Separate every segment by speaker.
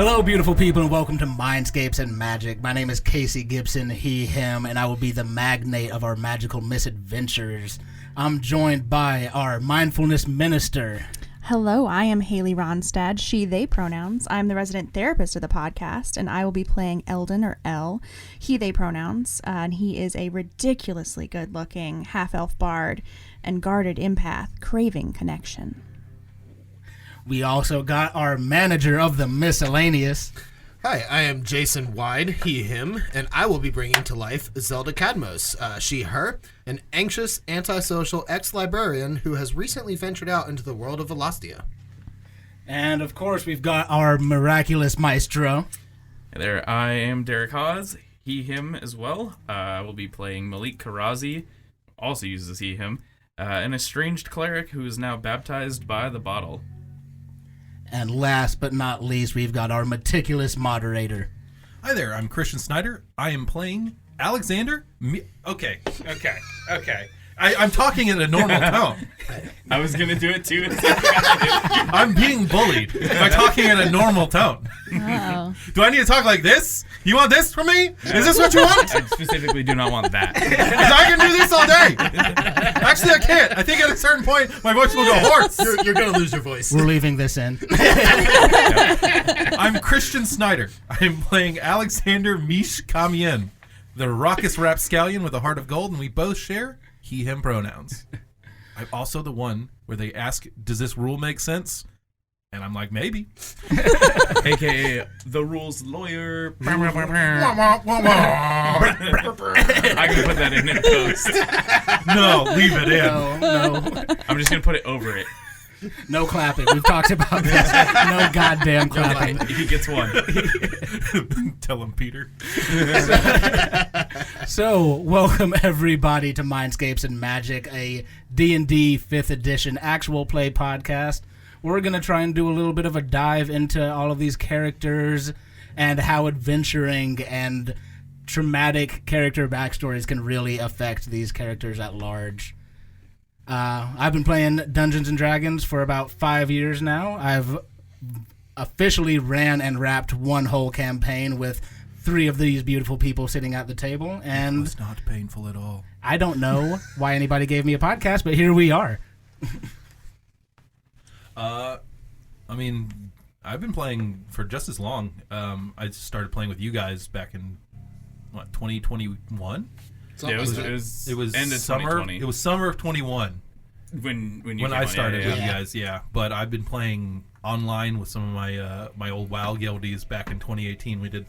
Speaker 1: Hello, beautiful people, and welcome to Mindscapes and Magic. My name is Casey Gibson, he, him, and I will be the magnate of our magical misadventures. I'm joined by our mindfulness minister.
Speaker 2: Hello, I am Haley Ronstad, she, they pronouns. I'm the resident therapist of the podcast, and I will be playing Eldon, or El, he, they pronouns, and he is a ridiculously good-looking half-elf bard and guarded empath craving connection.
Speaker 1: We also got our manager of the miscellaneous.
Speaker 3: Hi, I am Jason Wide, he, him, and I will be bringing to life Zelda Cadmos, she, her, an anxious, antisocial ex-librarian who has recently ventured out into the world of Velostia.
Speaker 1: And, of course, we've got our miraculous maestro.
Speaker 4: Hey there, I am Derek Hawes, he, him as well. I will be playing Malik Karazi, also uses he, him, an estranged cleric who is now baptized by the bottle.
Speaker 1: And last but not least, we've got our meticulous moderator.
Speaker 5: Hi there, I'm Christian Snyder. I am playing Alexander. Okay. I'm talking in a normal tone.
Speaker 4: I was going to do it too.
Speaker 5: I'm being bullied by talking in a normal tone.
Speaker 2: Oh.
Speaker 5: Do I need to talk like this? You want this from me? Is this what you want?
Speaker 4: I specifically do not want that.
Speaker 5: 'Cause I can do this all day. Actually, I can't. I think at a certain point, my voice will go hoarse.
Speaker 3: You're going to lose your voice.
Speaker 1: We're leaving this in.
Speaker 5: I'm Christian Snyder. I'm playing Alexander Mish Kamien, the raucous rapscallion with a heart of gold, and we both share he, him pronouns. I'm also the one where they ask, does this rule make sense? And I'm like, maybe.
Speaker 4: AKA the rules lawyer. I can put that in post.
Speaker 5: No, leave it in.
Speaker 1: No.
Speaker 4: I'm just going to put it over it.
Speaker 1: No clapping. We've talked about this. No goddamn clapping.
Speaker 4: He gets one.
Speaker 5: Tell him, Peter.
Speaker 1: So, welcome everybody to Mindscapes and Magic, a D&D 5th edition actual play podcast. We're going to try and do a little bit of a dive into all of these characters and how adventuring and traumatic character backstories can really affect these characters at large. I've been playing Dungeons & Dragons for about 5 years now. I've officially ran and wrapped one whole campaign with 3 of these beautiful people sitting at the table. And
Speaker 5: It's not painful at all.
Speaker 1: I don't know why anybody gave me a podcast, but here we are.
Speaker 5: I mean, I've been playing for just as long. I started playing with you guys back in, 2021?
Speaker 4: Yeah, it was end of
Speaker 5: summer.
Speaker 4: 2020.
Speaker 5: It was summer of 21
Speaker 4: when
Speaker 5: I started with
Speaker 4: yeah.
Speaker 5: you guys. Yeah, but I've been playing online with some of my my old WoW guildies back in 2018. We did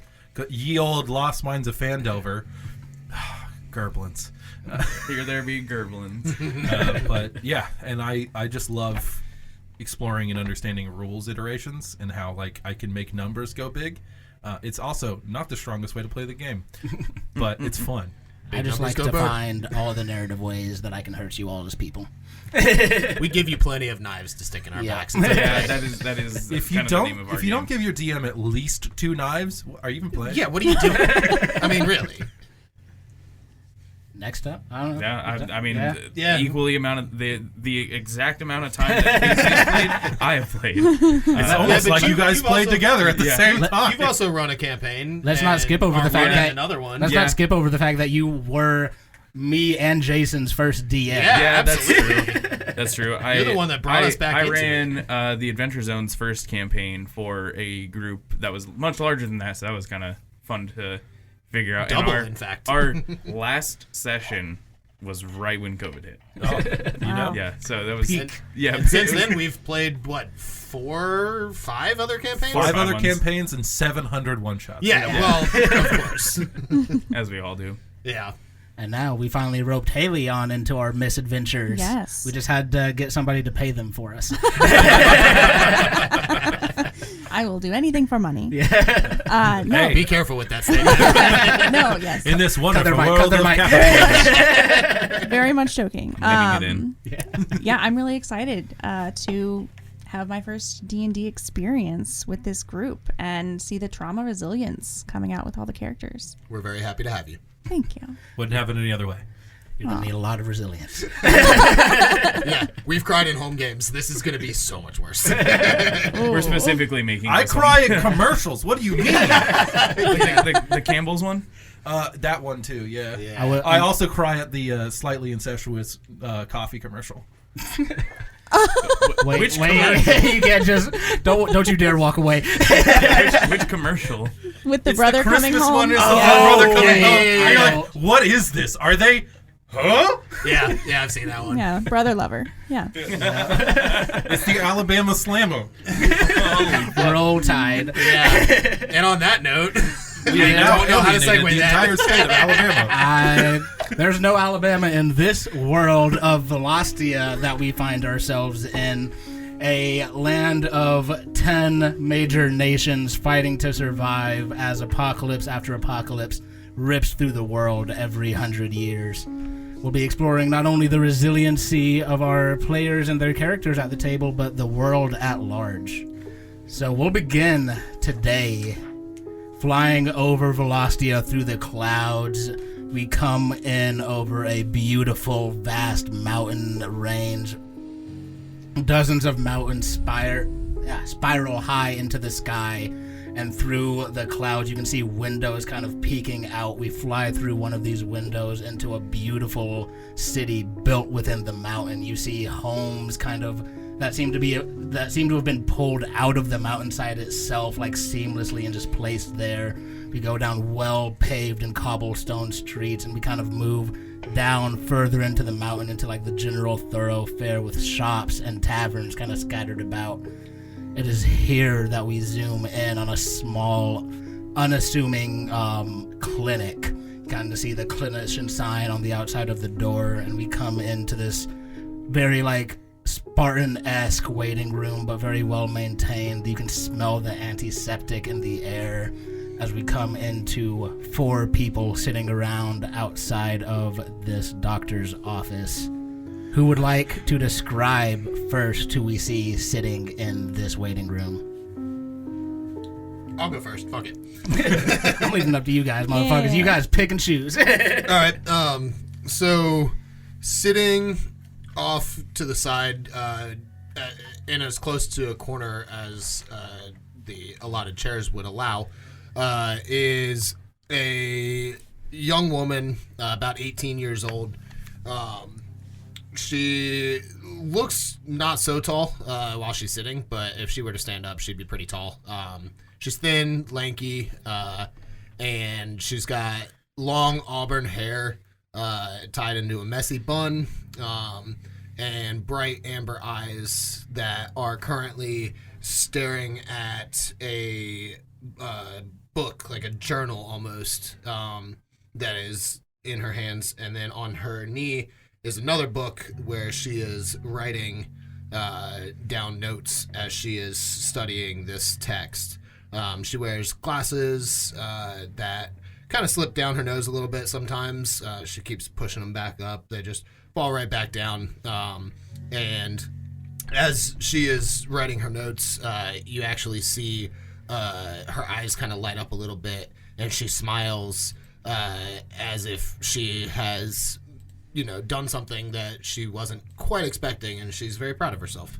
Speaker 5: ye old Lost Mines of Fandelver. Gerblins.
Speaker 4: Here there be gerblins.
Speaker 5: But yeah, and I just love exploring and understanding rules iterations and how I can make numbers go big. It's also not the strongest way to play the game, but it's fun.
Speaker 1: I just like to find all the narrative ways that I can hurt you all as people.
Speaker 3: We give you plenty of knives to stick in our backs.
Speaker 4: Yeah, that is
Speaker 5: If
Speaker 4: kind
Speaker 5: you
Speaker 4: of the name of our
Speaker 5: don't
Speaker 4: game.
Speaker 5: give your DM at least 2 knives, are you even playing?
Speaker 3: Yeah, what are you doing? I mean, really.
Speaker 1: Next up, I don't know.
Speaker 4: Yeah, I mean,
Speaker 3: Yeah.
Speaker 4: equally amount of the exact amount of time that Casey's played, I have played.
Speaker 5: It's almost
Speaker 3: but
Speaker 5: like you guys
Speaker 3: you've
Speaker 5: played
Speaker 3: also-
Speaker 5: together at the same time.
Speaker 3: You've also run a campaign.
Speaker 1: Let's not skip over the fact that
Speaker 3: another one.
Speaker 1: Let's
Speaker 4: Yeah.
Speaker 1: not skip over the fact that you were me and Jason's first DM.
Speaker 3: Yeah.
Speaker 4: That's
Speaker 3: absolutely.
Speaker 4: true. That's true.
Speaker 3: You're the one that brought us back
Speaker 4: I
Speaker 3: into
Speaker 4: ran the Adventure Zone's first campaign for a group that was much larger than that, so that was kind of fun to figure out.
Speaker 3: Double,
Speaker 4: And
Speaker 3: in fact.
Speaker 4: Our last session was right when COVID hit.
Speaker 5: You know?
Speaker 4: Yeah, so that was
Speaker 3: Peak.
Speaker 4: yeah.
Speaker 3: And since then, we've played, 5 other campaigns?
Speaker 5: 5 other
Speaker 4: ones.
Speaker 5: campaigns and 700 one-shots.
Speaker 3: Yeah, well, of course.
Speaker 4: as we all do.
Speaker 3: Yeah.
Speaker 1: And now we finally roped Haley on into our misadventures.
Speaker 2: Yes.
Speaker 1: We just had to get somebody to pay them for us.
Speaker 2: I will do anything for money.
Speaker 1: Yeah.
Speaker 2: No,
Speaker 5: Hey.
Speaker 3: Be careful with that statement.
Speaker 2: no, yes.
Speaker 5: In this wonderful
Speaker 1: mic,
Speaker 5: world
Speaker 1: cut
Speaker 5: of
Speaker 1: their mic.
Speaker 5: capitalism.
Speaker 2: Very much joking.
Speaker 4: Getting it in.
Speaker 2: Yeah, I'm really excited to have my first D&D experience with this group and see the trauma resilience coming out with all the characters.
Speaker 3: We're very happy to have you.
Speaker 2: Thank you.
Speaker 5: Wouldn't happen any other way.
Speaker 1: You're going to need a lot of resilience.
Speaker 3: Yeah, we've cried in home games. This is going to be so much worse.
Speaker 4: We're specifically making
Speaker 5: I
Speaker 4: this
Speaker 5: cry at commercials. What do you mean?
Speaker 4: the Campbell's one.
Speaker 5: That one too. Yeah.
Speaker 3: Yeah.
Speaker 5: I also cry at the slightly incestuous coffee commercial.
Speaker 1: Wait,
Speaker 4: Which
Speaker 1: you can't just don't you dare walk away.
Speaker 4: Which commercial?
Speaker 2: With the
Speaker 5: It's
Speaker 2: brother
Speaker 5: the Christmas
Speaker 2: coming home.
Speaker 5: one. Is the
Speaker 1: Oh,
Speaker 5: brother coming
Speaker 1: yeah,
Speaker 5: home.
Speaker 1: yeah,
Speaker 5: And you're
Speaker 1: yeah.
Speaker 5: like, what is this? Are they? Huh?
Speaker 3: Yeah, I've seen that one.
Speaker 2: Yeah, brother lover. Yeah.
Speaker 5: It's the Alabama Slammo.
Speaker 1: Roll Tide.
Speaker 3: Yeah. And on that note,
Speaker 5: We
Speaker 3: now
Speaker 5: now
Speaker 3: know how to
Speaker 5: alienated
Speaker 3: segue
Speaker 5: the
Speaker 3: that.
Speaker 5: entire state of Alabama.
Speaker 1: There's no Alabama in this world of Velostia that we find ourselves in. A land of 10 major nations fighting to survive as apocalypse after apocalypse rips through the world every 100 years. We'll be exploring not only the resiliency of our players and their characters at the table, but the world at large. So we'll begin today flying over Velostia through the clouds. We come in over a beautiful, vast mountain range. Dozens of mountains spiral high into the sky, and through the clouds you can see windows kind of peeking out. We fly through one of these windows into a beautiful city built within the mountain. You see homes kind of that seem to have been pulled out of the mountainside itself, like seamlessly and just placed there. We go down well-paved and cobblestone streets, and we kind of move down further into the mountain into like the general thoroughfare with shops and taverns kind of scattered about. It is here that we zoom in on a small, unassuming clinic. Kind of see the clinician sign on the outside of the door, and we come into this very like Spartan-esque waiting room, but very well maintained. You can smell the antiseptic in the air as we come into 4 people sitting around outside of this doctor's office. Who would like to describe first who we see sitting in this waiting room?
Speaker 3: I'll go first. Fuck it.
Speaker 1: I'm leaving it up to you guys, motherfuckers.
Speaker 2: Yeah.
Speaker 1: You guys pick and choose.
Speaker 3: All right. So sitting off to the side, in as close to a corner as the allotted chairs would allow, is a young woman, about 18 years old. She looks not so tall while she's sitting, but if she were to stand up, she'd be pretty tall. She's thin, lanky, and she's got long auburn hair tied into a messy bun, and bright amber eyes that are currently staring at a book, like a journal almost, that is in her hands. And then on her knee is another book where she is writing down notes as she is studying this text. She wears glasses that kind of slip down her nose a little bit sometimes. She keeps pushing them back up. They just fall right back down. And as she is writing her notes, you actually see her eyes kind of light up a little bit, and she smiles as if she has, done something that she wasn't quite expecting, and she's very proud of herself.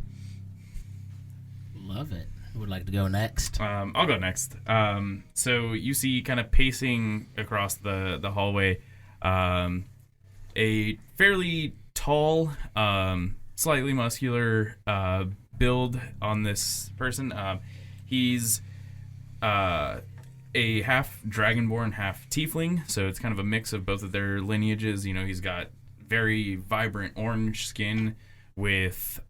Speaker 1: Love it. Who would like to go next?
Speaker 4: I'll go next. So you see kind of pacing across the hallway, a fairly tall, slightly muscular build on this person. He's a half dragonborn, half tiefling, so it's kind of a mix of both of their lineages. He's got very vibrant orange skin with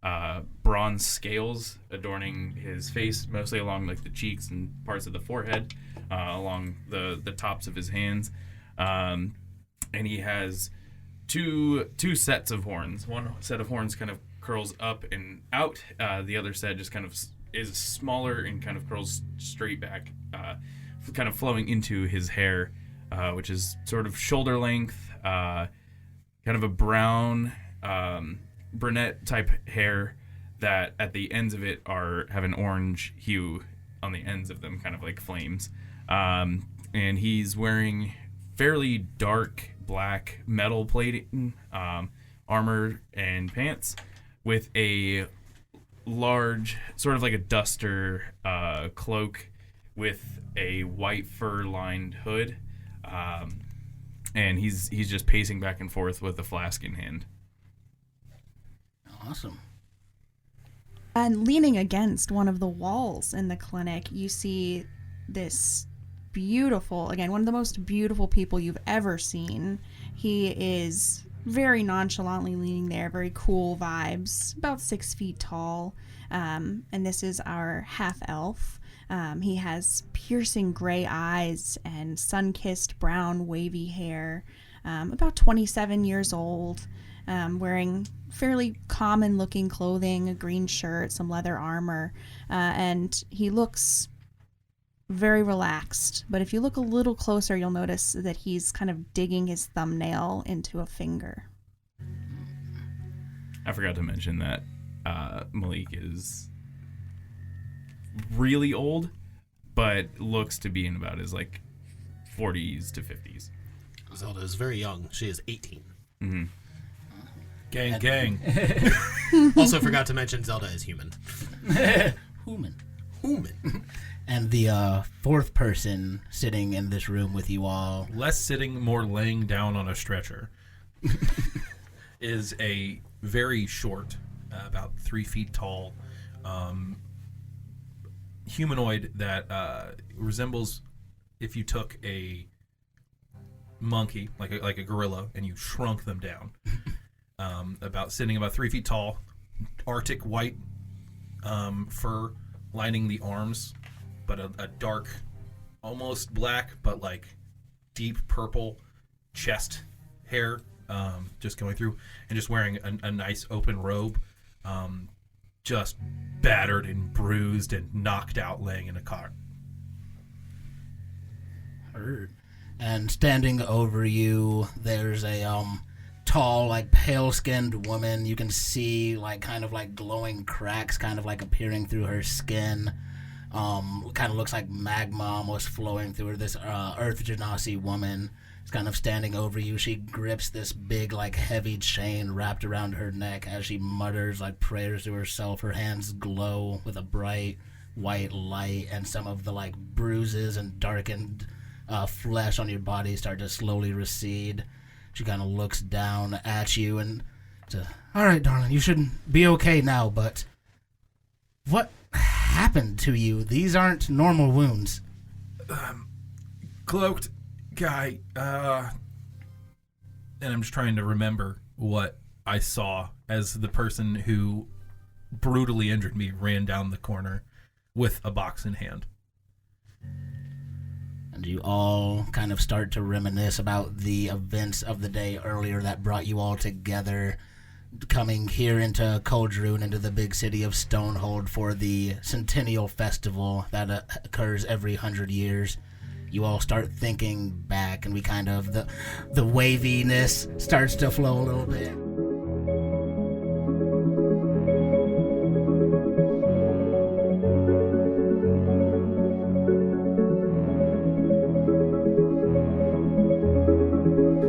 Speaker 4: bronze scales adorning his face, mostly along like the cheeks and parts of the forehead, along the tops of his hands, and he has two sets of horns. One set of horns kind of curls up and out. The other set just kind of is smaller and kind of curls straight back, kind of flowing into his hair, which is sort of shoulder length, kind of a brown brunette type hair that at the ends of it have an orange hue on the ends of them, kind of like flames. And he's wearing fairly dark black metal plating, armor and pants, with a large, sort of like a duster cloak with a white fur-lined hood, and he's just pacing back and forth with a flask in hand.
Speaker 1: Awesome.
Speaker 2: And leaning against one of the walls in the clinic, you see this beautiful, again, one of the most beautiful people you've ever seen. He is very nonchalantly leaning there, very cool vibes, about 6 feet tall. And this is our half-elf. He has piercing gray eyes and sun-kissed brown wavy hair, about 27 years old, wearing fairly common-looking clothing, a green shirt, some leather armor, and he looks very relaxed. But if you look a little closer, you'll notice that he's kind of digging his thumbnail into a finger.
Speaker 4: I forgot to mention that Malik is really old, but looks to be in about his 40s to 50s.
Speaker 3: Zelda is very young. She is 18.
Speaker 4: Mm-hmm.
Speaker 5: Gang.
Speaker 3: Also forgot to mention Zelda is human.
Speaker 1: Human.
Speaker 3: And
Speaker 1: And the fourth person sitting in this room with you all,
Speaker 5: less sitting, more laying down on a stretcher, is a very short, about 3 feet tall, humanoid that resembles if you took a monkey, like a gorilla, and you shrunk them down. Sitting about 3 feet tall, Arctic white fur lining the arms, but a dark, almost black, but deep purple chest hair just going through, and just wearing a nice open robe, just battered and bruised and knocked out, laying in a cot.
Speaker 1: Heard. And standing over you, there's a tall, pale-skinned woman. You can see glowing cracks appearing through her skin. Kind of looks like magma almost flowing through her. This Earth Genasi woman is kind of standing over you. She grips this big, heavy chain wrapped around her neck as she mutters prayers to herself. Her hands glow with a bright white light, and some of the bruises and darkened flesh on your body start to slowly recede. She kind of looks down at you and says, "All right, darling, you should be okay now, but what happened to you? These aren't normal wounds."
Speaker 5: Cloaked guy, and I'm just trying to remember what I saw as the person who brutally injured me ran down the corner with a box in hand.
Speaker 1: And you all kind of start to reminisce about the events of the day earlier that brought you all together, coming here into Coldrune, into the big city of Stonehold for the Centennial Festival that occurs every 100 years. You all start thinking back, and we kind of, the waviness starts to flow a little bit.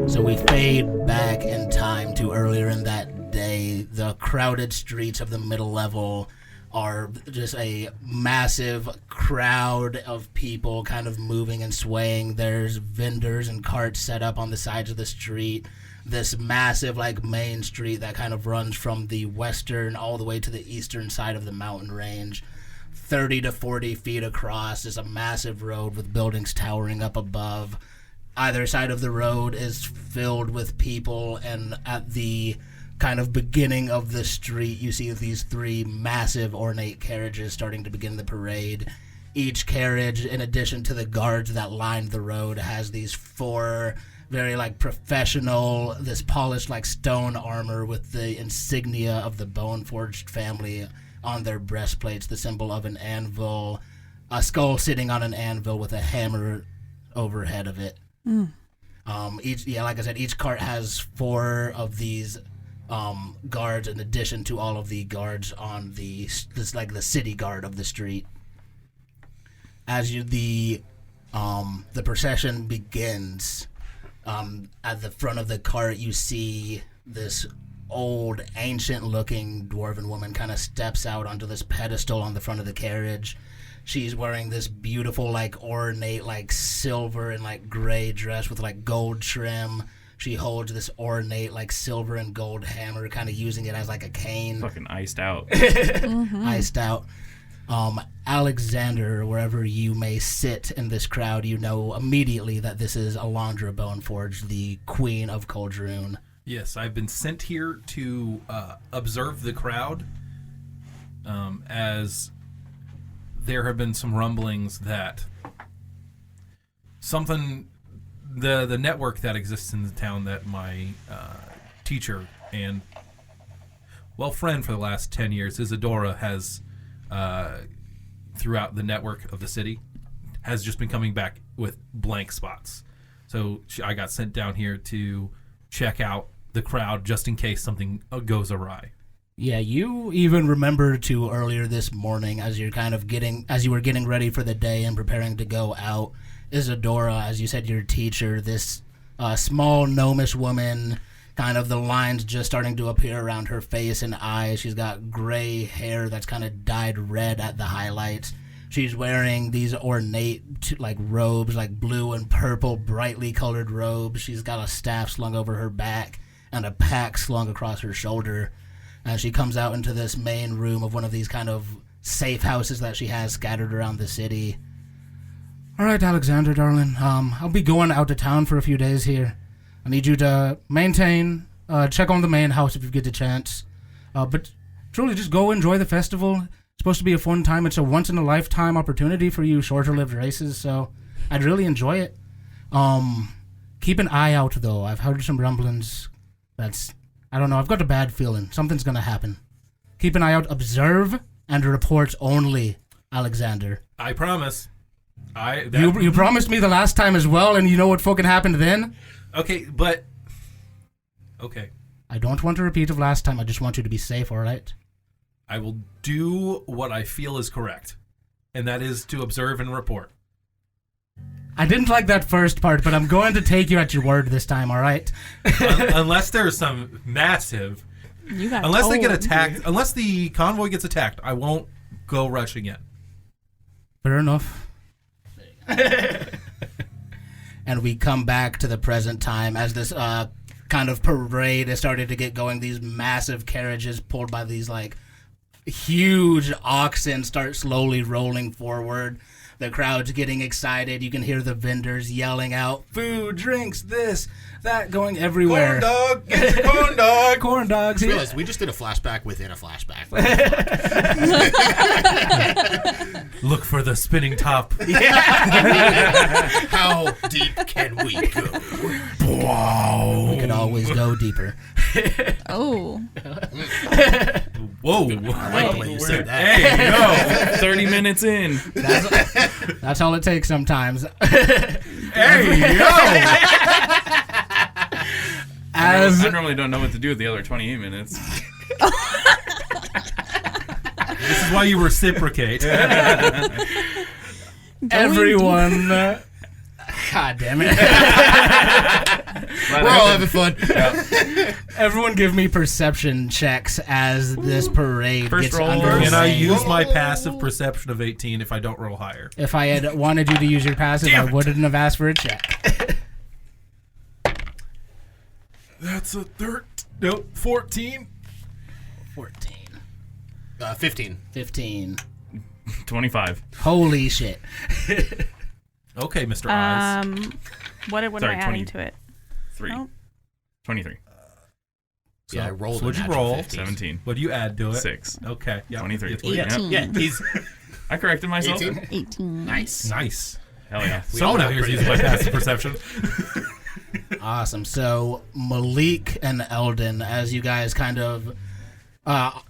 Speaker 1: So we fade back in time to earlier in that day. The crowded streets of the middle level are just a massive crowd of people kind of moving and swaying. There's vendors and carts set up on the sides of the street. This massive main street that kind of runs from the western all the way to the eastern side of the mountain range. 30 to 40 feet across is a massive road with buildings towering up above. Either side of the road is filled with people, and at the kind of beginning of the street, you see these three massive ornate carriages starting to begin the parade. Each carriage, in addition to the guards that lined the road, has these four very professional, this polished stone armor with the insignia of the Boneforged family on their breastplates, the symbol of an anvil, a skull sitting on an anvil with a hammer overhead of it. Each cart has four of these guards in addition to all of the guards on the city guard of the street. As the procession begins, At the front of the cart, you see this old, ancient-looking dwarven woman kind of steps out onto this pedestal on the front of the carriage. She's wearing this beautiful, like, ornate, like, silver and, like, gray dress with, like, gold trim. She holds this ornate, like, silver and gold hammer, kind of using it as, like, a cane.
Speaker 4: Fucking iced out.
Speaker 1: Iced out. Alexander, wherever you may sit in this crowd, you know immediately that this is Alondra Boneforge, the Queen of Coldroon.
Speaker 5: Yes, I've been sent here to observe the crowd, as there have been some rumblings that the network that exists in the town that my teacher and friend for the last 10 years, Isadora, has throughout the network of the city, has just been coming back with blank spots. So I got sent down here to check out the crowd just in case something goes awry.
Speaker 1: Yeah, you even remember to earlier this morning as you were getting ready for the day and preparing to go out, Isadora, as you said, your teacher, this small gnomish woman, kind of the lines just starting to appear around her face and eyes. She's got gray hair that's kind of dyed red at the highlights. She's wearing these ornate, like, robes, like blue and purple, brightly colored robes. She's got a staff slung over her back and a pack slung across her shoulder. And she comes out into this main room of one of these kind of safe houses that she has scattered around the city. All right, Alexander, darling. I'll be going out of town for a few days here. I need you to maintain, check on the main house if you get the chance. But truly, just go enjoy the festival. It's supposed to be a fun time. It's a once-in-a-lifetime opportunity for you shorter-lived races, so I'd really enjoy it. Keep an eye out, though. I've heard some rumblings. I don't know. I've got a bad feeling. Something's going to happen. Keep an eye out. Observe and report only, Alexander.
Speaker 5: I promise.
Speaker 1: You promised me the last time as well, and you know what fucking happened then?
Speaker 5: Okay, but... Okay.
Speaker 1: I don't want a repeat of last time. I just want you to be safe, all right?
Speaker 5: I will do what I feel is correct, and that is to observe and report.
Speaker 1: I didn't like that first part, but I'm going to take you at your word this time, all right?
Speaker 5: Unless there's some massive... Unless they get attacked, unless the convoy gets attacked, I won't go rushing in.
Speaker 1: Fair enough. And we come back to the present time as this kind of parade has started to get going. These massive carriages pulled by these, like, huge oxen start slowly rolling forward. The crowd's getting excited. You can hear the vendors yelling out, food, drinks, this, that, going everywhere.
Speaker 5: Corn dog! Get your corn dog!
Speaker 1: Corn dogs.
Speaker 3: I realized we just did a flashback within a flashback.
Speaker 5: Look for the spinning top.
Speaker 3: How deep can we go?
Speaker 5: Wow.
Speaker 1: We could always go deeper.
Speaker 2: Oh.
Speaker 5: Whoa.
Speaker 3: I like the way you said that.
Speaker 5: Hey, no.
Speaker 4: 30 minutes in.
Speaker 1: That's all it takes sometimes.
Speaker 5: Hey, yo.
Speaker 4: I normally don't know what to do with the other 28 minutes.
Speaker 5: This is why you reciprocate.
Speaker 1: Everyone. God damn it.
Speaker 3: We're all having fun.
Speaker 1: Everyone give me perception checks as this parade
Speaker 4: First
Speaker 1: gets
Speaker 4: roll.
Speaker 1: underway.
Speaker 5: Can I use my passive perception of 18 if I don't roll higher?
Speaker 1: If I had wanted you to use your passive,
Speaker 5: Damn
Speaker 1: I
Speaker 5: it.
Speaker 1: wouldn't have asked for a check.
Speaker 5: That's a 14.
Speaker 1: 14.
Speaker 3: 15.
Speaker 1: 15.
Speaker 4: 25.
Speaker 1: Holy shit.
Speaker 5: Okay, Mr. Eyes.
Speaker 2: What am
Speaker 4: Sorry,
Speaker 2: I adding
Speaker 4: 20.
Speaker 2: to it?
Speaker 4: 3.
Speaker 2: Oh.
Speaker 4: 23.
Speaker 3: Yeah, I rolled
Speaker 5: so
Speaker 3: a
Speaker 5: what'd you
Speaker 3: natural
Speaker 5: roll?
Speaker 3: 15.
Speaker 4: 17.
Speaker 5: What do you add to it?
Speaker 4: 6.
Speaker 5: Okay. Yeah.
Speaker 4: 23.
Speaker 5: It's-
Speaker 4: Yeah.
Speaker 3: Yeah, he's
Speaker 4: I corrected myself.
Speaker 3: 18.
Speaker 2: 18.
Speaker 3: Nice.
Speaker 5: Nice.
Speaker 4: Hell yeah.
Speaker 5: Someone
Speaker 3: all
Speaker 5: out here is
Speaker 3: pretty
Speaker 5: using my
Speaker 3: good.
Speaker 5: passive perception.
Speaker 1: Awesome. So Malik and Eldon, as you guys kind of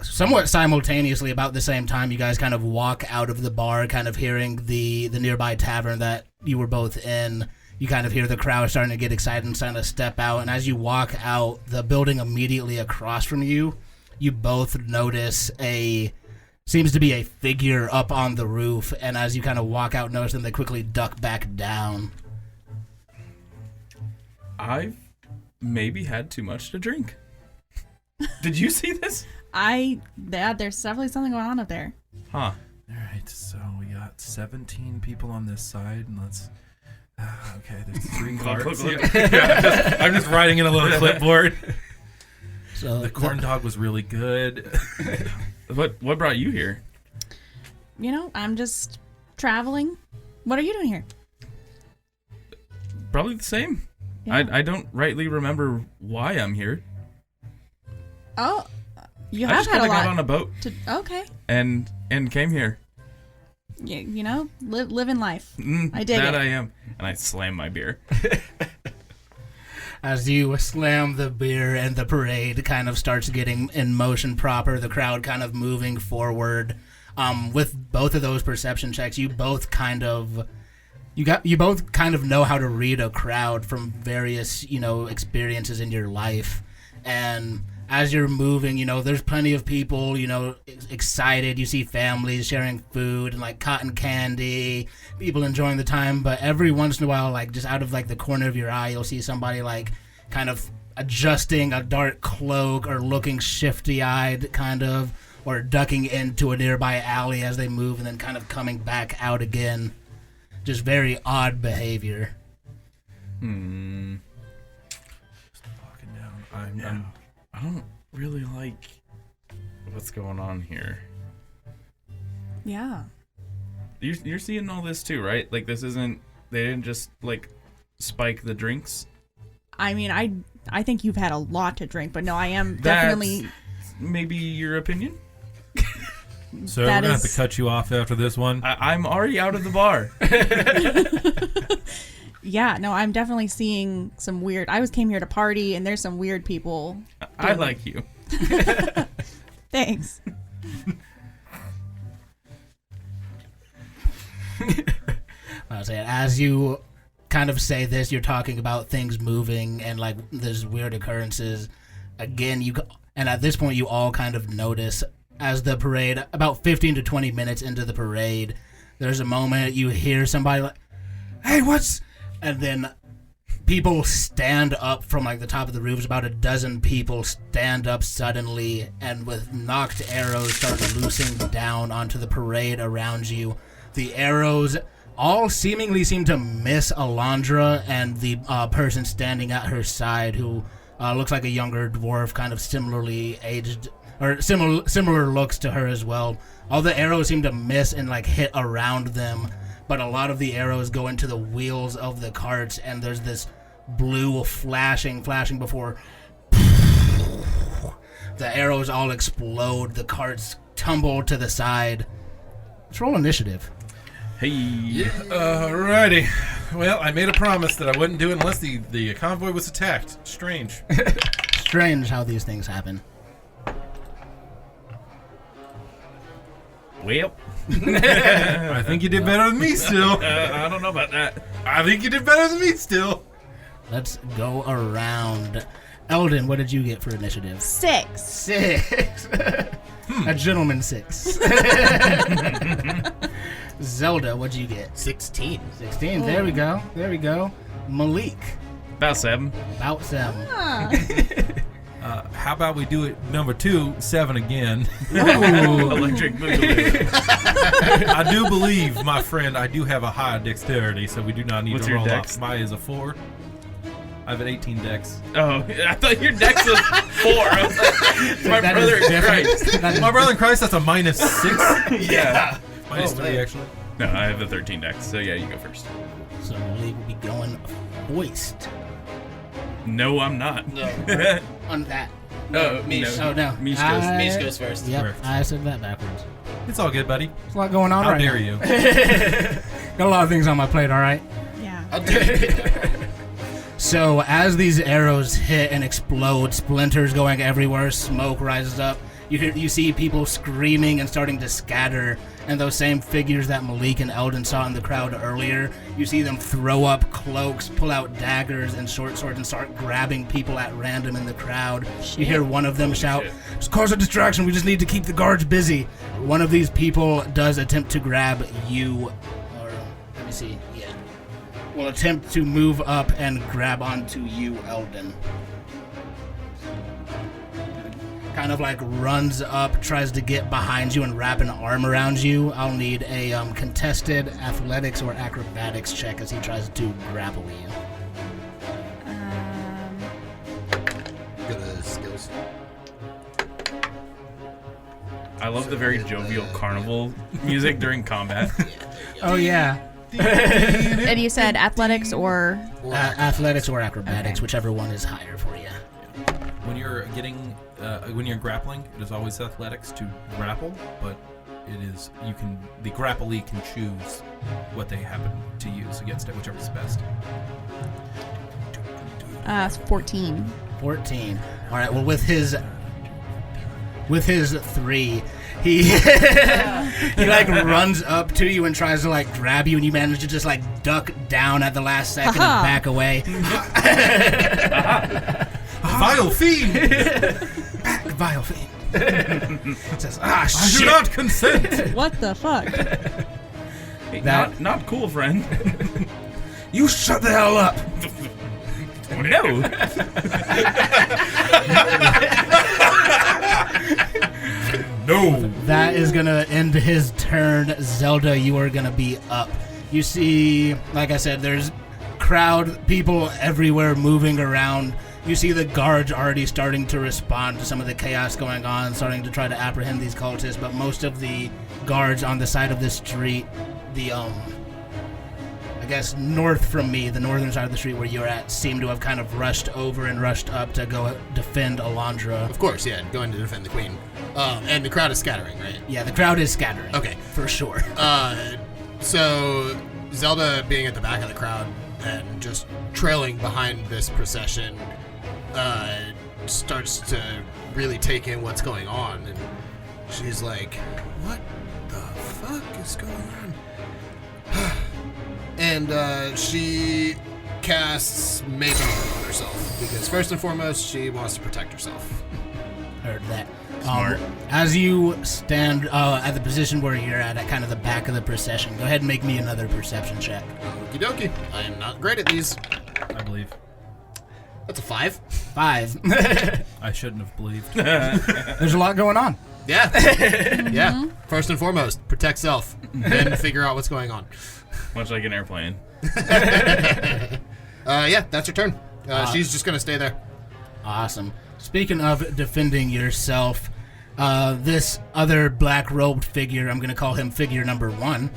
Speaker 1: somewhat simultaneously about the same time, you guys kind of walk out of the bar, kind of hearing the nearby tavern that you were both in. You kind of hear the crowd starting to get excited and starting to step out. And as you walk out, the building immediately across from you, you both notice seems to be a figure up on the roof. And as you kind of walk out, notice them, they quickly duck back down.
Speaker 4: I've maybe had too much to drink. Did you see this?
Speaker 2: There's definitely something going on up there.
Speaker 4: Huh.
Speaker 5: All right, so we got 17 people on this side, and let's. Okay, there's 3 cards. Yeah, I'm just writing in a little clipboard.
Speaker 1: So
Speaker 5: The corn dog was really good.
Speaker 4: What brought you here?
Speaker 2: I'm just traveling. What are you doing here?
Speaker 4: Probably the same.
Speaker 2: Yeah.
Speaker 4: I don't rightly remember why I'm here.
Speaker 2: Oh, you
Speaker 4: I
Speaker 2: have
Speaker 4: just
Speaker 2: had a
Speaker 4: kind of
Speaker 2: lot.
Speaker 4: got on a boat
Speaker 2: Okay.
Speaker 4: and came here.
Speaker 2: Living life. I dig
Speaker 4: that
Speaker 2: it.
Speaker 4: I am. And I slam my beer.
Speaker 1: as you slam the beer and the parade kind of starts getting in motion proper, the crowd kind of moving forward. With both of those perception checks, you both kind of know how to read a crowd from various, experiences in your life. And as you're moving, there's plenty of people, excited. You see families sharing food and like cotton candy, people enjoying the time. But every once in a while, like just out of like the corner of your eye, you'll see somebody like kind of adjusting a dark cloak or looking shifty-eyed kind of, or ducking into a nearby alley as they move and then kind of coming back out again. Just very odd behavior.
Speaker 5: Walking down.
Speaker 4: I don't really like what's going on here.
Speaker 2: Yeah.
Speaker 4: You're seeing all this too, right? Like they didn't just like spike the drinks.
Speaker 2: I mean, I think you've had a lot to drink, but no, I am definitely.
Speaker 4: That's maybe your opinion.
Speaker 5: So we're gonna have to cut you off after this one.
Speaker 4: I'm already out of the bar.
Speaker 2: Yeah, no, I'm definitely seeing some weird. Came here to party, and there's some weird people.
Speaker 4: I like you.
Speaker 2: Thanks.
Speaker 1: I was saying, as you kind of say this, you're talking about things moving and like there's weird occurrences. Again, and at this point, you all kind of notice as the parade, about 15 to 20 minutes into the parade, there's a moment you hear somebody like, "Hey, what's?" And then people stand up from like the top of the roofs. About a dozen people stand up suddenly and with knocked arrows start loosing down onto the parade around you. The arrows all seemingly seem to miss Alondra and the person standing at her side, who looks like a younger dwarf, kind of similarly aged, or similar looks to her as well. All the arrows seem to miss and like hit around them, but a lot of the arrows go into the wheels of the carts, and there's this blue flashing before the arrows all explode. The carts tumble to the side. Let's roll initiative.
Speaker 4: Hey.
Speaker 5: Alrighty. Well, I made a promise that I wouldn't do it unless the convoy was attacked. Strange.
Speaker 1: Strange how these things happen.
Speaker 4: Well,
Speaker 5: I think you did better than me still.
Speaker 4: I don't know about that.
Speaker 5: I think you did better than me still.
Speaker 1: Let's go around. Eldon, what did you get for initiative?
Speaker 2: 6.
Speaker 1: 6. A gentleman 6. Zelda, what'd you get?
Speaker 3: 16.
Speaker 1: 16. There we go. Malik,
Speaker 4: About 7.
Speaker 1: about 7.
Speaker 5: How about we do it number 2, 7 again?
Speaker 4: Electric Boogaloo.
Speaker 5: I do believe, my friend, I do have a high dexterity, so we do not need
Speaker 4: What's
Speaker 5: to
Speaker 4: your
Speaker 5: roll
Speaker 4: dex?
Speaker 5: off. Mine is a 4. I have an 18 dex.
Speaker 4: Oh, I thought your dex was 4. I was like, my
Speaker 1: That
Speaker 4: brother
Speaker 1: is
Speaker 4: in Christ.
Speaker 1: That is-
Speaker 5: My brother in Christ, that's a minus 6.
Speaker 4: Yeah.
Speaker 5: Minus
Speaker 3: Oh,
Speaker 5: 3,
Speaker 3: man.
Speaker 5: actually.
Speaker 4: No, I have the 13 dex, so yeah, you go first.
Speaker 1: So Malik will be going foist
Speaker 4: No, I'm not.
Speaker 3: No.
Speaker 1: on that.
Speaker 4: Oh,
Speaker 3: Mish.
Speaker 1: Oh, no.
Speaker 4: Mish goes.
Speaker 3: Mish goes first.
Speaker 1: Yep,
Speaker 5: Correct.
Speaker 1: I said that backwards.
Speaker 5: It's all good, buddy.
Speaker 1: There's a lot going on
Speaker 5: How
Speaker 1: right
Speaker 5: dare
Speaker 1: now.
Speaker 5: you?
Speaker 1: Got a lot of things on my plate, all right?
Speaker 2: Yeah.
Speaker 3: I'll do it.
Speaker 1: So as these arrows hit and explode, splinters going everywhere, smoke rises up. You see people screaming and starting to scatter, and those same figures that Malik and Eldon saw in the crowd earlier, you see them throw up cloaks, pull out daggers and short swords and start grabbing people at random in the crowd. You hear one of them shout,
Speaker 4: shit.
Speaker 1: "Just cause a distraction, we just need to keep the guards busy." One of these people does attempt to grab you, or let me see, yeah. will attempt to move up and grab onto you, Eldon. Kind of like runs up, tries to get behind you and wrap an arm around you. I'll need a contested athletics or acrobatics check as he tries to grapple you.
Speaker 3: Go to skills.
Speaker 4: I love the very jovial carnival music during combat.
Speaker 1: Oh, yeah.
Speaker 2: And you said athletics or...
Speaker 1: Athletics or acrobatics, whichever one is higher for you.
Speaker 5: When you're when you're grappling, it is always athletics to grapple, but the grapplee can choose what they happen to use against it, whichever is best.
Speaker 2: 14.
Speaker 1: 14. All right. Well, with his 3, he he like runs up to you and tries to like grab you, and you manage to just like duck down at the last second and back away.
Speaker 5: Vile fiend!
Speaker 1: Back, vile fiend. Says,
Speaker 5: I
Speaker 1: shit.
Speaker 5: do not consent!
Speaker 2: What the fuck?
Speaker 4: Hey,
Speaker 1: That-
Speaker 4: not cool, friend.
Speaker 1: You shut the hell up.
Speaker 4: No.
Speaker 5: No!
Speaker 1: That is gonna end his turn. Zelda, you are gonna be up. You see, like I said, there's crowd, people everywhere moving around. You see the guards already starting to respond to some of the chaos going on, starting to try to apprehend these cultists, but most of the guards on the side of the street, I guess north from me, the northern side of the street where you're at, seem to have kind of rushed over and rushed up to go defend Alondra.
Speaker 3: Of course, yeah, going to defend the queen. And the crowd is scattering, right?
Speaker 1: Yeah, the crowd is scattering.
Speaker 3: Okay.
Speaker 1: For sure.
Speaker 3: So Zelda being at the back of the crowd and just trailing behind this procession starts to really take in what's going on, and she's like, what the fuck is going on? And she casts Mage Armor on herself, because first and foremost, she wants to protect herself.
Speaker 1: Heard that.
Speaker 4: Smart.
Speaker 1: As you stand at the position where you're at kind of the back of the procession, go ahead and make me another perception check.
Speaker 3: Okie dokie. I am not great at these.
Speaker 5: I believe.
Speaker 3: That's a 5.
Speaker 1: 5.
Speaker 5: I shouldn't have believed.
Speaker 1: There's a lot going on.
Speaker 3: Yeah. Yeah. First and foremost, protect self. Then figure out what's going on.
Speaker 4: Much like an airplane.
Speaker 3: Yeah, that's your turn. She's just going to stay there.
Speaker 1: Awesome. Speaking of defending yourself, this other black-robed figure, I'm going to call him figure number 1,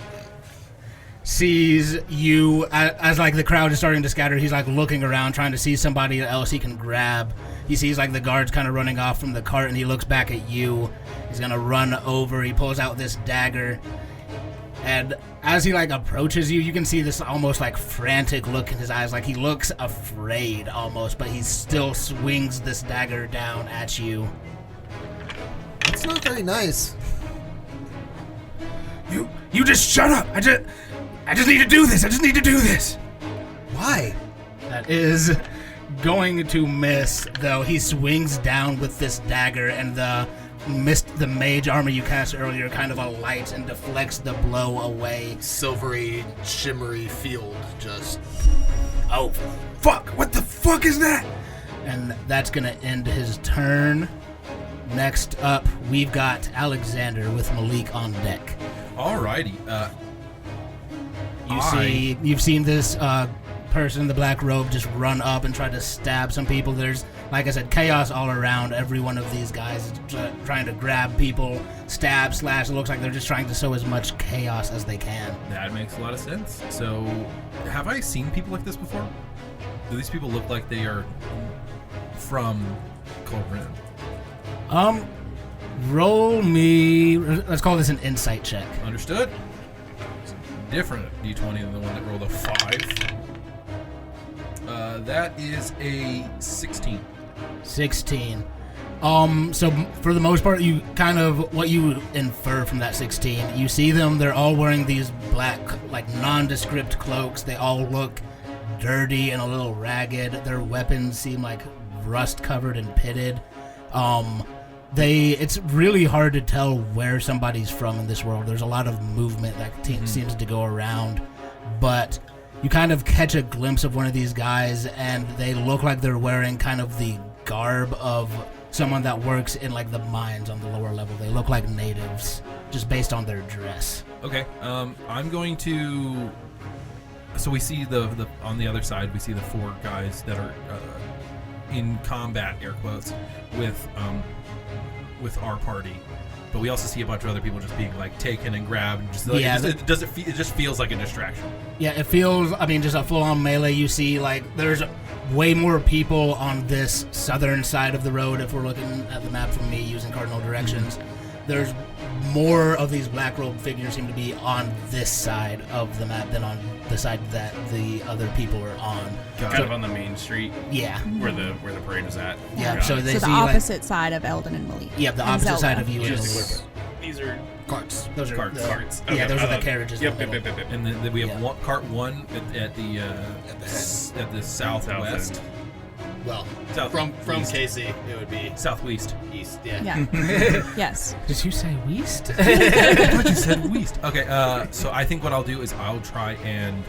Speaker 1: sees you as like the crowd is starting to scatter. He's like looking around trying to see somebody else he can grab. He sees like the guards kind of running off from the cart, and he looks back at you. He's gonna run over. He pulls out this dagger, and as he like approaches you, you can see this almost like frantic look in his eyes, like he looks afraid almost, but he still swings this dagger down at you.
Speaker 3: It's not very nice.
Speaker 1: You just shut up. I just need to do this. I just need to do this.
Speaker 3: Why?
Speaker 1: That is going to miss, though. He swings down with this dagger, and the mage armor you cast earlier kind of alights and deflects the blow away.
Speaker 3: Silvery, shimmery field just...
Speaker 1: Oh, fuck! What the fuck is that? And that's gonna end his turn. Next up, we've got Alexander with Malik on deck.
Speaker 5: Alrighty.
Speaker 1: You've seen this person in the black robe just run up and try to stab some people. There's, like I said, chaos all around. Every one of these guys is trying to grab people, stab, slash. It looks like they're just trying to sow as much chaos as they can.
Speaker 5: That makes a lot of sense. So, have I seen people like this before? Do these people look like they are from Colbrin?
Speaker 1: Roll me. Let's call this an insight check.
Speaker 5: Understood. It's a different D20 than the one that rolled a 5. That is a 16.
Speaker 1: 16. So for the most part, you kind of what you infer from that 16. You see them; they're all wearing these black, like nondescript cloaks. They all look dirty and a little ragged. Their weapons seem like rust covered and pitted. It's really hard to tell where somebody's from in this world. There's a lot of movement that seems to go around, but you kind of catch a glimpse of one of these guys, and they look like they're wearing kind of the garb of someone that works in like the mines on the lower level. They look like natives, just based on their dress.
Speaker 5: Okay. I'm going to. So we see the on the other side. We see the 4 guys that are in combat, air quotes, with our party. But we also see a bunch of other people just being like taken and grabbed. And just like, it just feels like a distraction.
Speaker 1: Yeah, it feels. I mean, just a full-on melee. You see, like there's way more people on this southern side of the road. If we're looking at the map from me using cardinal directions, there's more of these black-robed figures seem to be on this side of the map than on the side that the other people are on.
Speaker 4: Kind of on the main street.
Speaker 1: Yeah,
Speaker 4: where the parade is at.
Speaker 1: Yeah, so they
Speaker 2: the
Speaker 1: see
Speaker 2: opposite side of Eldon and Malik.
Speaker 1: Yeah, the opposite side of you is.
Speaker 4: These are
Speaker 1: carts. Those are
Speaker 4: carts.
Speaker 1: Yeah, those are the carriages.
Speaker 4: Yep.
Speaker 5: And then we have cart 1 at the southwest.
Speaker 3: Well,
Speaker 5: South
Speaker 3: from
Speaker 5: east.
Speaker 3: Casey, it would be
Speaker 5: Southwest.
Speaker 3: east. Yeah.
Speaker 2: Yes.
Speaker 1: Did you say west?
Speaker 5: I thought you said west. Okay, so I think what I'll do is I'll try and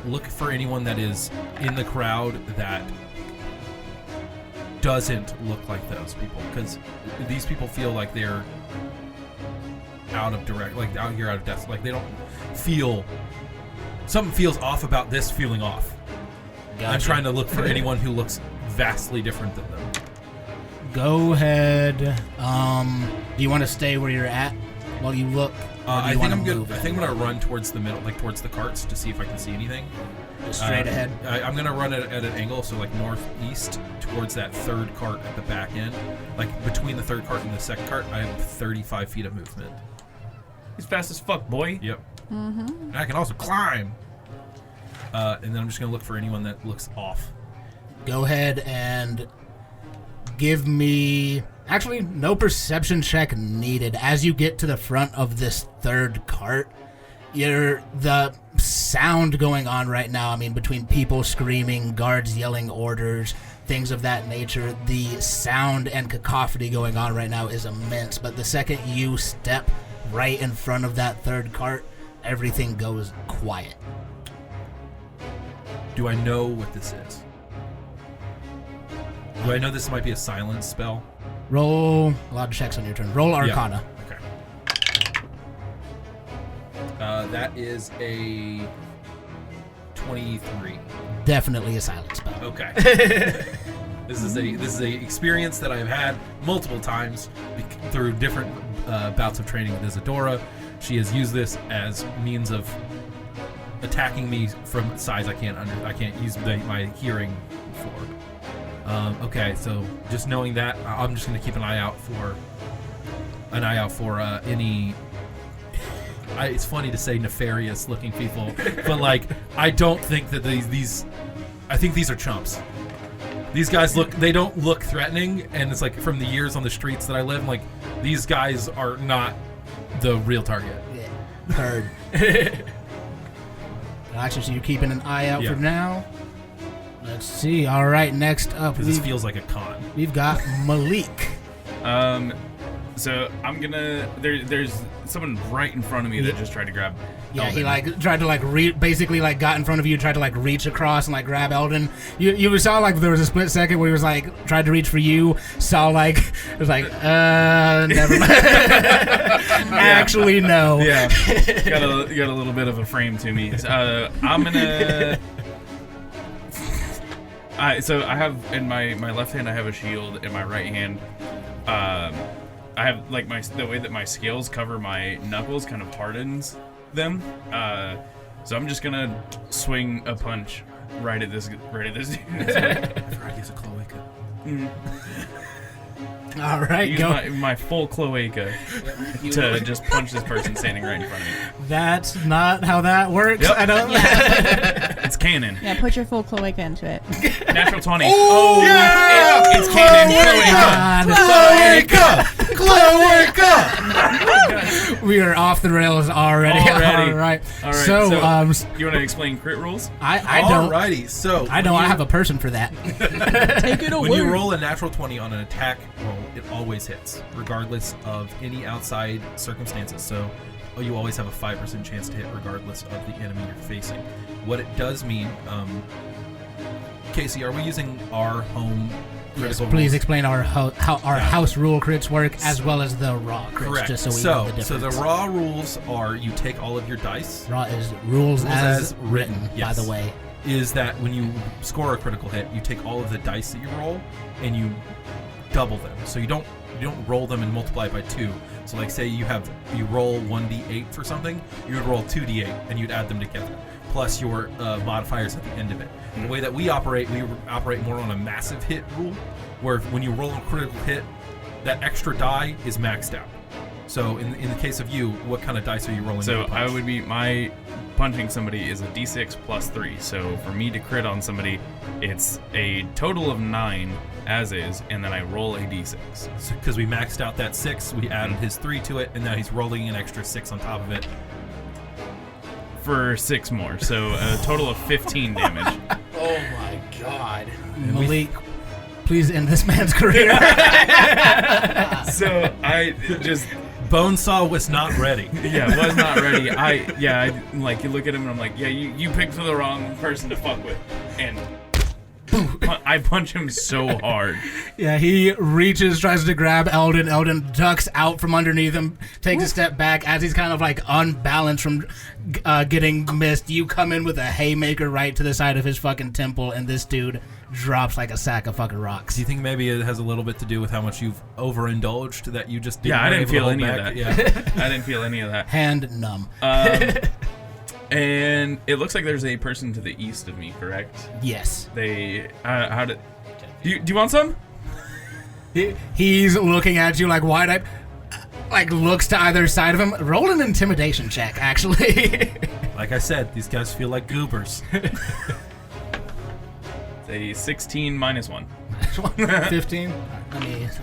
Speaker 5: look for anyone that is in the crowd that doesn't look like those people, because these people feel like they're out of depth. Like they don't feel. Something feels off about this feeling off.
Speaker 1: Gotcha.
Speaker 5: I'm trying to look for anyone who looks vastly different than them.
Speaker 1: Go ahead. Do you want to stay where you're at while you look?
Speaker 5: I think I'm good. I think I'm gonna run towards the middle, like towards the carts, to see if I can see anything.
Speaker 1: Just straight ahead.
Speaker 5: I'm gonna run at an angle, so like northeast towards that 3rd cart at the back end. Like between the 3rd cart and the 2nd cart, I have 35 feet of movement.
Speaker 4: He's fast as fuck, boy.
Speaker 5: Yep. And I can also climb. And then I'm just gonna look for anyone that looks off.
Speaker 1: Go ahead and give me. Actually, no perception check needed. As you get to the front of this 3rd cart, the sound going on right now, I mean, between people screaming, guards yelling orders, things of that nature, the sound and cacophony going on right now is immense. But the second you step right in front of that 3rd cart, everything goes quiet.
Speaker 5: Do I know what this is? Do I know this might be a silence spell?
Speaker 1: Roll a lot of checks on your turn. Roll Arcana.
Speaker 5: Yeah. Okay. That is a 23.
Speaker 1: Definitely a silent spell.
Speaker 5: Okay. This is a experience that I've had multiple times through different bouts of training with Isadora. She has used this as means of attacking me from sides I can't use my hearing for. Okay, so just knowing that, I'm just going to keep an eye out for any. It's funny to say nefarious looking people, but like I don't think that these. I think these are chumps. These guys they don't look threatening, and it's like from the years on the streets that I live, like these guys are not the real target.
Speaker 1: Yeah. Heard. Gotcha, so you're keeping an eye out for now. Let's see. All right, next up,
Speaker 5: because this feels like a con.
Speaker 1: We've got Malik.
Speaker 4: So I'm gonna. There's someone right in front of me that just tried to grab.
Speaker 1: Yeah,
Speaker 4: Eldon.
Speaker 1: he like tried to basically got in front of you, tried to reach across and grab Eldon. You saw there was a split second where he was tried to reach for you. Saw it was never mind. Actually, no.
Speaker 4: Yeah, got a little bit of a frame to me. I'm gonna. So I have in my left hand I have a shield. In my right hand, I have the way that my scales cover my knuckles kind of hardens them. So I'm just gonna swing a punch right at this dude.
Speaker 5: I forgot he has a cloaca.
Speaker 1: All right,
Speaker 4: use my full cloaca to just punch this person standing right in front of me.
Speaker 1: That's not how that works.
Speaker 4: Yep.
Speaker 1: I don't.
Speaker 4: It's canon.
Speaker 2: Yeah, put your full cloaca into it.
Speaker 4: Natural 20.
Speaker 5: Oh, yeah!
Speaker 4: It's canon.
Speaker 1: Cloaca!
Speaker 5: Cloaca!
Speaker 1: We are off the rails already.
Speaker 4: Already.
Speaker 1: All right.
Speaker 4: All right.
Speaker 1: So,
Speaker 4: you want to explain crit rules?
Speaker 1: I don't.
Speaker 5: Alrighty, so
Speaker 1: I don't. I have a person for that.
Speaker 2: Take it away.
Speaker 5: when you roll a natural 20 on an attack roll, it always hits, regardless of any outside circumstances. So you always have a 5% chance to hit, regardless of the enemy you're facing. What it does mean, Casey, are we using our home
Speaker 1: Yes,
Speaker 5: critical
Speaker 1: please
Speaker 5: rules?
Speaker 1: explain how our house rule crits work, as well as the raw crits,
Speaker 5: Correct.
Speaker 1: just so we know the difference.
Speaker 5: So the raw rules are you take all of your dice.
Speaker 1: Raw is rules as written,
Speaker 5: Yes.
Speaker 1: by the way.
Speaker 5: Is that when you score a critical hit, you take all of the dice that you roll and you double them. So you don't roll them and multiply it by 2. So like say you roll 1d8 for something, you would roll 2d8 and you'd add them together, plus your modifiers at the end of it. The way that we operate more on a massive hit rule, where when you roll a critical hit, that extra die is maxed out. So in the case of you, what kind of dice are you rolling?
Speaker 4: So
Speaker 5: to punch?
Speaker 4: my punching somebody is a d6 plus 3. So for me to crit on somebody, it's a total of 9 as is, and then I roll a d6.
Speaker 5: Because we maxed out that 6, we added his 3 to it, and now he's rolling an extra 6 on top of it.
Speaker 4: For 6 more, so a total of 15 damage.
Speaker 3: Oh my god.
Speaker 1: Malik, please end this man's career.
Speaker 4: So I just
Speaker 5: Bonesaw was not ready.
Speaker 4: was not ready. I like you look at him and I'm like, yeah, you picked the wrong person to fuck with, and I punch him so hard.
Speaker 1: Yeah, he reaches, tries to grab Eldon. Eldon ducks out from underneath him, takes a step back as he's kind of like unbalanced from getting missed. You come in with a haymaker right to the side of his fucking temple, and this dude drops like a sack of fucking rocks.
Speaker 5: Do you think maybe it has a little bit to do with how much you've overindulged that you just didn't
Speaker 4: I didn't feel any of
Speaker 5: back?
Speaker 4: that.
Speaker 5: Yeah.
Speaker 4: I didn't feel any of that.
Speaker 1: Hand numb.
Speaker 4: And it looks like there's a person to the east of me, correct?
Speaker 1: Yes.
Speaker 4: They how did do you want some?
Speaker 1: He's looking at you like wide-eyed, like looks to either side of him. Roll an intimidation check, actually.
Speaker 5: Like I said, these guys feel like goobers.
Speaker 4: It's a 16 minus 1.
Speaker 1: 15? Let me see.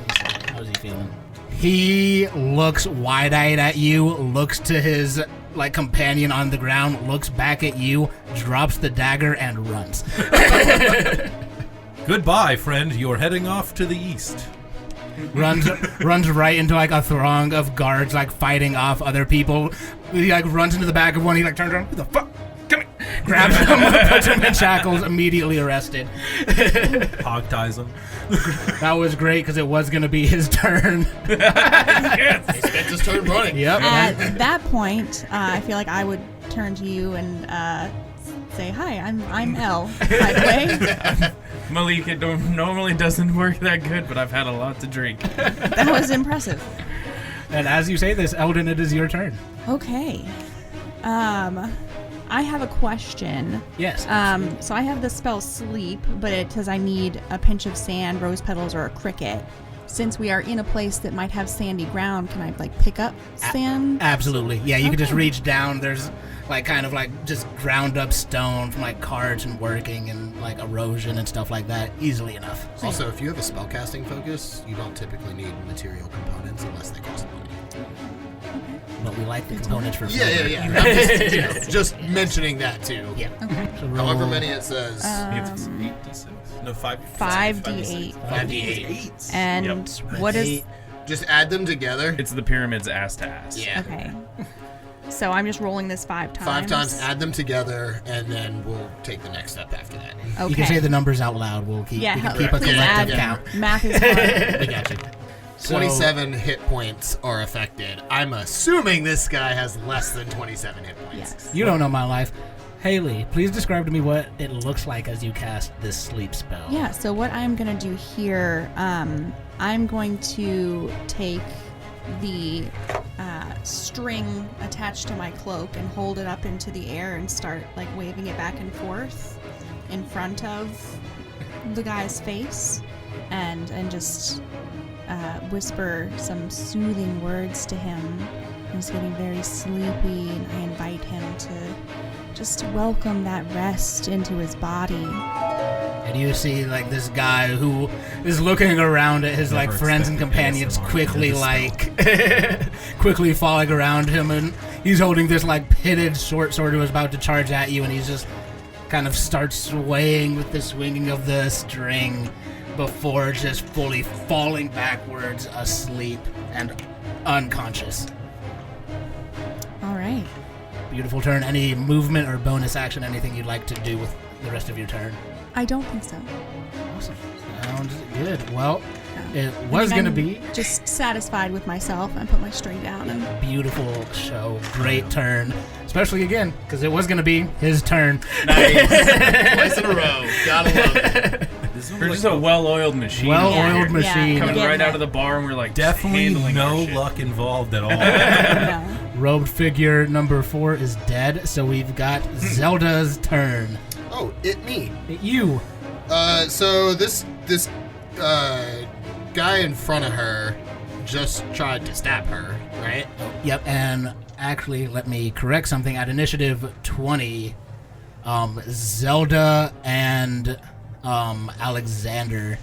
Speaker 1: How's he feeling? He looks wide-eyed at you, looks to his like companion on the ground, looks back at you, drops the dagger, and runs.
Speaker 5: Goodbye, friend. You're heading off to the east.
Speaker 1: runs right into like a throng of guards like fighting off other people. He like runs into the back of one. He like turns around. Who the fuck? Come here. Grabs him, puts him in shackles, immediately arrested.
Speaker 5: Hog ties him.
Speaker 1: That was great because it was going to be his turn.
Speaker 4: Yes.
Speaker 3: He spent his turn running.
Speaker 1: Yep.
Speaker 2: At that point, I feel like I would turn to you and say, "Hi, I'm Elle." By the way,
Speaker 4: Malik, it normally doesn't work that good, but I've had a lot to drink.
Speaker 2: that was impressive.
Speaker 1: And as you say this, Eldon, it is your turn.
Speaker 2: Okay. I have a question.
Speaker 1: Yes.
Speaker 2: So I have the spell Sleep, but it says I need a pinch of sand, rose petals, or a cricket. Since we are in a place that might have sandy ground, can I like pick up sand?
Speaker 1: Absolutely. Yeah, you can just
Speaker 2: Okay.
Speaker 1: reach down. There's like kind of like just ground up stone from like carts and working and like erosion and stuff like that easily enough.
Speaker 3: Also, if you have a spellcasting focus, you don't typically need material components unless they cost money.
Speaker 1: But we like the components for
Speaker 3: Yeah.
Speaker 1: flavor.
Speaker 3: I'm just, just mentioning that too.
Speaker 1: Yeah.
Speaker 2: Okay.
Speaker 1: So
Speaker 3: However
Speaker 1: roll
Speaker 3: many it says.
Speaker 5: It's 8d6. No, 5.
Speaker 2: 5d8.
Speaker 3: 5d8.
Speaker 2: And what is...
Speaker 3: Just add them together.
Speaker 4: It's the pyramid's ass to ass.
Speaker 3: Yeah.
Speaker 2: Okay. So I'm just rolling this 5 times.
Speaker 3: 5 times, add them together, and then we'll take the next step after that.
Speaker 2: Okay.
Speaker 1: You can say the numbers out loud. We'll keep,
Speaker 2: Yeah,
Speaker 1: we can keep a
Speaker 2: please
Speaker 1: collective
Speaker 2: add.
Speaker 1: count.
Speaker 2: Math is hard.
Speaker 3: We got you. 27 hit points are affected. I'm assuming this guy has less than 27 hit points.
Speaker 2: Yes.
Speaker 1: You don't know my life. Haley, please describe to me what it looks like as you cast this sleep spell.
Speaker 2: Yeah, so what I'm going to do here, I'm going to take the string attached to my cloak and hold it up into the air and start like waving it back and forth in front of the guy's face and just whisper some soothing words to him. He's getting very sleepy and I invite him to just welcome that rest into his body.
Speaker 1: And you see like this guy who is looking around at his like
Speaker 5: Never
Speaker 1: friends and
Speaker 5: expected
Speaker 1: companions
Speaker 5: ASMR
Speaker 1: quickly
Speaker 5: to
Speaker 1: like quickly falling around him, and he's holding this like pitted short sword who is about to charge at you, and he's just kind of starts swaying with the swinging of the string before just fully falling backwards asleep and unconscious.
Speaker 2: All right.
Speaker 1: Beautiful turn. Any movement or bonus action, anything you'd like to do with the rest of your turn?
Speaker 2: I don't think so.
Speaker 1: Awesome. Sounds good. Well, it
Speaker 2: I
Speaker 1: was
Speaker 2: mean,
Speaker 1: going to
Speaker 2: I'm
Speaker 1: be
Speaker 2: just satisfied with myself. I put my string down and
Speaker 1: a beautiful show. Great turn. Especially again, because it was going to be his turn.
Speaker 3: Nice. Twice in a row. Gotta love it.
Speaker 5: This one
Speaker 4: We're
Speaker 5: was
Speaker 4: just a well-oiled machine.
Speaker 1: Well-oiled
Speaker 4: here.
Speaker 1: machine.
Speaker 2: Yeah.
Speaker 4: Coming
Speaker 2: Yeah.
Speaker 4: right out of the bar, and we're like
Speaker 5: definitely
Speaker 4: handling our
Speaker 5: no
Speaker 4: shit.
Speaker 5: luck involved at all.
Speaker 2: no.
Speaker 1: Robed figure number 4 is dead, so we've got Zelda's turn.
Speaker 3: Oh, me.
Speaker 1: You.
Speaker 3: So this guy in front of her just tried to stab her, right?
Speaker 1: Yep, and actually, let me correct something. At initiative 20, Zelda and Alexander,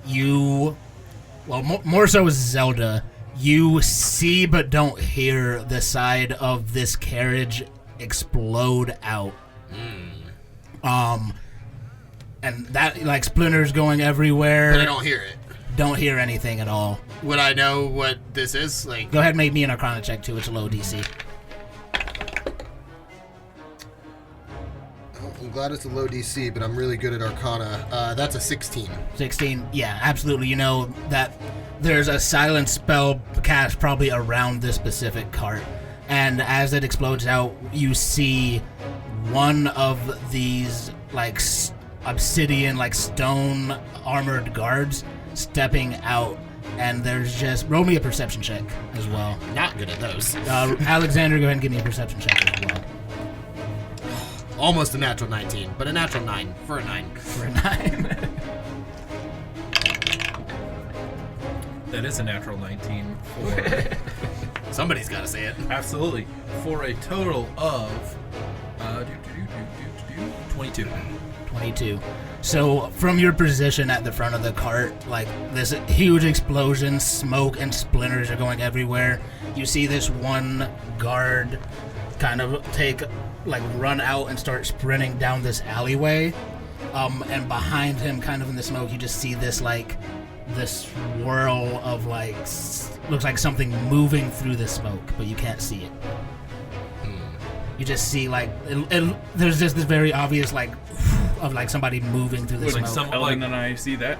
Speaker 1: more so Zelda, you see but don't hear the side of this carriage explode out. And that, like, splinters going everywhere.
Speaker 3: But I don't hear it.
Speaker 1: Don't hear anything at all.
Speaker 3: Would I know what this is? Like,
Speaker 1: Go ahead and make me an Arcana check, too. It's a low DC.
Speaker 3: I'm glad it's a low DC, but I'm really good at Arcana. That's a 16.
Speaker 1: 16, yeah, absolutely. You know that there's a silent spell cast probably around this specific cart, and as it explodes out, you see one of these like obsidian, like stone armored guards stepping out, and there's just roll me a perception check as well.
Speaker 3: Not good at those.
Speaker 1: Alexander, go ahead and give me a perception check as well.
Speaker 3: Almost a natural 19, but a natural 9 for a 9.
Speaker 1: For a 9.
Speaker 5: That is a natural 19 for
Speaker 3: Somebody's got to say it.
Speaker 5: absolutely for a total of 22.
Speaker 1: 22. So from your position at the front of the cart, like this huge explosion, smoke and splinters are going everywhere. You see this one guard kind of run out and start sprinting down this alleyway. And behind him, kind of in the smoke, you just see this swirl of looks like something moving through the smoke, but you can't see it. You just see there's just this very obvious of somebody moving through the
Speaker 5: Like
Speaker 1: smoke.
Speaker 5: some-
Speaker 4: Eldon and I see that.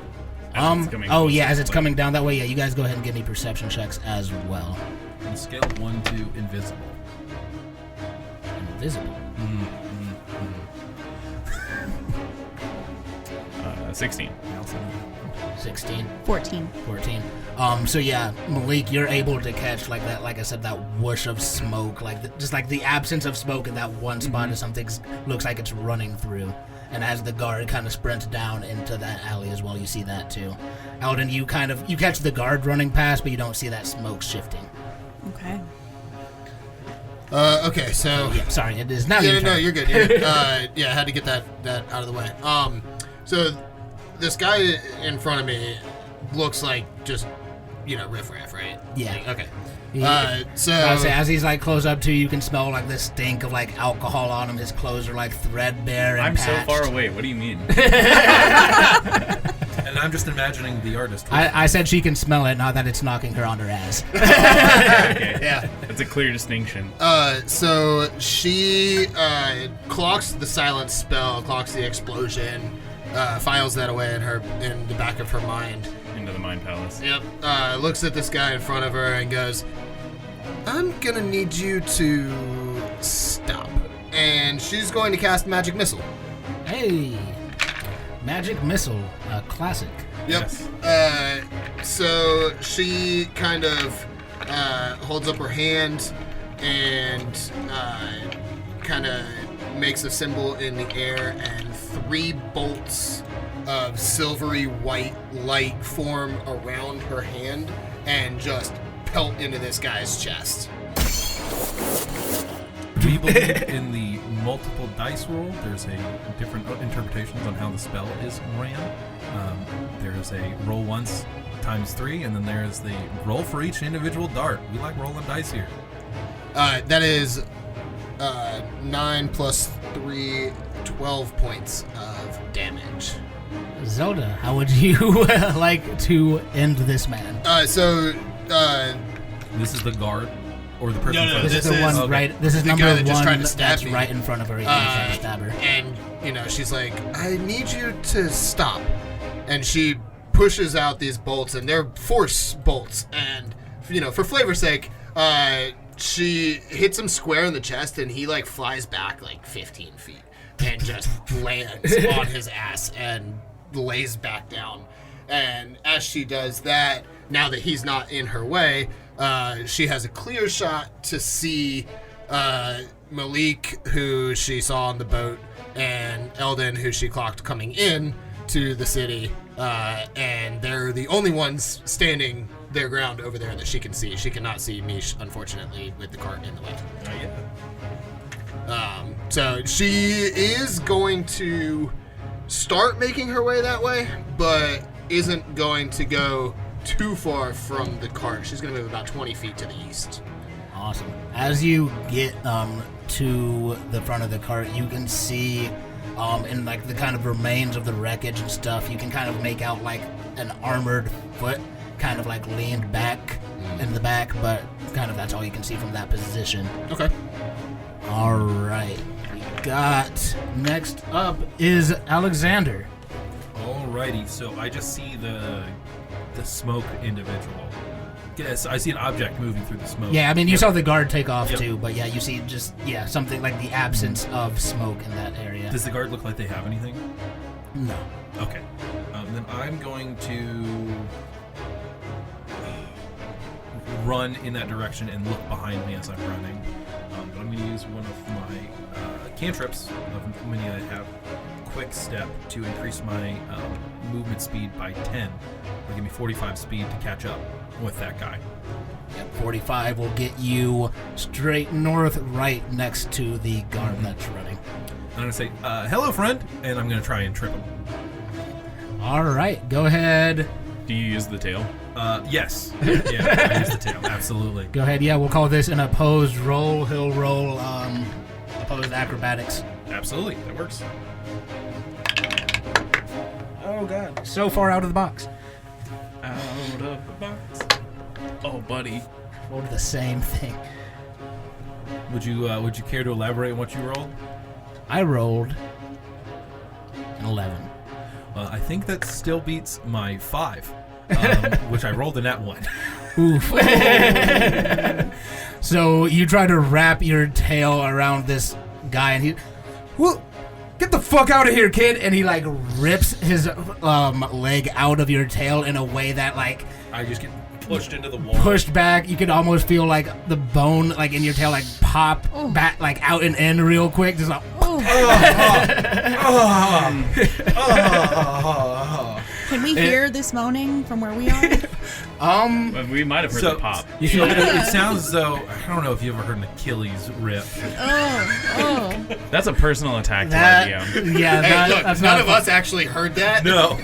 Speaker 4: as it's coming
Speaker 1: Oh
Speaker 4: closer,
Speaker 1: yeah, as it's
Speaker 4: but-
Speaker 1: coming down that way. Yeah, you guys go ahead and give me perception checks as well.
Speaker 5: On a scale of 1 to invisible.
Speaker 1: Invisible.
Speaker 4: 16.
Speaker 1: 16.
Speaker 2: 14.
Speaker 1: 14. So yeah, Malik, you're able to catch like I said, that whoosh of smoke, just like the absence of smoke in that one spot as something looks like it's running through. And as the guard kind of sprints down into that alley as well, you see that too. Eldon, you catch the guard running past, but you don't see that smoke shifting.
Speaker 2: Okay.
Speaker 3: Okay, so...
Speaker 1: Yeah, sorry, it is now
Speaker 3: Yeah,
Speaker 1: your turn.
Speaker 3: no, you're good. You're good. Yeah, I had to get that out of the way. So this guy in front of me looks like just, riffraff, right?
Speaker 1: Yeah.
Speaker 3: Like, okay.
Speaker 1: I
Speaker 3: So
Speaker 1: would say as he's close up to you, you can smell the stink of alcohol on him. His clothes are threadbare and
Speaker 4: I'm so
Speaker 1: patched.
Speaker 4: far away. What do you mean?
Speaker 5: And I'm just imagining the artist.
Speaker 1: I said she can smell it, not that it's knocking her on her ass.
Speaker 4: Okay.
Speaker 3: yeah.
Speaker 4: That's a clear distinction.
Speaker 3: So she clocks the silence spell, clocks the explosion, files that away in the back of her mind.
Speaker 4: Into the Mind Palace.
Speaker 3: Yep. Looks at this guy in front of her and goes, "I'm gonna need you to stop." And she's going to cast Magic Missile.
Speaker 1: Hey, Magic Missile, classic.
Speaker 3: Yep.
Speaker 5: Yes.
Speaker 3: So she kind of holds up her hand and kind of makes a symbol in the air, and 3 bolts of silvery white light form around her hand and just pelt into this guy's chest.
Speaker 5: We believe in the multiple dice roll. There's a different interpretations on how the spell is ran. There's a roll once times 3, and then there's the roll for each individual dart. We like rolling dice here.
Speaker 3: That is 9 plus 3, 12 points of damage.
Speaker 1: Zelda, how would you like to end this man?
Speaker 5: This is the guard, or the person.
Speaker 3: No,
Speaker 1: This is the one right. This is
Speaker 3: the
Speaker 1: number
Speaker 3: guy that just tried
Speaker 1: one
Speaker 3: to stab
Speaker 1: that's
Speaker 3: me.
Speaker 1: right in front of her. He's trying to stab her.
Speaker 3: And, she's like, I need you to stop. And she pushes out these bolts, and they're force bolts. And, for flavor's sake, she hits him square in the chest, and he, flies back, 15 feet. And just lands on his ass and lays back down. And as she does that, now that he's not in her way, she has a clear shot to see Malik, who she saw on the boat, and Eldon, who she clocked coming in to the city. And they're the only ones standing their ground over there that she can see. She cannot see Mish, unfortunately, with the cart in the way.
Speaker 5: Not yet.
Speaker 3: So she is going to start making her way that way, but isn't going to go too far from the cart. She's going to move about 20 feet to the east.
Speaker 1: Awesome. As you get to the front of the cart, you can see in the kind of remains of the wreckage and stuff, you can kind of make out an armored foot kind of leaned back in the back, but kind of that's all you can see from that position.
Speaker 3: Okay.
Speaker 1: All right. We got next up is Alexander.
Speaker 5: Alrighty, so I just see the smoke individual. Yes, I see an object moving through the smoke.
Speaker 1: Yeah, I mean, you saw the guard take off
Speaker 5: Yep.
Speaker 1: too, but yeah, you see just, something like the absence of smoke in that area.
Speaker 5: Does the guard look like they have anything?
Speaker 1: No.
Speaker 5: Okay. Then I'm going to run in that direction and look behind me as I'm running. But I'm going to use one of my cantrips, of many I have, Quick Step, to increase my movement speed by 10. It'll give me 45 speed to catch up with that guy.
Speaker 1: Yep, 45 will get you straight north, right next to the guard that's running.
Speaker 5: I'm going to say, hello, friend, and I'm going to try and trip him.
Speaker 1: All right, go ahead.
Speaker 4: Do you use the tail?
Speaker 5: Yes. Yeah, I use the tail, absolutely.
Speaker 1: Go ahead. Yeah, we'll call this an opposed roll. He'll roll opposed acrobatics.
Speaker 5: Absolutely, that works.
Speaker 1: Oh, God. So far out of the box.
Speaker 4: Out of the box. Oh, buddy.
Speaker 1: Rolled the same thing.
Speaker 5: Would you care to elaborate on what you rolled?
Speaker 1: I rolled an 11.
Speaker 5: I think that still beats my 5, which I rolled in that one.
Speaker 1: Oof. So you try to wrap your tail around this guy, and he, well, get the fuck out of here, kid! And he rips his leg out of your tail in a way that
Speaker 5: I just get pushed into the wall.
Speaker 1: pushed back. You could almost feel the bone in your tail pop back out and in real quick, just
Speaker 2: Can we hear this moaning from where we are?
Speaker 4: Well, we might have heard the pop.
Speaker 5: It sounds as though, I don't know if you ever heard an Achilles rip.
Speaker 2: Oh.
Speaker 4: That's a personal attack to
Speaker 1: that.
Speaker 4: IBM.
Speaker 1: Yeah,
Speaker 3: Hey, look,
Speaker 1: that's
Speaker 3: none
Speaker 1: not
Speaker 3: of us actually heard that.
Speaker 5: No.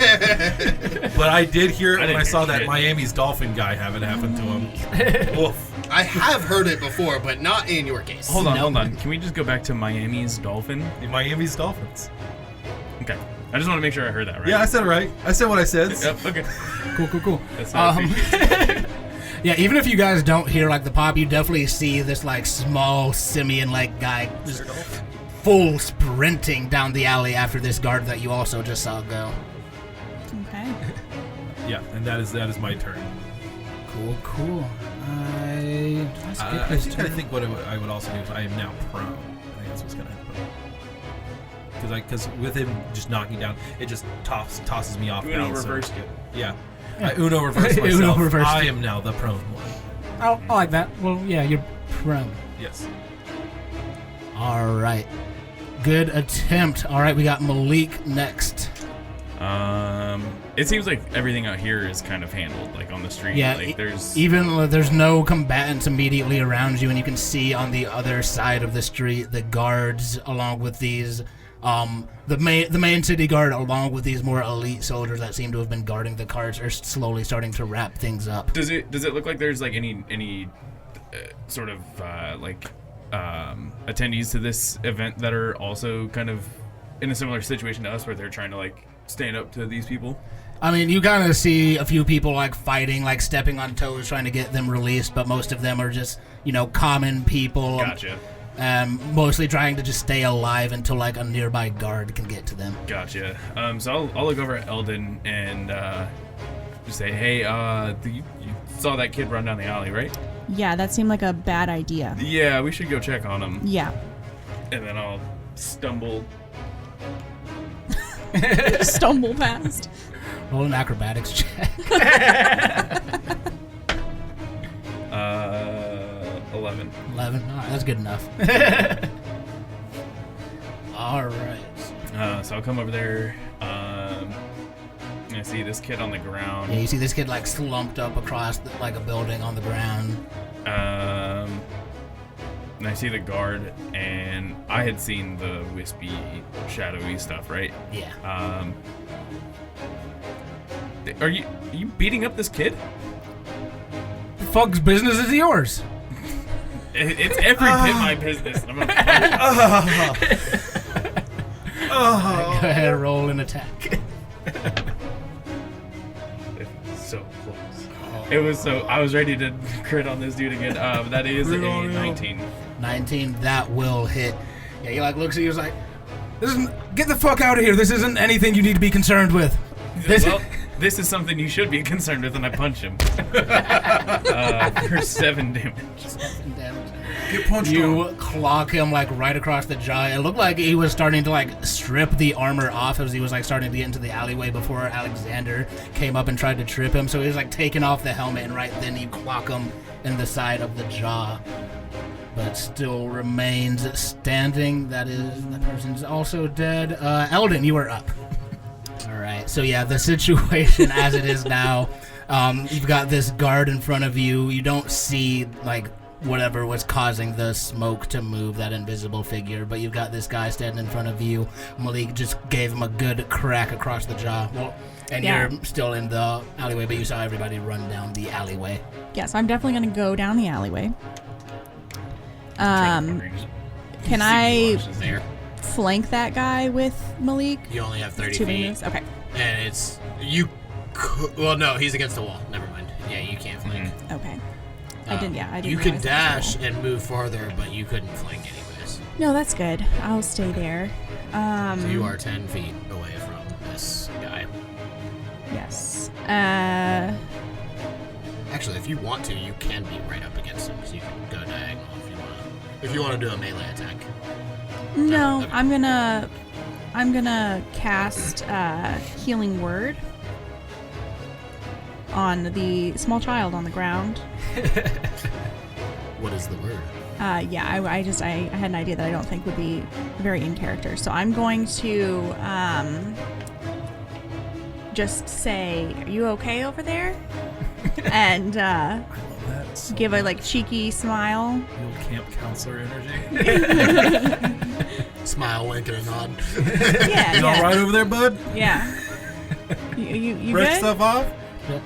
Speaker 5: But I did hear it
Speaker 4: I
Speaker 5: when
Speaker 4: didn't
Speaker 5: I saw
Speaker 4: hear
Speaker 5: that
Speaker 4: shit.
Speaker 5: Miami's Dolphin guy have it happen to him. Oof.
Speaker 3: I have heard it before, but not in your case.
Speaker 4: Hold on. Can we just go back to Miami's Dolphin?
Speaker 5: Miami's Dolphins.
Speaker 4: Okay. I just want to make sure I heard that right.
Speaker 5: Yeah, I said it right. I said what I said.
Speaker 4: Yep, okay.
Speaker 1: Cool.
Speaker 4: That's how I appreciate it.
Speaker 1: Yeah, even if you guys don't hear the pop, you definitely see this small simian guy just full sprinting down the alley after this guard that you also just saw go.
Speaker 2: Okay.
Speaker 5: Yeah, and that is my turn.
Speaker 1: Cool.
Speaker 5: I think what I would also do is I am now prone. I think that's what's going to happen. Because with him just knocking down, it just tosses me off
Speaker 4: Uno
Speaker 5: balance.
Speaker 4: reversed it.
Speaker 5: Yeah. I Uno reversed myself.
Speaker 1: Uno reversed
Speaker 5: I
Speaker 1: it.
Speaker 5: am now the prone one.
Speaker 1: I like that. Well, yeah, you're prone.
Speaker 5: Yes.
Speaker 1: All right. Good attempt. All right, we got Malik next.
Speaker 4: It seems like everything out here is kind of handled, like on the street.
Speaker 1: Yeah,
Speaker 4: like
Speaker 1: there's no combatants immediately around you, and you can see on the other side of the street the guards, along with these, the main city guard, along with these more elite soldiers that seem to have been guarding the carts, are slowly starting to wrap things up.
Speaker 4: Does it look like there's like any sort of attendees to this event that are also kind of in a similar situation to us, where they're trying to like stand up to these people?
Speaker 1: I mean, you kind of see a few people like fighting, like stepping on toes, trying to get them released, but most of them are just, common people.
Speaker 4: Gotcha.
Speaker 1: Mostly trying to just stay alive until like a nearby guard can get to them.
Speaker 4: Gotcha. So I'll look over at Eldon and just say, hey, you saw that kid run down the alley, right?
Speaker 2: Yeah, that seemed like a bad idea.
Speaker 4: Yeah, we should go check on him.
Speaker 2: Yeah.
Speaker 4: And then I'll stumble.
Speaker 2: Stumble past.
Speaker 1: Roll an acrobatics check.
Speaker 4: 11.
Speaker 1: 11. All right, that's good enough. All right.
Speaker 4: So I'll come over there. I see this kid on the ground.
Speaker 1: Yeah, you see this kid like slumped up across like a building on the ground.
Speaker 4: And I see the guard, and I had seen the wispy, shadowy stuff, right?
Speaker 1: Yeah.
Speaker 4: Are you beating up this kid?
Speaker 1: The fuck's business is yours?
Speaker 4: It's every bit my business. I'm gonna
Speaker 1: Go ahead and roll an attack.
Speaker 4: So close. It was so. I was ready to crit on this dude again. That is a 19.
Speaker 1: 19, that will hit. Yeah, he like looks at you, he's like, get the fuck out of here. This isn't anything you need to be concerned with.
Speaker 4: This is something you should be concerned with, and I punch him. For 7 damage.
Speaker 1: 7 damage.
Speaker 5: Get punched.
Speaker 1: You clock him like right across the jaw. It looked like he was starting to like strip the armor off as he was like starting to get into the alleyway before Alexander came up and tried to trip him. So he was like taking off the helmet, and right then you clock him in the side of the jaw. But still remains standing. That person's also dead. Eldon, you are up. All right. So yeah, the situation as it is now, you've got this guard in front of you. You don't see like whatever was causing the smoke to move, that invisible figure, but you've got this guy standing in front of you. Malik just gave him a good crack across the jaw. Well, and you're still in the alleyway, but you saw everybody run down the alleyway.
Speaker 2: Yeah, so I'm definitely going to go down the alleyway. Can I flank that guy with Malik?
Speaker 3: You only have 30
Speaker 2: 2
Speaker 3: feet.
Speaker 2: minutes? Okay.
Speaker 3: And it's... You could... Well, no, he's against the wall. Never mind. Yeah, you can't flank.
Speaker 2: Okay. I didn't
Speaker 3: You can
Speaker 2: realize
Speaker 3: dash
Speaker 2: that.
Speaker 3: and move farther, but you couldn't flank anyways.
Speaker 2: No, that's good. I'll stay there.
Speaker 3: So you are 10 feet away from this guy.
Speaker 2: Yes.
Speaker 3: Actually, if you want to, you can be right up against him, because you can go diagonal if you want to do a melee attack.
Speaker 2: No,
Speaker 3: Okay.
Speaker 2: I'm gonna cast Healing Word on the small child on the ground.
Speaker 3: What is the word?
Speaker 2: Yeah, I had an idea that I don't think would be very in character. So I'm going to just say, "Are you okay over there?" and give a like cheeky smile.
Speaker 5: The old camp counselor energy.
Speaker 3: Smile, wink, and a nod.
Speaker 2: Yeah,
Speaker 5: You all right over there, bud?
Speaker 2: Yeah. You
Speaker 5: Break
Speaker 2: good?
Speaker 5: stuff off?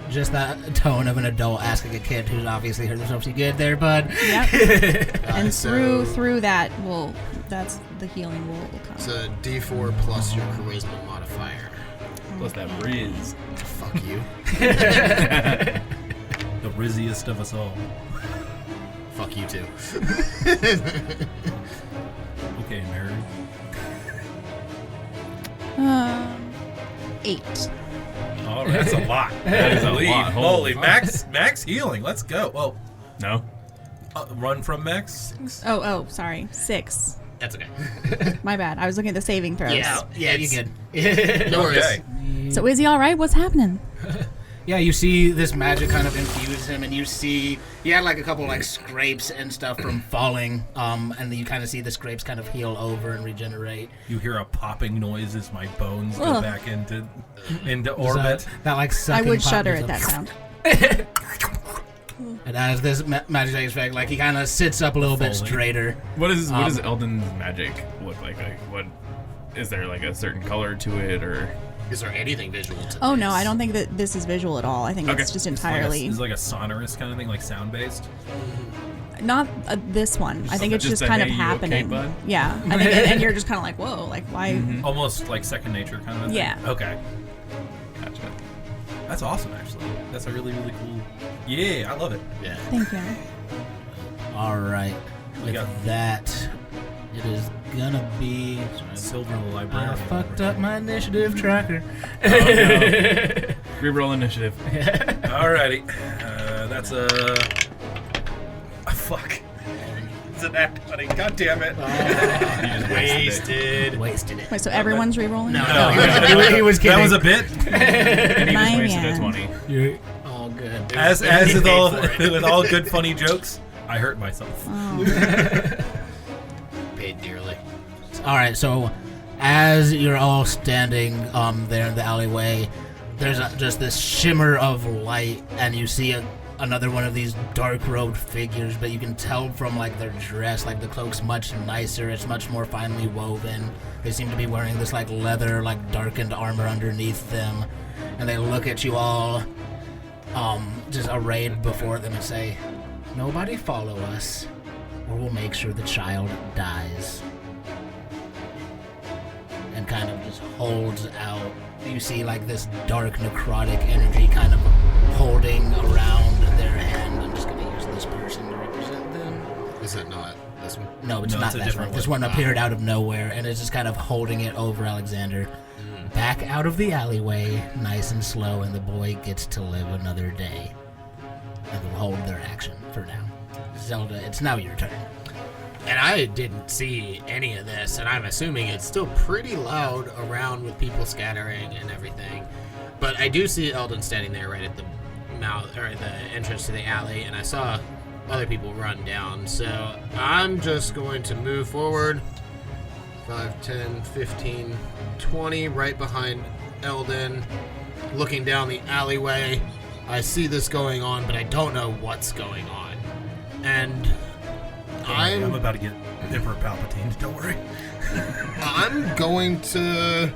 Speaker 1: Just that tone of an adult asking a kid who's obviously hurt themselves. You good there, bud?
Speaker 2: Yep. And
Speaker 3: so,
Speaker 2: through that, that's the healing will come.
Speaker 3: So D4 plus your charisma modifier.
Speaker 4: Plus that Riz.
Speaker 3: Fuck you.
Speaker 5: The rizziest of us all.
Speaker 3: Fuck you too.
Speaker 5: Okay, Mary.
Speaker 2: 8.
Speaker 5: All right, that's a lot.
Speaker 4: That is a lot.
Speaker 5: Holy, max healing. Let's go. Well,
Speaker 4: No.
Speaker 5: run from max.
Speaker 2: Oh, sorry. 6.
Speaker 3: That's okay.
Speaker 2: My bad. I was looking at the saving throws.
Speaker 1: Yeah, you good.
Speaker 3: No worries.
Speaker 5: Okay.
Speaker 2: So is he all right? What's happening?
Speaker 1: Yeah, you see this magic kind of infuse sees him, and you see he had like a couple like scrapes and stuff from falling, and then you kind of see the scrapes kind of heal over and regenerate.
Speaker 5: You hear a popping noise as my bones go
Speaker 2: Ugh.
Speaker 5: back into orbit.
Speaker 1: That like
Speaker 2: I
Speaker 1: sucking
Speaker 2: would
Speaker 1: pop
Speaker 2: shudder
Speaker 1: goes
Speaker 2: at that
Speaker 1: up.
Speaker 2: sound.
Speaker 1: And as this magic effect, like he kind of sits up a little bit
Speaker 5: Falling.
Speaker 1: straighter.
Speaker 4: What does Eldon's magic look like? Like, what is there like a certain color to it, or
Speaker 3: Is there anything visual to
Speaker 2: Oh
Speaker 3: this?
Speaker 2: no, I don't think that this is visual at all. I think
Speaker 4: Okay.
Speaker 2: it's just entirely
Speaker 5: It's like a sonorous kind of thing, like sound based.
Speaker 2: not this one. I think it's
Speaker 4: just
Speaker 2: just
Speaker 4: a,
Speaker 2: kind
Speaker 4: "Hey,
Speaker 2: of
Speaker 4: you okay,
Speaker 2: happening.
Speaker 4: bud?"
Speaker 2: Yeah, I think, and you're just kind of like, whoa, like why?
Speaker 4: Mm-hmm.
Speaker 5: Almost like second nature kind of a thing.
Speaker 2: Yeah.
Speaker 5: Okay.
Speaker 4: gotcha?
Speaker 5: That's awesome, actually. That's a really, really cool. Yeah, I love it.
Speaker 3: Yeah.
Speaker 2: Thank you.
Speaker 1: All right. With
Speaker 5: got-
Speaker 1: that, it is gonna be.
Speaker 5: Silver
Speaker 1: I
Speaker 5: librarian.
Speaker 1: fucked up my initiative tracker.
Speaker 4: Reroll initiative.
Speaker 5: Alrighty. That's a. Fuck. It's an act, buddy. God damn it.
Speaker 4: You just wasted it.
Speaker 3: Wasted it.
Speaker 2: Wait, so everyone's re-rolling?
Speaker 1: No,
Speaker 5: No,
Speaker 1: he was kidding.
Speaker 5: That was a bit.
Speaker 4: And he just
Speaker 2: Mine,
Speaker 4: wasted
Speaker 2: yeah.
Speaker 4: a 20.
Speaker 1: You're all good.
Speaker 5: As
Speaker 3: He
Speaker 5: with
Speaker 3: paid
Speaker 5: all
Speaker 3: for it.
Speaker 5: with all good funny jokes, I hurt myself.
Speaker 3: Paid dearly.
Speaker 1: All right, so as you're all standing there in the alleyway, there's just this shimmer of light, and you see another one of these dark-robed figures, but you can tell from like their dress, like the cloak's much nicer, it's much more finely woven. They seem to be wearing this like leather, like darkened armor underneath them, and they look at you all just arrayed before them and say, "Nobody follow us, or we'll make sure the child dies." And kind of just holds out. You see like this dark necrotic energy kind of holding around their hand. I'm just gonna use this person to represent them.
Speaker 3: Is it not this one?
Speaker 1: No, it's
Speaker 5: No,
Speaker 1: not
Speaker 5: it's a
Speaker 1: that
Speaker 5: different
Speaker 1: one. This
Speaker 5: one.
Speaker 1: one appeared out of nowhere, and it's just kind of holding it over Alexander. Back out of the alleyway, nice and slow, and the boy gets to live another day. And they'll hold their action for now. Zelda, it's now your turn.
Speaker 3: And I didn't see any of this, and I'm assuming it's still pretty loud around with people scattering and everything. But I do see Eldon standing there right at the mouth or the entrance to the alley, and I saw other people run down. So I'm just going to move forward 5, 10, 15, 20 right behind Eldon, looking down the alleyway. I see this going on, but I don't know what's going on. And
Speaker 5: I'm about to get Emperor Palpatine. Don't worry.
Speaker 3: I'm going to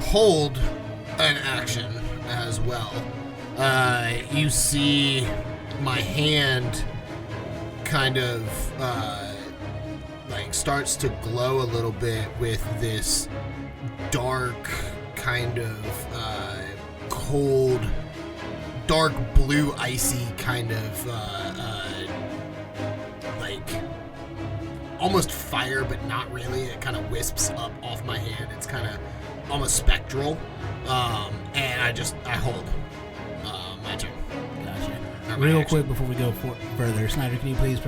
Speaker 3: hold an action as well. You see my hand kind of like starts to glow a little bit with this dark kind of cold, dark blue icy kind of like almost fire, but not really. It kind of wisps up off my hand. It's kind of almost spectral. And I hold my turn.
Speaker 1: Gotcha.
Speaker 3: Or my
Speaker 1: Real
Speaker 3: action.
Speaker 1: quick before we go further, Snyder, can you please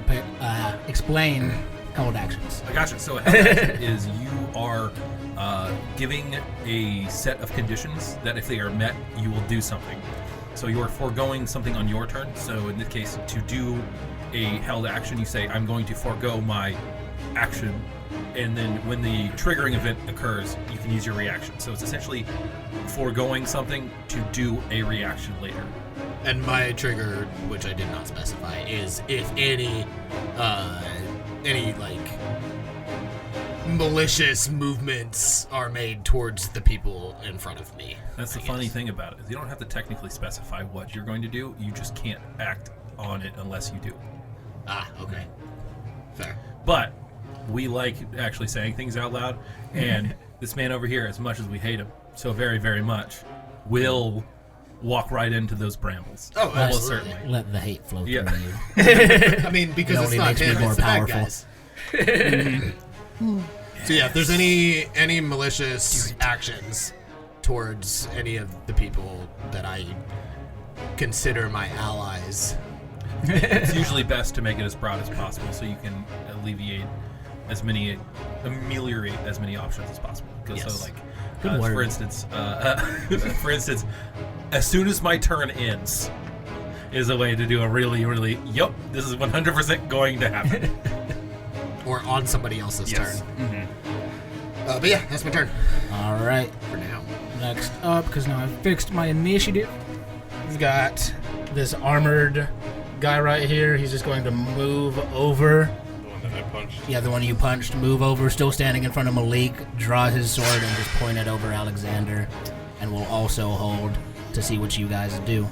Speaker 1: explain held actions?
Speaker 5: I gotcha. So a held action is you are giving a set of conditions that if they are met, you will do something. So you are foregoing something on your turn. So in this case, to do a held action, you say, I'm going to forego my action. And then when the triggering event occurs, you can use your reaction. So it's essentially foregoing something to do a reaction later.
Speaker 3: And my trigger, which I did not specify, is if any like malicious movements are made towards the people in front of me.
Speaker 5: That's the funny thing about it, is you don't have to technically specify what you're going to do. You just can't act on it unless you do.
Speaker 3: Ah, okay. Fair.
Speaker 5: But we like actually saying things out loud, and this man over here, as much as we hate him so very, very much, will walk right into those brambles.
Speaker 3: Oh,
Speaker 5: almost
Speaker 3: absolutely.
Speaker 5: certainly.
Speaker 1: Let the hate flow
Speaker 5: Yeah.
Speaker 1: through you.
Speaker 3: I mean, because
Speaker 1: It
Speaker 3: it's
Speaker 1: only
Speaker 3: not
Speaker 1: makes me
Speaker 3: him,
Speaker 1: more
Speaker 3: it's the bad
Speaker 1: powerful.
Speaker 3: guys. So yeah, if there's any malicious actions towards any of the people that I consider my allies,
Speaker 5: It's usually best to make it as broad as possible so you can ameliorate as many options as possible. Because
Speaker 3: Yes.
Speaker 5: so like,
Speaker 1: Good word.
Speaker 5: for instance, as soon as my turn ends, is a way to do a really, really, yep, this is 100% going to happen.
Speaker 3: Or on somebody else's
Speaker 4: Yes.
Speaker 3: turn.
Speaker 4: Mm-hmm.
Speaker 3: But yeah, that's my turn
Speaker 1: All right.
Speaker 3: for now.
Speaker 1: Next up, because now I've fixed my initiative, we've got this armored guy right here. He's just going to move over.
Speaker 4: The one that I punched.
Speaker 1: Yeah, the one you punched. Move over, still standing in front of Malik. Draw his sword and just point it over Alexander. And we'll also hold to see what you guys do.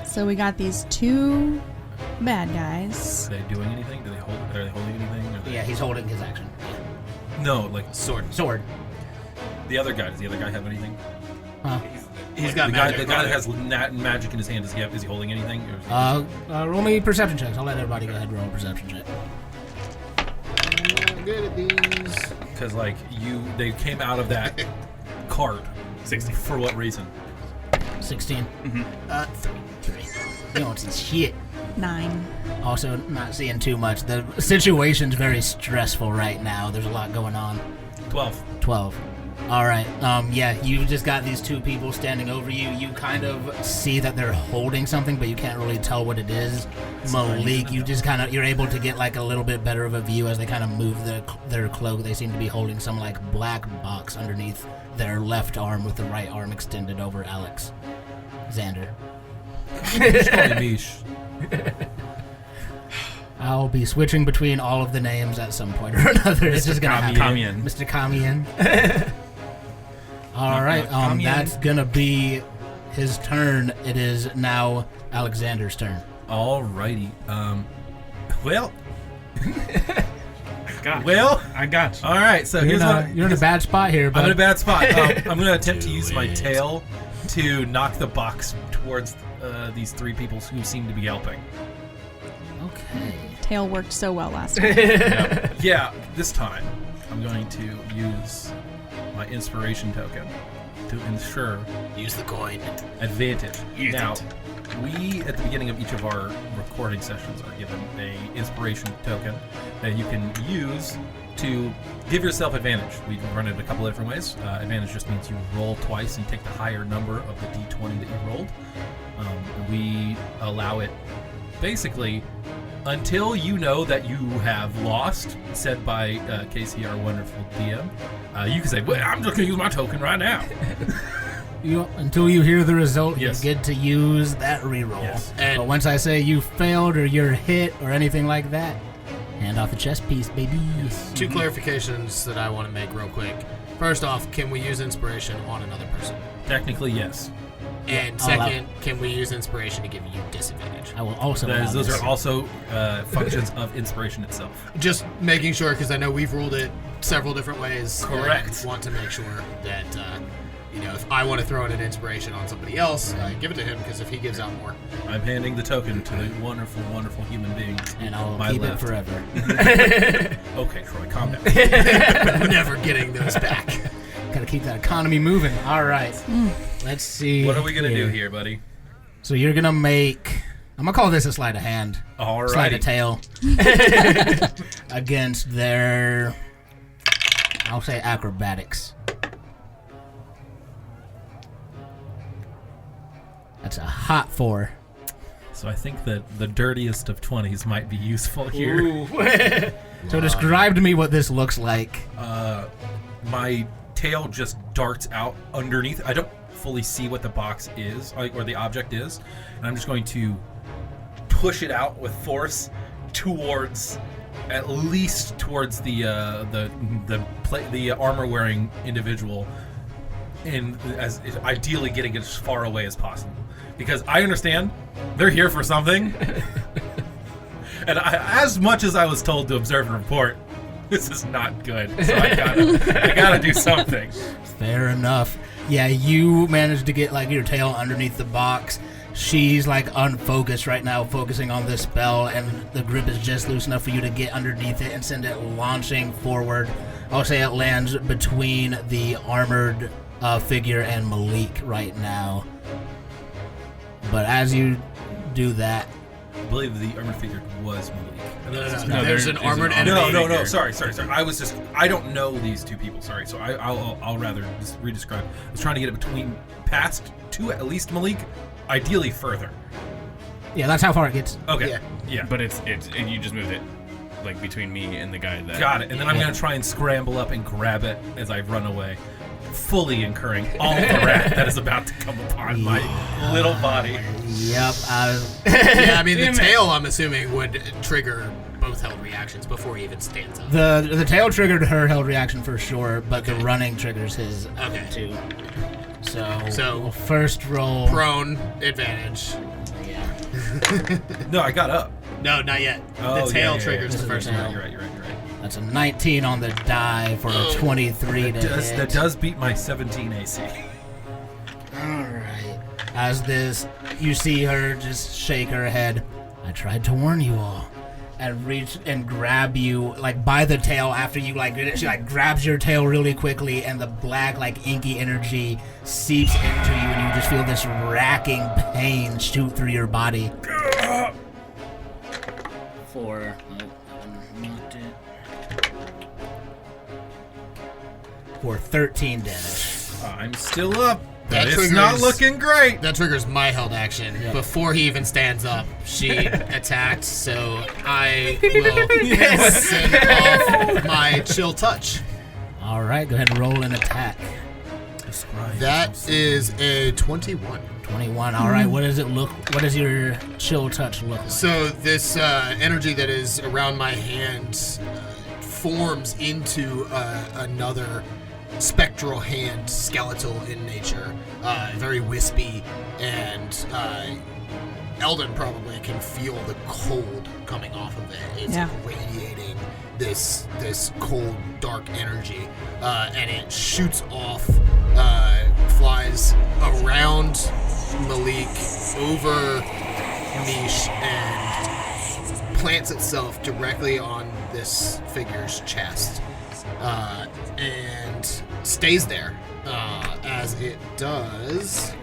Speaker 2: So we got these two bad guys.
Speaker 5: Are they doing anything? Are they holding anything?
Speaker 1: Yeah, he's holding his action.
Speaker 5: No, like
Speaker 1: Sword.
Speaker 5: the other guy. Does the other guy have anything?
Speaker 3: He's got
Speaker 5: the guy
Speaker 3: magic.
Speaker 5: that has magic in his hand. Is he holding anything? Or is he
Speaker 1: Roll me perception checks. I'll let everybody go ahead and roll a perception check.
Speaker 3: I'm not good at these.
Speaker 5: Because like they came out of that cart.
Speaker 4: 60.
Speaker 5: For what reason?
Speaker 1: 16. 3. You don't see shit.
Speaker 2: 9.
Speaker 1: Also, not seeing too much. The situation's very stressful right now. There's a lot going on.
Speaker 5: 12.
Speaker 1: 12. All right. Yeah, you just got these two people standing over you. You kind of see that they're holding something, but you can't really tell what it is. Malik, you're able to get like a little bit better of a view as they kind of move their cloak. They seem to be holding some like black box underneath their left arm with the right arm extended over Alex. Xander.
Speaker 5: Just call me Mish.
Speaker 1: I'll be switching between all of the names at some point or another. It's just gonna happen.
Speaker 4: Kamian.
Speaker 1: Mr. Kamian. All right,
Speaker 4: Kamian.
Speaker 1: that's gonna be his turn. It is now Alexander's turn.
Speaker 5: Alrighty. Well.
Speaker 4: I got you.
Speaker 5: All right. So here's what
Speaker 1: You're in a bad spot here, but
Speaker 5: I'm in a bad spot. I'm going to attempt to use my tail to knock the box towards these three people who seem to be helping.
Speaker 1: Okay.
Speaker 2: Tail worked so well last time.
Speaker 5: Yeah, this time I'm going to use my inspiration token to ensure
Speaker 3: Use the coin.
Speaker 5: advantage.
Speaker 4: Use
Speaker 5: Now,
Speaker 4: it.
Speaker 5: we at the beginning of each of our recording sessions are given a inspiration token that you can use to give yourself advantage. We can run it a couple of different ways. Advantage just means you roll twice and you take the higher number of the d20 that you rolled. We allow it basically until you know that you have lost, said by Casey, our wonderful DM. You can say, well, I'm just going to use my token right now.
Speaker 1: Until you hear the result,
Speaker 5: Yes.
Speaker 1: you get to use that reroll.
Speaker 5: Yes.
Speaker 3: And-
Speaker 1: But once I say you failed or you're hit or anything like that, hand off the chess piece, baby.
Speaker 3: Two clarifications that I want to make real quick. First off, can we use inspiration on another person?
Speaker 5: Technically, yes.
Speaker 3: And
Speaker 1: I'll allow-
Speaker 3: second, can we use inspiration to give you disadvantage?
Speaker 1: I will also allow
Speaker 5: Those
Speaker 1: this.
Speaker 5: are also functions of inspiration itself.
Speaker 3: Just making sure, because I know we've ruled it several different ways.
Speaker 5: Correct.
Speaker 3: And want to make sure that, if I want to throw in an inspiration on somebody else, give it to him, because if he gives out more.
Speaker 5: I'm handing the token to the wonderful, wonderful human being.
Speaker 1: and I'll
Speaker 5: my
Speaker 1: keep
Speaker 5: left.
Speaker 1: it forever.
Speaker 5: Okay, Troy, calm down.
Speaker 3: Never getting those back.
Speaker 1: Gotta keep that economy moving. All right. Let's see.
Speaker 5: What are we going to do here, buddy?
Speaker 1: So you're gonna make. I'm gonna call this a sleight of hand.
Speaker 5: All
Speaker 1: Sleight
Speaker 5: right.
Speaker 1: of tail. Against their. I'll say acrobatics. That's a hot 4.
Speaker 5: So I think that the dirtiest of 20s might be useful here.
Speaker 1: So describe to me what this looks like.
Speaker 5: My tail just darts out underneath. I don't fully see what the box is, or the object is, and I'm just going to push it out with force towards, at least towards the armor-wearing individual, and as ideally getting it as far away as possible, because I understand they're here for something, and as much as I was told to observe and report, this is not good. So I gotta do something.
Speaker 1: Fair enough. Yeah, you managed to get like your tail underneath the box. She's like unfocused right now, focusing on this spell, and the grip is just loose enough for you to get underneath it and send it launching forward. I'll say it lands between the armored figure and Malik right now. But as you do that,
Speaker 5: I believe the armored figure was Malik.
Speaker 3: No, there's an armored
Speaker 4: an
Speaker 3: enemy.
Speaker 5: No. Sorry. I don't know these two people. Sorry. So I'll rather just re-describe. I was trying to get it past to at least Malik, ideally further.
Speaker 1: Yeah, that's how far it gets.
Speaker 5: Okay. Yeah.
Speaker 4: But it's you just moved it like between me and the guy that.
Speaker 5: Got it. And then I'm gonna try and scramble up and grab it as I run away, fully incurring all the wrath that is about to come upon my little body.
Speaker 1: Yep.
Speaker 3: Yeah, I mean, the tail, I'm assuming, would trigger both held reactions before he even stands up.
Speaker 1: The tail triggered her held reaction for sure, but the running triggers his too. So first roll.
Speaker 3: Prone advantage.
Speaker 1: Yeah.
Speaker 5: No, I got up.
Speaker 3: No, not yet.
Speaker 5: Oh,
Speaker 3: the tail
Speaker 5: yeah.
Speaker 3: triggers the first
Speaker 5: You're
Speaker 3: roll.
Speaker 5: right.
Speaker 1: That's a 19 on the die for a 23 to hit.
Speaker 5: That does beat my 17 AC.
Speaker 1: Alright. As this, you see her just shake her head. I tried to warn you all. And reach and grab you, like, by the tail after you, like, she, like, grabs your tail really quickly, and the black, like, inky energy seeps into you, and you just feel this racking pain shoot through your body. For 13 damage.
Speaker 5: I'm still up.
Speaker 3: That
Speaker 5: It's
Speaker 3: triggers-
Speaker 5: not looking great.
Speaker 3: That triggers my held action.
Speaker 1: Yeah.
Speaker 3: Before he even stands up, she attacked, so I will send off my chill touch.
Speaker 1: Alright, go ahead and roll an attack.
Speaker 3: That is a 21.
Speaker 1: 21. Alright, what does your chill touch look like?
Speaker 3: So this energy that is around my hand forms into another spectral hand, skeletal in nature, very wispy, and Eldon probably can feel the cold coming off of it. It's radiating this cold, dark energy, and it shoots off, flies around Malik, over Mish, and plants itself directly on this figure's chest. And stays there as it does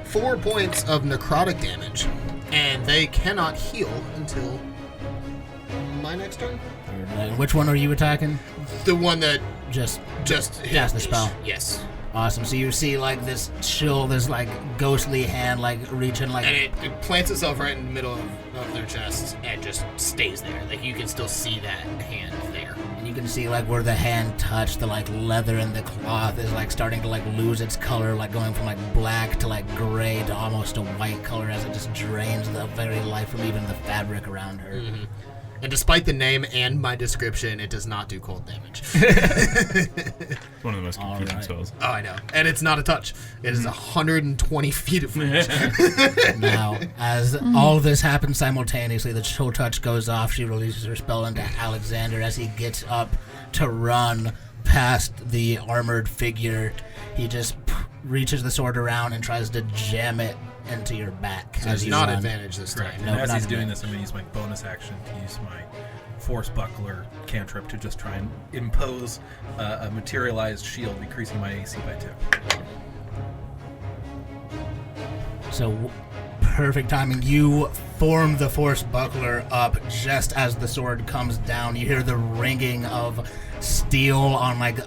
Speaker 3: 4 points of necrotic damage, and they cannot heal until my next turn.
Speaker 1: Which one are you attacking?
Speaker 3: The one that
Speaker 1: Just
Speaker 3: hit
Speaker 1: cast the spell.
Speaker 3: Yes.
Speaker 1: Awesome. So you see like this chill, this like ghostly hand like reaching like.
Speaker 3: And it plants itself right in the middle of their chest and just stays there. Like you can still see that hand there.
Speaker 1: And you can see like where the hand touched, the like leather and the cloth is like starting to like lose its color, like going from like black to like gray to almost a white color as it just drains the very life from even the fabric around her.
Speaker 3: Mm-hmm. And despite the name and my description, it does not do cold damage.
Speaker 4: One of the most confusing spells.
Speaker 3: Oh, I know. And it's not a touch. It is 120 feet of reach.
Speaker 1: Now, as all this happens simultaneously, the chill touch goes off. She releases her spell into Alexander as he gets up to run past the armored figure. He just reaches the sword around and tries to jam it into your back.
Speaker 3: So
Speaker 1: as
Speaker 3: it's
Speaker 1: you
Speaker 3: not
Speaker 1: run.
Speaker 3: advantage this time.
Speaker 5: Correct. And
Speaker 1: Nope,
Speaker 5: as
Speaker 1: not
Speaker 5: he's doing
Speaker 1: advantage.
Speaker 5: this, I'm going to use my bonus action to use my Force Buckler cantrip to just try and impose a materialized shield, decreasing my AC by 2.
Speaker 1: So, perfect timing. You form the Force Buckler up just as the sword comes down. You hear the ringing of steel on like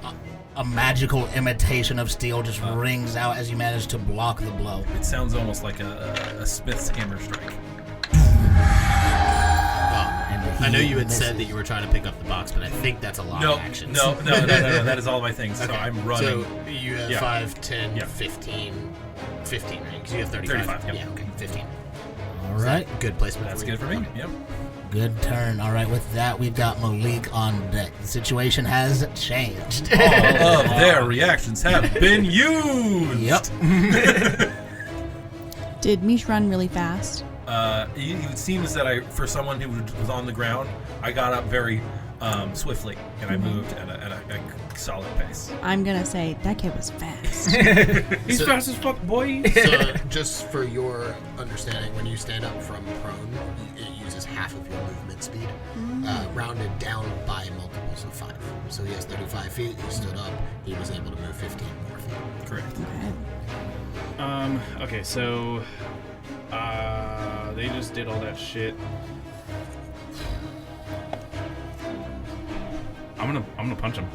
Speaker 1: a magical imitation of steel just rings out as you manage to block the blow.
Speaker 5: It sounds almost like a Smith's hammer strike.
Speaker 3: I know you had
Speaker 1: misses.
Speaker 3: said that you were trying to pick up the box, but I think that's a lot of actions.
Speaker 5: No. That is all my things.
Speaker 3: Okay.
Speaker 5: So I'm running.
Speaker 3: So you have
Speaker 5: Yeah.
Speaker 3: 5, 10,
Speaker 5: Yeah.
Speaker 3: 15 rings. You have 35.
Speaker 5: 35, yep.
Speaker 3: Yeah, okay, 15.
Speaker 1: All right.
Speaker 3: Good placement.
Speaker 5: That's
Speaker 3: for you.
Speaker 5: good for me.
Speaker 3: Okay.
Speaker 5: Yep.
Speaker 1: Good turn. All right, with that, we've got Malik on deck. The situation has changed.
Speaker 5: All of their reactions have been used.
Speaker 1: Yep.
Speaker 2: Did Mish run really fast?
Speaker 5: It seems that for someone who was on the ground, I got up very swiftly, and I moved at a solid pace.
Speaker 2: I'm gonna say that kid was fast.
Speaker 4: He's fast as fuck, boy.
Speaker 3: So, just for your understanding, when you stand up from prone, it uses half of your movement speed, rounded down by multiples of 5. So he has 35 feet. He stood up. He was able to move 15 more feet.
Speaker 5: Correct.
Speaker 2: Okay.
Speaker 4: Okay, so they just did all that shit. I'm gonna punch him.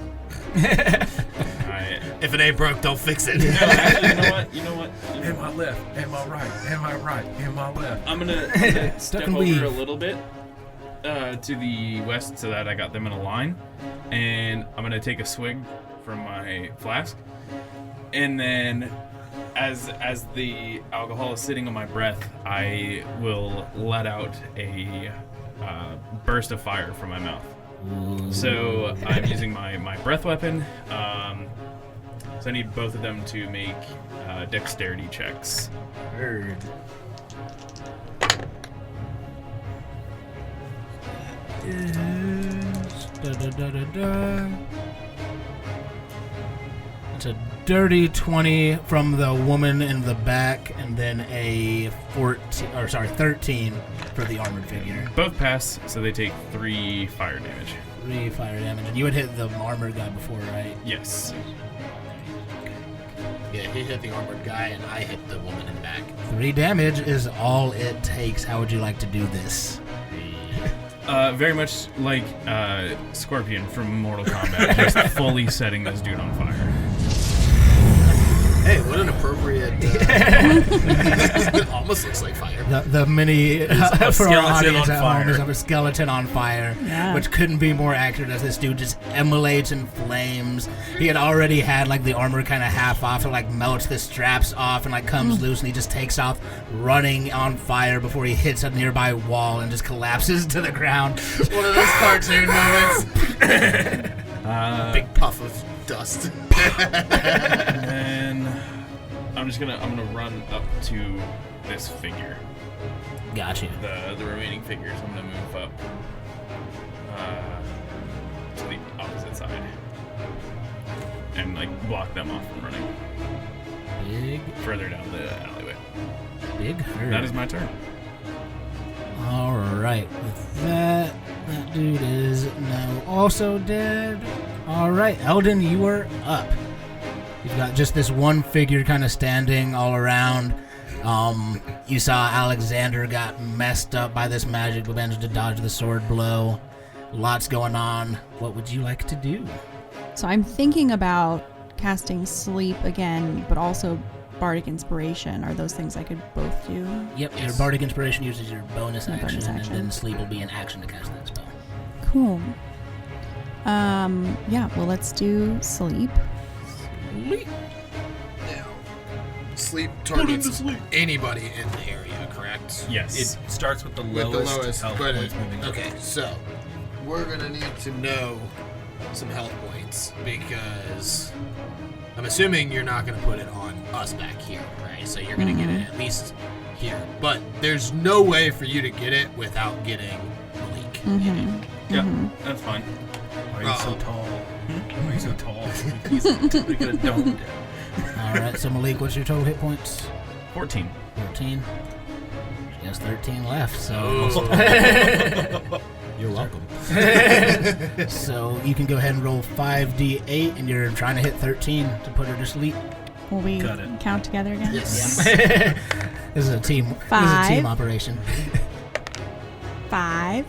Speaker 4: Alright.
Speaker 3: If it ain't broke, don't fix it.
Speaker 4: No, actually, you know what?
Speaker 5: Am I left? Am I right? Am I right? Am I left?
Speaker 4: I'm gonna step
Speaker 1: and
Speaker 4: over
Speaker 1: leave.
Speaker 4: a little bit to the west so that I got them in a line, and I'm gonna take a swig from my flask, and then as the alcohol is sitting on my breath, I will let out a burst of fire from my mouth. So I'm using my breath weapon. So I need both of them to make dexterity checks.
Speaker 1: Heard. It's a dirty 20 from the woman in the back, and then a 13 for the armored figure.
Speaker 4: Both pass, so they take 3 fire damage.
Speaker 1: 3 fire damage, and you had hit the armored guy before, right?
Speaker 4: Yes.
Speaker 3: Yeah, he hit the armored guy, and I hit the woman in the back.
Speaker 1: 3 damage is all it takes. How would you like to do this?
Speaker 4: Very much like Scorpion from Mortal Kombat, just fully setting this dude on fire.
Speaker 3: Hey, what an appropriate... it almost looks like fire.
Speaker 1: The mini for our
Speaker 5: skeleton
Speaker 1: audience
Speaker 5: on
Speaker 1: at
Speaker 5: fire.
Speaker 1: home is of a skeleton on fire,
Speaker 2: Yeah.
Speaker 1: which couldn't be more accurate as this dude just emulates in flames. He had already had like the armor kind of half off, and like melts the straps off and like comes loose, and he just takes off running on fire before he hits a nearby wall and just collapses to the ground.
Speaker 3: One of those cartoon moments. Big puff of dust.
Speaker 4: And then I'm gonna run up to this figure.
Speaker 1: Got you.
Speaker 4: The remaining figures. I'm gonna move up to the opposite side and like block them off from running
Speaker 1: Big,
Speaker 4: further down the alleyway.
Speaker 1: big hurt.
Speaker 4: That is my turn.
Speaker 1: All right. With that dude is now also dead. All right, Eldon, you are up. You've got just this one figure kind of standing all around. You saw Alexander got messed up by this magic, but managed to dodge the sword blow. Lots going on. What would you like to do?
Speaker 2: So I'm thinking about casting sleep again, but also bardic inspiration. Are those things I could both do?
Speaker 1: Yep, your bardic inspiration uses your bonus
Speaker 2: My
Speaker 1: action,
Speaker 2: bonus action.
Speaker 1: and then sleep will be an action to cast that spell.
Speaker 2: Cool. Yeah, well, let's do sleep.
Speaker 3: Now, sleep targets anybody in the area, correct?
Speaker 4: Yes.
Speaker 5: It starts with the
Speaker 3: With
Speaker 5: lowest,
Speaker 3: the lowest,
Speaker 5: health
Speaker 3: but
Speaker 5: points moving up.
Speaker 3: okay, so we're gonna need to know some health points because I'm assuming you're not gonna put it on us back here, right? So you're gonna get it at least here, but there's no way for you to get it without getting Malik in it.
Speaker 4: Yeah, that's fine.
Speaker 5: Why are you so
Speaker 3: Uh-oh.
Speaker 5: tall? Why are you so tall? He's totally gonna dome down.
Speaker 1: All right, so Malik, what's your total hit points?
Speaker 4: 14.
Speaker 1: 14. She has 13 left, so
Speaker 3: You're welcome.
Speaker 1: so you can go ahead and roll 5d8, and you're trying to hit 13 to put her to sleep.
Speaker 2: Will we
Speaker 5: Got it.
Speaker 2: count together again?
Speaker 3: Yes.
Speaker 1: This is a team. This is a
Speaker 2: 5.
Speaker 1: team operation.
Speaker 2: 5.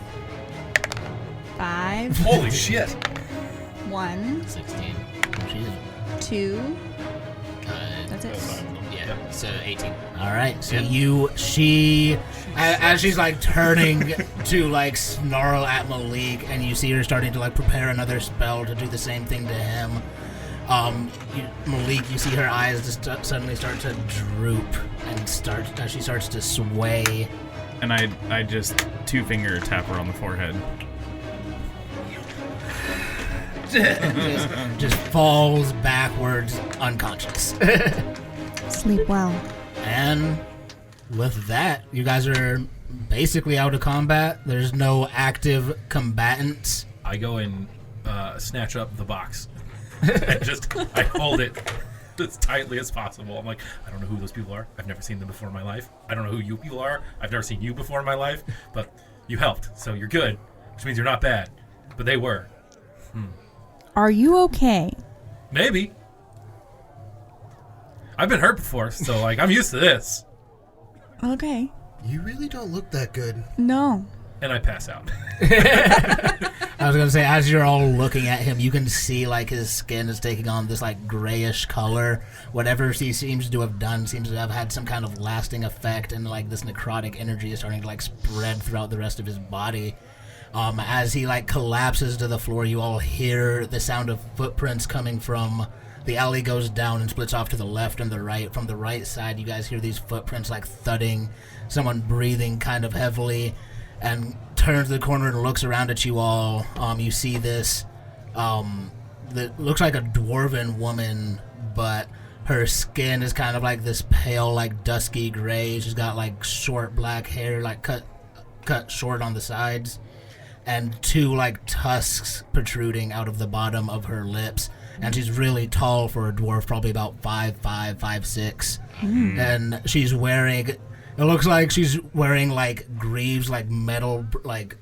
Speaker 2: 5.
Speaker 5: Holy shit!
Speaker 2: 1.
Speaker 3: 16.
Speaker 1: She's-
Speaker 2: 2.
Speaker 3: Uh,
Speaker 2: That's it.
Speaker 3: yeah, so 18.
Speaker 1: All right, so as she's like turning to like snarl at Malik, and you see her starting to like prepare another spell to do the same thing to him. Malik, you see her eyes just suddenly start to droop and as she starts to sway.
Speaker 4: And I just 2-finger tap her on the forehead.
Speaker 1: just falls backwards unconscious.
Speaker 2: Sleep well.
Speaker 1: And with that, you guys are basically out of combat. There's no active combatants.
Speaker 5: I go and snatch up the box and I hold it as tightly as possible. I'm like, I don't know who those people are. I've never seen them before in my life. I don't know who you people are. I've never seen you before in my life. But you helped, so you're good, which means you're not bad. But they were.
Speaker 2: Are you okay?
Speaker 5: Maybe. I've been hurt before, so like I'm used to this.
Speaker 2: Okay.
Speaker 3: You really don't look that good.
Speaker 2: No.
Speaker 5: And I pass out.
Speaker 1: I was gonna say, as you're all looking at him, you can see like his skin is taking on this like grayish color. Whatever he seems to have done seems to have had some kind of lasting effect, and like this necrotic energy is starting to like spread throughout the rest of his body. As he like collapses to the floor, you all hear the sound of footprints coming from the alley. Goes down and splits off to the left and the right. From the right side, you guys hear these footprints like thudding, someone breathing kind of heavily, and turns the corner and looks around at you all. You see this that looks like a dwarven woman, but her skin is kind of like this pale, like dusky gray. She's got like short black hair, like cut short on the sides, and two like tusks protruding out of the bottom of her lips. And she's really tall for a dwarf, probably about 5'5", 5'6". And she's wearing, it looks like she's wearing like greaves, like metal, like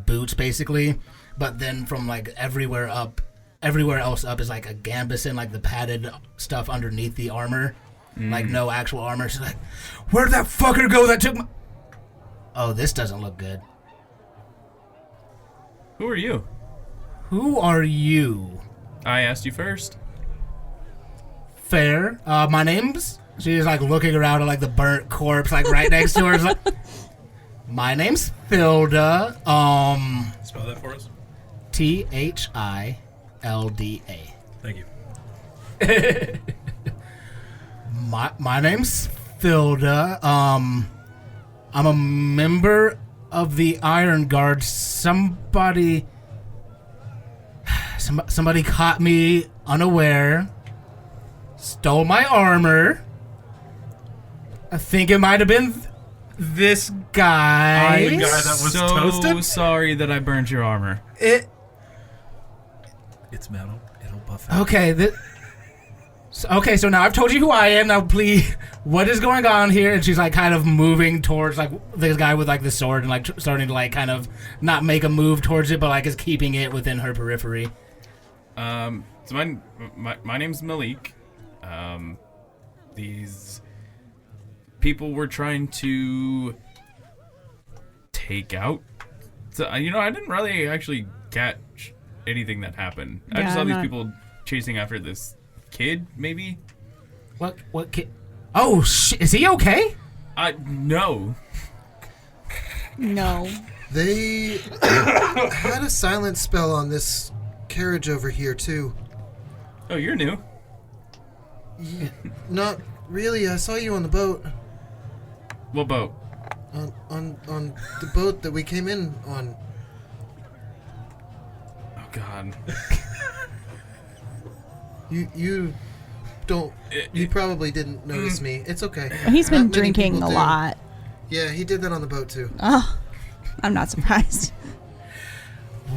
Speaker 1: boots basically. But then from like everywhere else up is like a gambeson, like the padded stuff underneath the armor. Like no actual armor. She's like, where'd that fucker go that took my... Oh, this doesn't look good.
Speaker 4: Who are you?
Speaker 1: Who are you?
Speaker 4: I asked you first.
Speaker 1: Fair. My name's... She's like looking around at like the burnt corpse like right next to her. It's like, my name's Thilda.
Speaker 5: Spell that for us.
Speaker 1: Thilda.
Speaker 5: Thank you.
Speaker 1: My name's Thilda. I'm a member of the Iron Guard. Somebody caught me unaware, stole my armor. I think it might have been this guy.
Speaker 5: The guy that was
Speaker 4: so
Speaker 5: toasted?
Speaker 4: sorry that I burned your armor.
Speaker 1: It's
Speaker 5: metal. It'll buff it.
Speaker 1: okay. Okay, so now I've told you who I am. Now, please, what is going on here? And she's like kind of moving towards like this guy with like the sword and like starting to like kind of not make a move towards it, but like is keeping it within her periphery.
Speaker 4: So my name's Malik. These people were trying to take out. So I didn't really actually catch anything that happened. I just saw these people chasing after this kid, maybe.
Speaker 1: What kid? Oh shit! Is he okay?
Speaker 4: No.
Speaker 2: No.
Speaker 3: They had a silent spell on this carriage over here too.
Speaker 4: Oh, you're new.
Speaker 3: Not really. I saw you on the boat.
Speaker 4: What boat?
Speaker 3: On the boat that we came in on.
Speaker 4: Oh God.
Speaker 3: You don't. You probably didn't notice me. It's okay.
Speaker 2: He's been
Speaker 3: Not many
Speaker 2: drinking
Speaker 3: people
Speaker 2: a
Speaker 3: do.
Speaker 2: lot.
Speaker 3: Yeah, he did that on the boat too.
Speaker 2: Oh, I'm not surprised.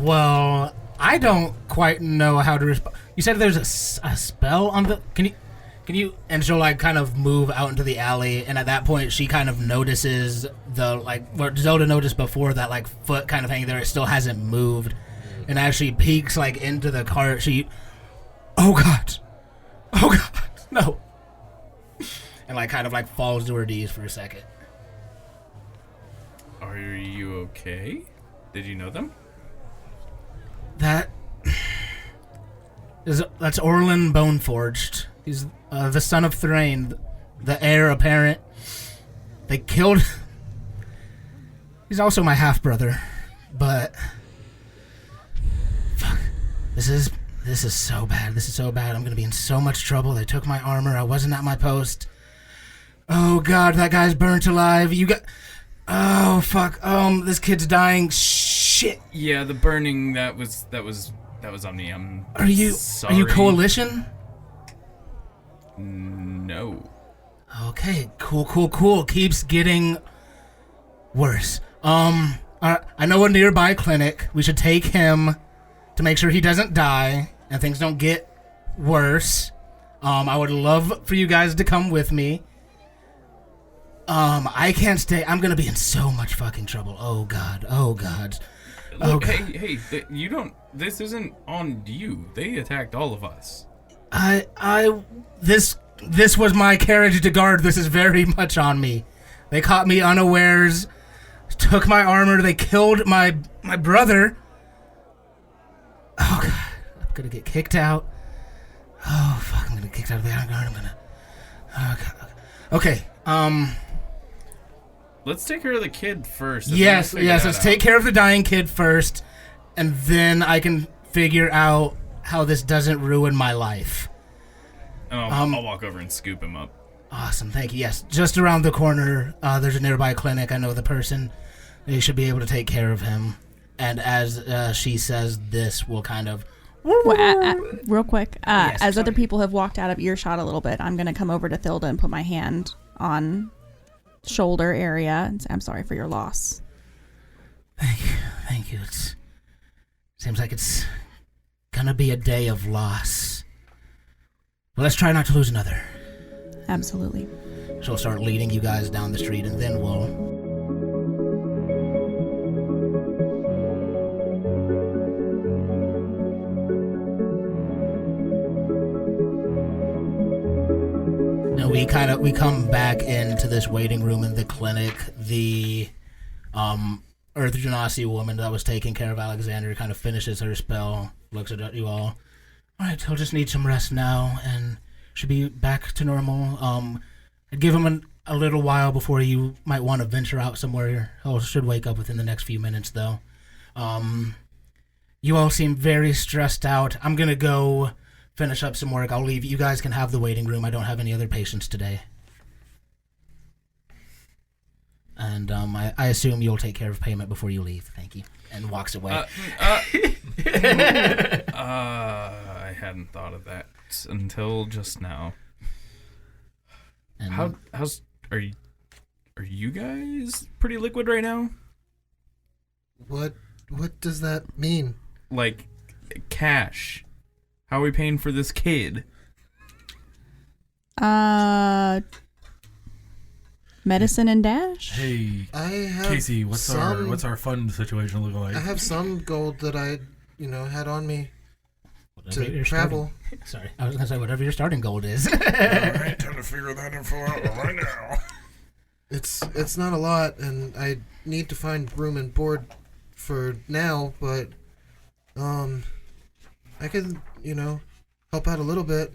Speaker 1: Well, I don't quite know how to respond. You said there's a spell on the... Can you... And she'll, like, kind of move out into the alley, and at that point, she kind of notices the, like... What Zelda noticed before, that, like, foot kind of hanging there. It still hasn't moved. And as she peeks, like, into the cart, she... Oh, God. Oh, God. No. And, like, kind of, like, falls to her knees for a second.
Speaker 4: Are you okay? Did you know them?
Speaker 1: That's Orlin Boneforged. He's the son of Thrain, the heir apparent. They killed... He's also my half-brother, but... Fuck. This is so bad. This is so bad. I'm gonna be in so much trouble. They took my armor. I wasn't at my post. Oh, God, that guy's burnt alive. You got... Oh, fuck. This kid's dying. Shit.
Speaker 4: Yeah, the burning, that was on me.
Speaker 1: Are you Coalition?
Speaker 4: No.
Speaker 1: Okay, cool. Keeps getting worse. I know a nearby clinic. We should take him to make sure he doesn't die and things don't get worse. I would love for you guys to come with me. I can't stay. I'm gonna be in so much fucking trouble. Oh God.
Speaker 4: Look, hey, you don't. This isn't on you. They attacked all of us.
Speaker 1: This This was my carriage to guard. This is very much on me. They caught me unawares, took my armor, they killed my brother. Oh, God. I'm gonna get kicked out. Oh, fuck, I'm gonna get kicked out of the honor guard. I'm gonna... Oh, God. Okay,
Speaker 4: Let's take care of the kid first.
Speaker 1: Yes, let's take care of the dying kid first, and then I can figure out how this doesn't ruin my life.
Speaker 4: And I'll walk over and scoop him up.
Speaker 1: Awesome, thank you. Yes, just around the corner, there's a nearby clinic. I know the person. They should be able to take care of him. And as she says, this will kind of...
Speaker 2: Well, real quick,
Speaker 1: Yes,
Speaker 2: as
Speaker 1: sorry.
Speaker 2: other people have walked out of earshot a little bit, I'm going to come over to Thilda and put my hand on shoulder area and say, I'm sorry for your loss.
Speaker 1: Thank you. Seems like it's gonna be a day of loss. Well, let's try not to lose another.
Speaker 2: Absolutely.
Speaker 1: She'll start leading you guys down the street, and then we'll... Now we come back into this waiting room in the clinic. The Earth Genasi woman that was taking care of Alexander kind of finishes her spell, looks at you all. All right, he'll just need some rest now, and should be back to normal. I'd give him a little while before you might want to venture out somewhere. He should wake up within the next few minutes, though. You all seem very stressed out. I'm gonna go finish up some work. I'll leave. You guys can have the waiting room. I don't have any other patients today. And I assume you'll take care of payment before you leave. Thank you. And walks away.
Speaker 4: I hadn't thought of that until just now.
Speaker 1: And
Speaker 4: Are you guys pretty liquid right now?
Speaker 3: What does that mean?
Speaker 4: Like cash. How are we paying for this kid?
Speaker 2: Medicine and dash?
Speaker 5: Hey,
Speaker 3: I have
Speaker 5: Casey, what's our fund situation look like?
Speaker 3: I have some gold that I, had on me
Speaker 1: whatever
Speaker 3: to
Speaker 1: your
Speaker 3: travel.
Speaker 1: Sorry, I was gonna say whatever your starting gold is.
Speaker 5: All right, time to figure that info out right now.
Speaker 3: It's not a lot, and I need to find room and board for now, but I can, help out a little bit.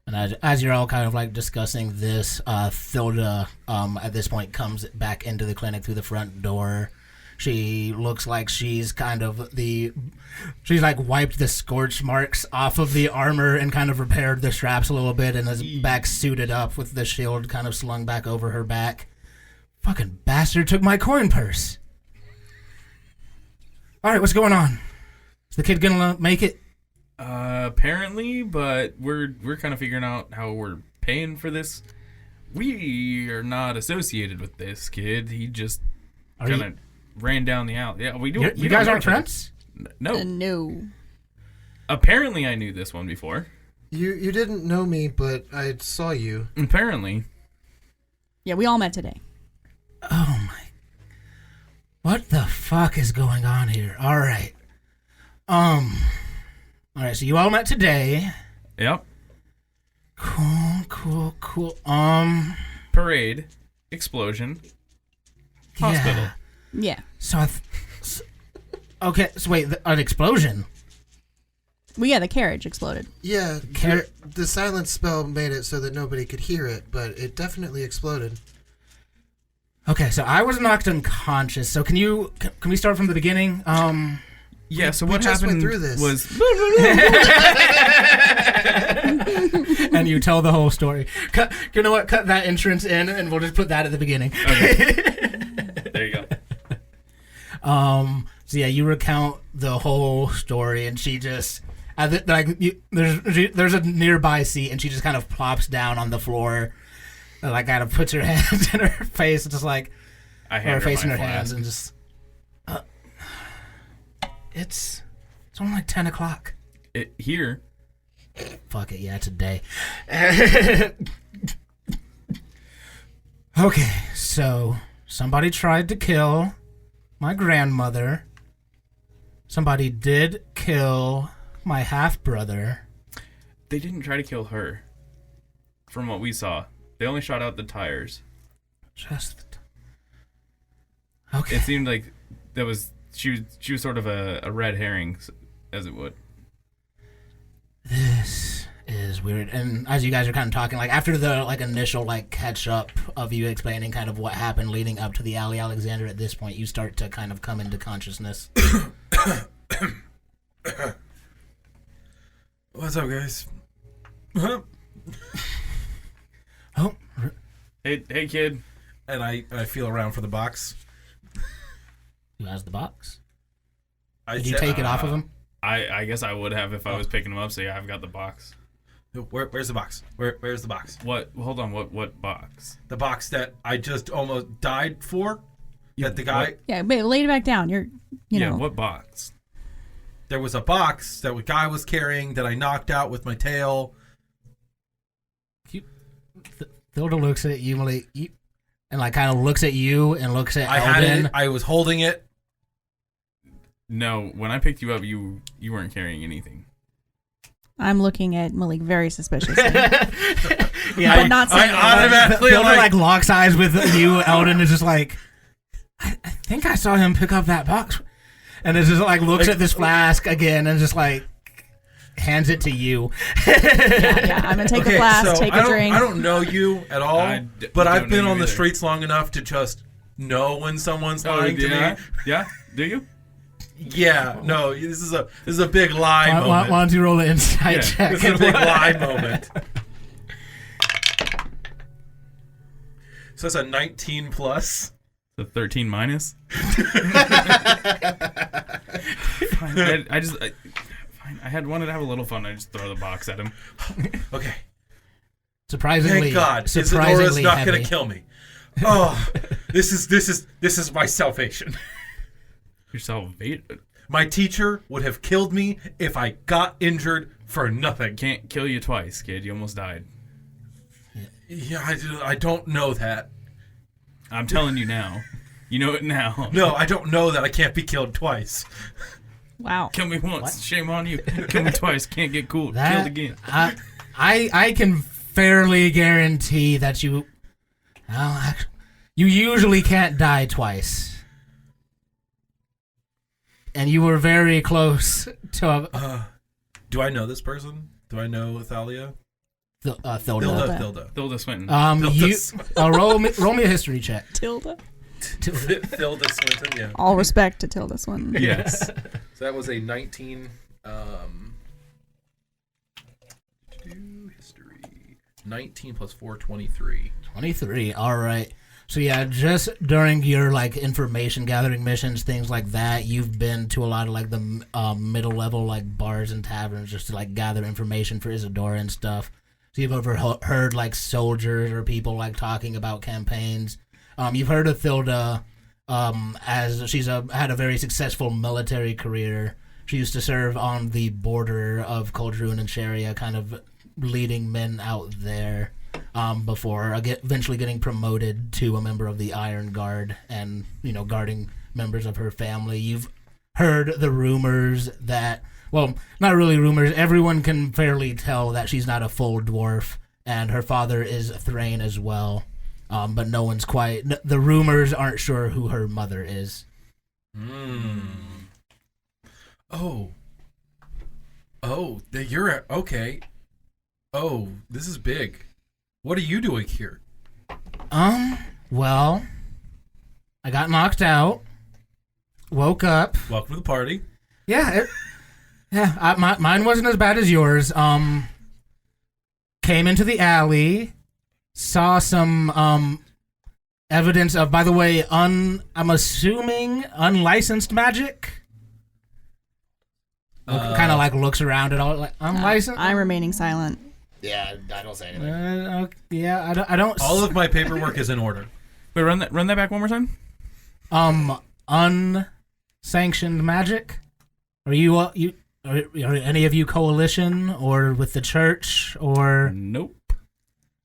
Speaker 1: And as you're all kind of like discussing this, Thilda at this point comes back into the clinic through the front door. She looks like she's like wiped the scorch marks off of the armor and kind of repaired the straps a little bit and is back suited up with the shield kind of slung back over her back. Fucking bastard took my coin purse. All right, what's going on? Is the kid gonna make it?
Speaker 4: Apparently, but we're kind of figuring out how we're paying for this. We are not associated with this kid. He just kind of ran down the alley. Yeah, we do.
Speaker 1: You guys aren't friends?
Speaker 4: No.
Speaker 2: No.
Speaker 4: Apparently, I knew this one before.
Speaker 3: You didn't know me, but I saw you.
Speaker 4: Apparently.
Speaker 2: Yeah, we all met today.
Speaker 1: Oh my. What the fuck is going on here? All right. All right, so you all met today.
Speaker 4: Yep.
Speaker 1: Cool.
Speaker 4: Parade. Explosion. Hospital.
Speaker 2: Yeah.
Speaker 1: So okay, so wait, an explosion?
Speaker 2: Well, yeah, the carriage exploded.
Speaker 3: Yeah, the silence spell made it so that nobody could hear it, but it definitely exploded.
Speaker 1: Okay, so I was knocked unconscious. So can we start from the beginning?
Speaker 4: Yeah, so
Speaker 3: we
Speaker 4: what
Speaker 3: just
Speaker 4: happened
Speaker 3: went through this.
Speaker 4: was...
Speaker 1: And you tell the whole story. You know what? Cut that entrance in, and we'll just put that at the beginning.
Speaker 4: Okay. There you go.
Speaker 1: So yeah, you recount the whole story, and she just... there's a nearby seat, and she just kind of plops down on the floor, and like kind of puts her hands in her face, just like...
Speaker 4: Her
Speaker 1: face in her
Speaker 4: flask.
Speaker 1: hands, and just... It's only like 10 o'clock.
Speaker 4: Here.
Speaker 1: Fuck it, yeah, it's a day. Okay, so somebody tried to kill my grandmother. Somebody did kill my half-brother.
Speaker 4: They didn't try to kill her. from what we saw. They only shot out the tires.
Speaker 1: Okay.
Speaker 4: It seemed like she was sort of a red herring, as it would.
Speaker 1: This is weird. And as you guys are kind of talking, like after the like initial like catch up of you explaining kind of what happened leading up to the Alley Alexander, at this point you start to kind of come into consciousness.
Speaker 5: What's up, guys?
Speaker 1: Oh,
Speaker 4: Hey, kid.
Speaker 5: And I feel around for the box.
Speaker 1: who has the box?
Speaker 5: Did
Speaker 1: Did you take it off of him?
Speaker 4: I guess I would have if I was picking him up. So yeah, I've got the box.
Speaker 5: Where's the box? Where's the box?
Speaker 4: What? Hold on. What box?
Speaker 5: The box that I just almost died for. That the guy.
Speaker 2: Yeah, but lay it back down. You know.
Speaker 4: What box?
Speaker 5: There was a box that the guy was carrying that I knocked out with my tail.
Speaker 1: Thilda looks at you, Malik, and like kind of looks at you and looks at Eldon.
Speaker 5: I was holding it.
Speaker 4: No, when I picked you up, you weren't carrying anything.
Speaker 2: I'm looking at Malik very suspiciously.
Speaker 1: Yeah,
Speaker 2: but not saying
Speaker 5: I automatically
Speaker 1: Thilda like locks eyes with you. Eldon is just like, I think I saw him pick up that box, and it just like looks at this flask again and just like hands it to you.
Speaker 2: yeah, I'm gonna take the flask, take a drink.
Speaker 5: I don't know you at all, but I've been on the streets long enough to just know when someone's lying to me.
Speaker 4: Yeah, do you?
Speaker 5: Yeah, no, this is a big lie moment.
Speaker 1: Why don't you roll an insight check?
Speaker 5: This is a big lie moment. So it's a 19 plus.
Speaker 4: The 13 minus. Fine. I wanted to have a little fun. I just throw the box at him.
Speaker 5: Okay.
Speaker 1: Surprisingly,
Speaker 5: thank God, Isadora's not going to kill me. Oh, this is my salvation.
Speaker 4: Your salvation?
Speaker 5: My teacher would have killed me if I got injured for nothing.
Speaker 4: Can't kill you twice, kid. You almost died.
Speaker 5: Yeah, I don't know that.
Speaker 4: I'm telling you now. You know it now.
Speaker 5: No, I don't know that I can't be killed twice.
Speaker 2: Wow.
Speaker 4: Kill me once. Shame on you. Kill me twice. Can't get killed again.
Speaker 1: I can fairly guarantee that you usually can't die twice. And you were very close to
Speaker 5: do I know this person? Do I know Thalia?
Speaker 1: Thilda.
Speaker 4: Thilda Swinton.
Speaker 1: Roll me a history check.
Speaker 2: Tilda.
Speaker 5: Thilda Swinton, yeah.
Speaker 2: All respect to Tilda Swinton.
Speaker 4: Yes.
Speaker 5: So that was a 19. History. 19 plus 4, 23.
Speaker 1: 23. All right. So yeah, just during your like information gathering missions, things like that, you've been to a lot of like the middle level like bars and taverns just to like gather information for Isadora and stuff. So you've overheard like soldiers or people like talking about campaigns. You've heard of Thilda as she's had a very successful military career. She used to serve on the border of Koldrun and Sharia, kind of leading men out there. Before eventually getting promoted to a member of the Iron Guard and, guarding members of her family. You've heard the rumors that, well, not really rumors, everyone can fairly tell that she's not a full dwarf, and her father is Thrain as well, but no one's the rumors aren't sure who her mother is.
Speaker 5: Oh, you're, okay. Oh, this is big. What are you doing here?
Speaker 1: Well, I got knocked out, woke up.
Speaker 5: Welcome to the party.
Speaker 1: Yeah, mine wasn't as bad as yours. Came into the alley, saw some evidence of, by the way, I'm assuming unlicensed magic. Kind of like looks around at all, like unlicensed.
Speaker 2: I'm remaining silent.
Speaker 3: Yeah, I don't say anything.
Speaker 1: I don't.
Speaker 5: All of my paperwork is in order.
Speaker 4: Wait, run that back one more time.
Speaker 1: Unsanctioned magic. Are are any of you coalition or with the church or?
Speaker 4: Nope.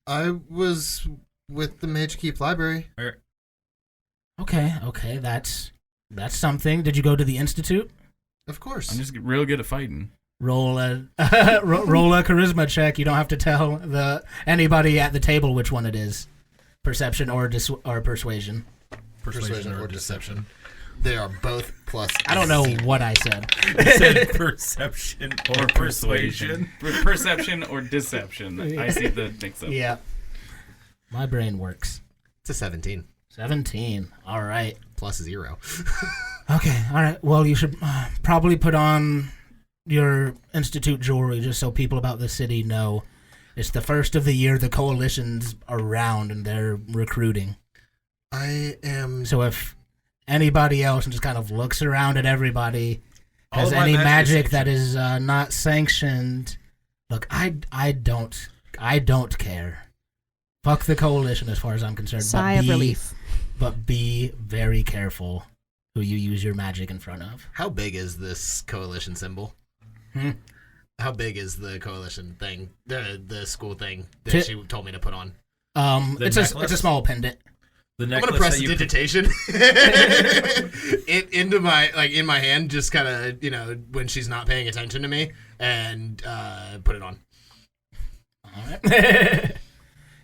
Speaker 3: I was with the Mage Keep Library.
Speaker 1: Okay, that's something. Did you go to the Institute?
Speaker 3: Of course.
Speaker 4: I'm just real good at fighting.
Speaker 1: roll a roll a charisma check. You don't have to tell anybody at the table which one it is. Perception or persuasion.
Speaker 3: Persuasion or deception. They are both plus.
Speaker 1: I don't know what I said.
Speaker 5: You said perception or persuasion.
Speaker 4: Perception or deception. I see the mix-up.
Speaker 1: Yeah. My brain works.
Speaker 3: It's a 17.
Speaker 1: 17. All right.
Speaker 3: Plus 0.
Speaker 1: Okay. All right. Well, you should probably put on your Institute jewelry just so people about the city know it's the first of the year. The coalition's around and they're recruiting.
Speaker 3: I am.
Speaker 1: So if anybody else just kind of looks around at everybody,
Speaker 5: All
Speaker 1: has
Speaker 5: of my
Speaker 1: any
Speaker 5: magic
Speaker 1: magic
Speaker 5: is
Speaker 1: that is not sanctioned, look, I don't care. Fuck the coalition as far as I'm concerned.
Speaker 2: Sigh of relief.
Speaker 1: But be very careful who you use your magic in front of.
Speaker 3: How big is this coalition symbol? How big is the coalition thing? The school thing that she told me to put on?
Speaker 1: It's a small pendant.
Speaker 5: The
Speaker 3: I'm
Speaker 5: necklace
Speaker 3: gonna press
Speaker 5: that you
Speaker 3: digitation into my in my hand, just kind of when she's not paying attention to me, and put it on.
Speaker 1: All right.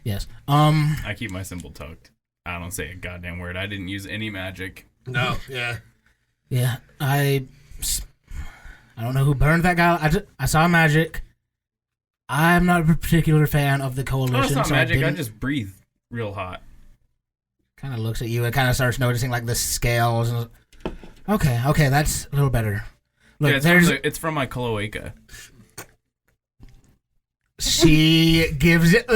Speaker 1: Yes.
Speaker 4: I keep my symbol tucked. I don't say a goddamn word. I didn't use any magic.
Speaker 3: No. Yeah.
Speaker 1: Yeah. I don't know who burned that guy. I saw magic. I'm not a particular fan of the coalition.
Speaker 4: Oh, it's not
Speaker 1: so
Speaker 4: magic. I just breathe real hot.
Speaker 1: Kind of looks at you and kind of starts noticing like the scales. And, okay, that's a little better. Look,
Speaker 4: yeah, it's from my cloaca.
Speaker 1: She gives it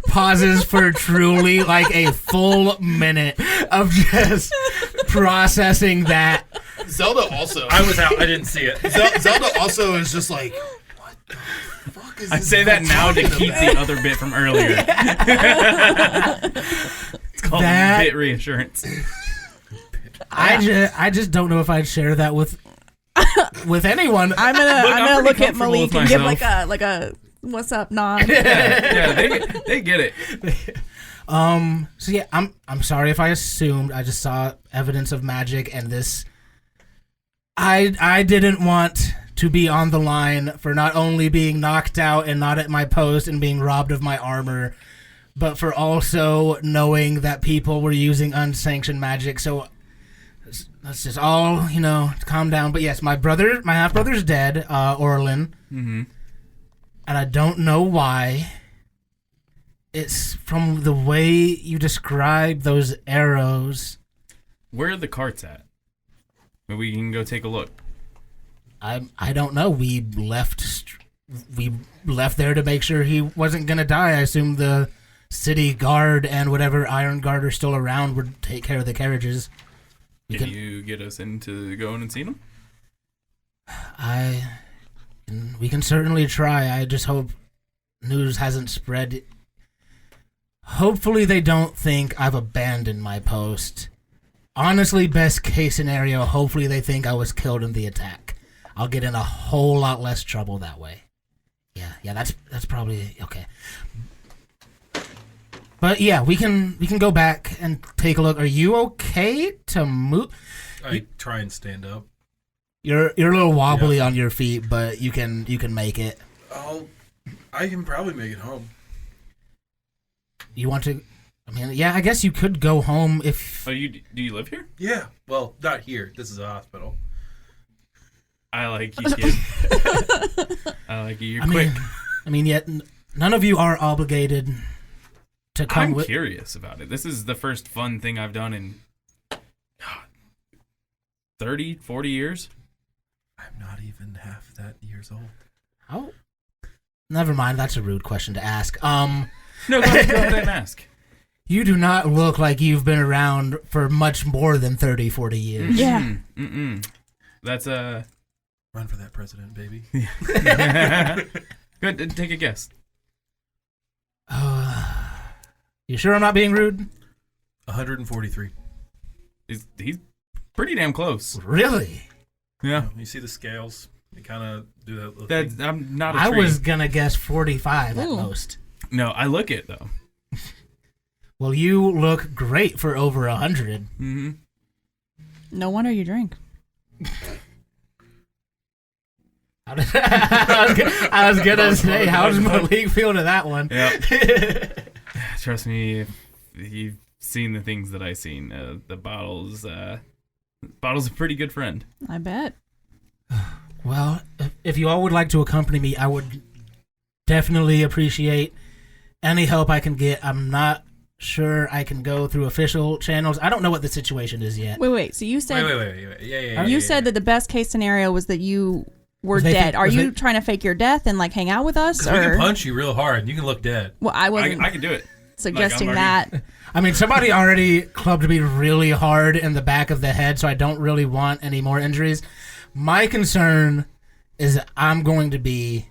Speaker 1: pauses for truly like a full minute of just processing that.
Speaker 3: Zelda also.
Speaker 5: I was out. I didn't see it.
Speaker 3: Zelda also is just like, what the fuck is
Speaker 4: I
Speaker 3: this
Speaker 4: say that
Speaker 3: guy
Speaker 4: now to
Speaker 3: talking
Speaker 4: keep
Speaker 3: about?
Speaker 4: the other bit from earlier. It's called bit reassurance.
Speaker 1: I just don't know if I'd share that with anyone.
Speaker 2: I'm gonna look at
Speaker 4: comfortable
Speaker 2: Malik
Speaker 4: with
Speaker 2: and give
Speaker 4: myself.
Speaker 2: like a what's up nod.
Speaker 4: Yeah, they get it.
Speaker 1: So yeah, I'm sorry if I assumed. I just saw evidence of magic and this. I didn't want to be on the line for not only being knocked out and not at my post and being robbed of my armor, but for also knowing that people were using unsanctioned magic. So let's just all, calm down. But yes, my half brother's dead, Orlin.
Speaker 4: Mm-hmm.
Speaker 1: And I don't know why. It's from the way you describe those arrows.
Speaker 4: Where are the carts at? Maybe we can go take a look.
Speaker 1: I don't know. We left there to make sure he wasn't gonna die. I assume the city guard and whatever Iron Guard are still around would take care of the carriages.
Speaker 4: Can you get us in to go in and see them?
Speaker 1: We can certainly try. I just hope news hasn't spread. Hopefully they don't think I've abandoned my post. Honestly, best case scenario, hopefully they think I was killed in the attack. I'll get in a whole lot less trouble that way. Yeah, that's probably okay. But yeah, we can go back and take a look. Are you okay to move?
Speaker 5: I try and stand up.
Speaker 1: You're a little wobbly on your feet, but you can make it.
Speaker 5: I can probably make it home.
Speaker 1: You want to? I mean, yeah, I guess you could go home if.
Speaker 4: Oh, do you live here?
Speaker 5: Yeah. Well, not here. This is a hospital.
Speaker 4: I like you, kid. I like you. You're quick.
Speaker 1: Yet none of you are obligated to come.
Speaker 4: I'm curious about it. This is the first fun thing I've done in 30, 40 years.
Speaker 5: I'm not even half that years old.
Speaker 1: Oh, never mind. That's a rude question to ask.
Speaker 4: No, go ahead and ask.
Speaker 1: You do not look like you've been around for much more than 30, 40 years.
Speaker 2: Yeah.
Speaker 4: That's
Speaker 5: Run for that president, baby.
Speaker 4: Good. Take a guess.
Speaker 1: You sure I'm not being rude?
Speaker 5: 143.
Speaker 4: He's pretty damn close.
Speaker 1: Really?
Speaker 4: Yeah.
Speaker 5: You see the scales? They kind of do that little thing.
Speaker 4: I'm not a
Speaker 1: I
Speaker 4: tree.
Speaker 1: was gonna guess 45 at most.
Speaker 4: No, I look it though.
Speaker 1: Well, you look great for over 100.
Speaker 4: Mm-hmm.
Speaker 2: No wonder you drink.
Speaker 1: I was gonna say, how does Malik feel to that one?
Speaker 4: Yep. Trust me, if you've seen the things that I've seen. The bottle's a pretty good friend.
Speaker 2: I bet.
Speaker 1: Well, if you all would like to accompany me, I would definitely appreciate any help I can get. I'm not sure I can go through official channels. I don't know what the situation is yet.
Speaker 2: Wait. So you said
Speaker 5: Wait. Yeah.
Speaker 2: you said that the best case scenario was that you were dead. Are you trying to fake your death and like hang out with us?
Speaker 5: Because we can punch you real hard and you can look dead.
Speaker 2: Well, I wasn't
Speaker 4: I can do it.
Speaker 2: suggesting
Speaker 4: Like,
Speaker 2: that.
Speaker 1: I mean, somebody already clubbed me really hard in the back of the head, so I don't really want any more injuries. My concern is that I'm going to be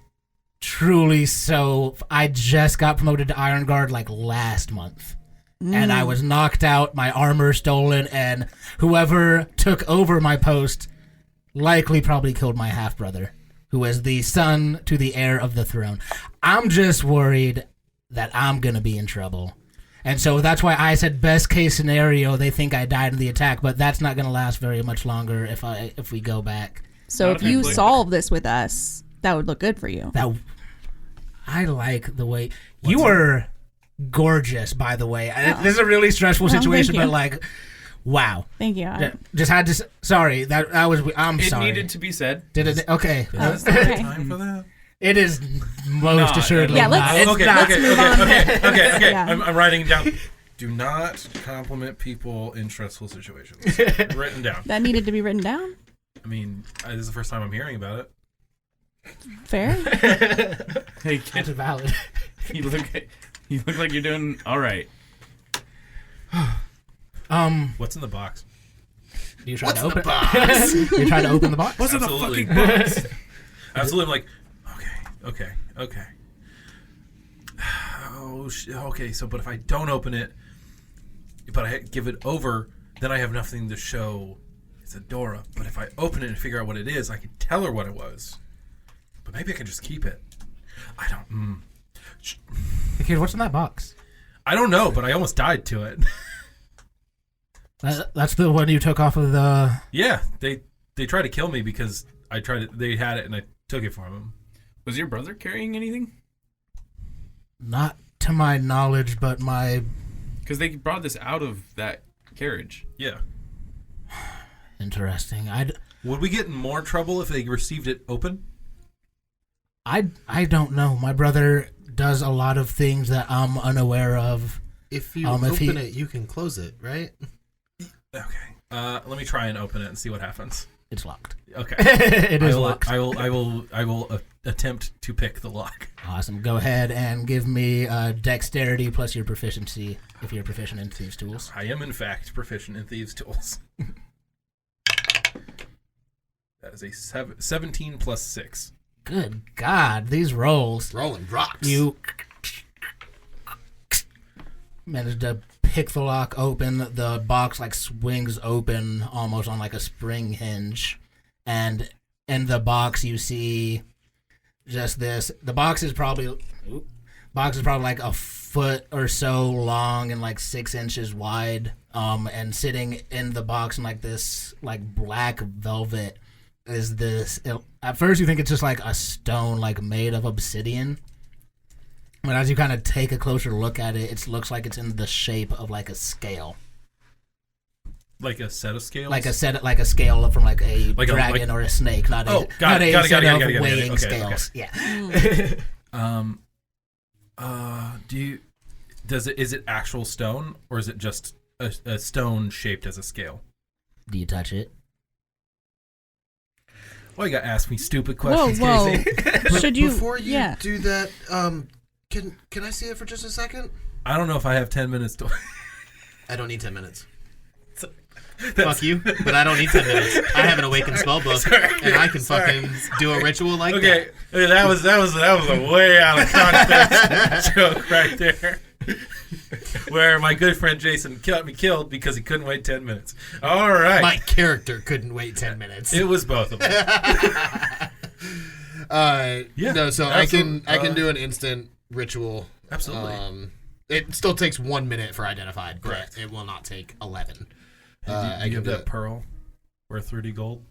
Speaker 1: truly so... I just got promoted to Iron Guard like last month. And I was knocked out, my armor stolen, and whoever took over my post likely probably killed my half-brother, who is the son to the heir of the throne. I'm just worried that I'm going to be in trouble. And so that's why I said best case scenario, they think I died in the attack, but that's not going to last very much longer if we go back.
Speaker 2: So if you solve this with us, that would look good for you.
Speaker 1: I like the way you were gorgeous, by the way. This is a really stressful situation, but like, wow.
Speaker 2: Thank you.
Speaker 1: Just had to. Sorry, that was. I'm sorry.
Speaker 4: It needed to be said.
Speaker 1: Did it? Okay.
Speaker 2: Okay.
Speaker 5: Time for that?
Speaker 1: It is most assuredly.
Speaker 2: Yeah, let's-
Speaker 1: not.
Speaker 5: Okay.
Speaker 2: Yeah.
Speaker 5: I'm writing it down. Do not compliment people in stressful situations. Written down.
Speaker 2: That needed to be written down.
Speaker 5: I mean, this is the first time I'm hearing about it.
Speaker 2: Fair.
Speaker 4: Hey,
Speaker 1: That's
Speaker 4: kid,
Speaker 1: valid.
Speaker 4: you look like you're doing all right.
Speaker 5: What's in the box?
Speaker 1: You trying
Speaker 3: What's
Speaker 1: to
Speaker 3: the
Speaker 1: open?
Speaker 3: box?
Speaker 1: You trying to open the box?
Speaker 4: What's in the
Speaker 5: Absolutely.
Speaker 4: fucking box?
Speaker 5: Absolutely. I'm like, okay. Oh, okay. So, but if I don't open it, but I give it over, then I have nothing to show. It's Adora. But if I open it and figure out what it is, I can tell her what it was. But maybe I can just keep it. I don't.
Speaker 1: Hey, kid, what's in that box?
Speaker 5: I don't know, but I almost died to it.
Speaker 1: That's the one you took off of the.
Speaker 5: Yeah, they tried to kill me because I tried it. They had it and I took it from them.
Speaker 4: Was your brother carrying anything?
Speaker 1: Not to my knowledge, but my.
Speaker 4: Because they brought this out of that carriage.
Speaker 5: Yeah.
Speaker 1: Interesting.
Speaker 5: Would we get in more trouble if they received it open?
Speaker 1: I don't know. My brother does a lot of things that I'm unaware of.
Speaker 3: If you open it, you can close it, right?
Speaker 5: Okay. Let me try and open it and see what happens.
Speaker 1: It's locked.
Speaker 5: Okay.
Speaker 1: It is locked.
Speaker 5: I will attempt to pick the lock.
Speaker 1: Awesome. Go ahead and give me dexterity plus your proficiency if you're proficient in thieves' tools.
Speaker 5: I am in fact proficient in thieves' tools. That is a 17 plus 6.
Speaker 1: Good God, these rolls.
Speaker 3: Rolling rocks.
Speaker 1: You managed to pick the lock open. The box like swings open almost on like a spring hinge. And in the box you see just this. The box is probably like a foot or so long and like 6 inches wide. And sitting in the box in like this like black velvet is this. At first you think it's just like a stone like made of obsidian. But as you kind of take a closer look at it, it looks like it's in the shape of like a scale.
Speaker 5: Like a set of scales?
Speaker 1: Like a scale from like a dragon or a snake, not a
Speaker 5: got it.
Speaker 1: weighing scales.
Speaker 5: Okay.
Speaker 1: Yeah.
Speaker 5: Is it actual stone or is it just a stone shaped as a scale?
Speaker 1: Do you touch it?
Speaker 5: Why you gotta ask me stupid questions,
Speaker 2: Whoa.
Speaker 5: Casey?
Speaker 2: Should you?
Speaker 3: Before you
Speaker 2: yeah.
Speaker 3: do that, can I see it for just a second?
Speaker 5: I don't know if I have 10 minutes to.
Speaker 3: I don't need 10 minutes. Fuck you, but I don't need 10 minutes. I have an awakened spell book, and I can fucking do a ritual like that.
Speaker 5: Okay, that was a way out of context joke right there. Where my good friend Jason got me killed because he couldn't wait 10 minutes. All right.
Speaker 3: My character couldn't wait 10 minutes.
Speaker 5: It was both of them.
Speaker 3: Yeah. No, so
Speaker 5: absolutely.
Speaker 3: I can do an instant ritual.
Speaker 5: Absolutely.
Speaker 3: It still takes 1 minute for identified, but
Speaker 5: Correct.
Speaker 3: it will not take 11.
Speaker 5: You have that pearl worth 30 gold?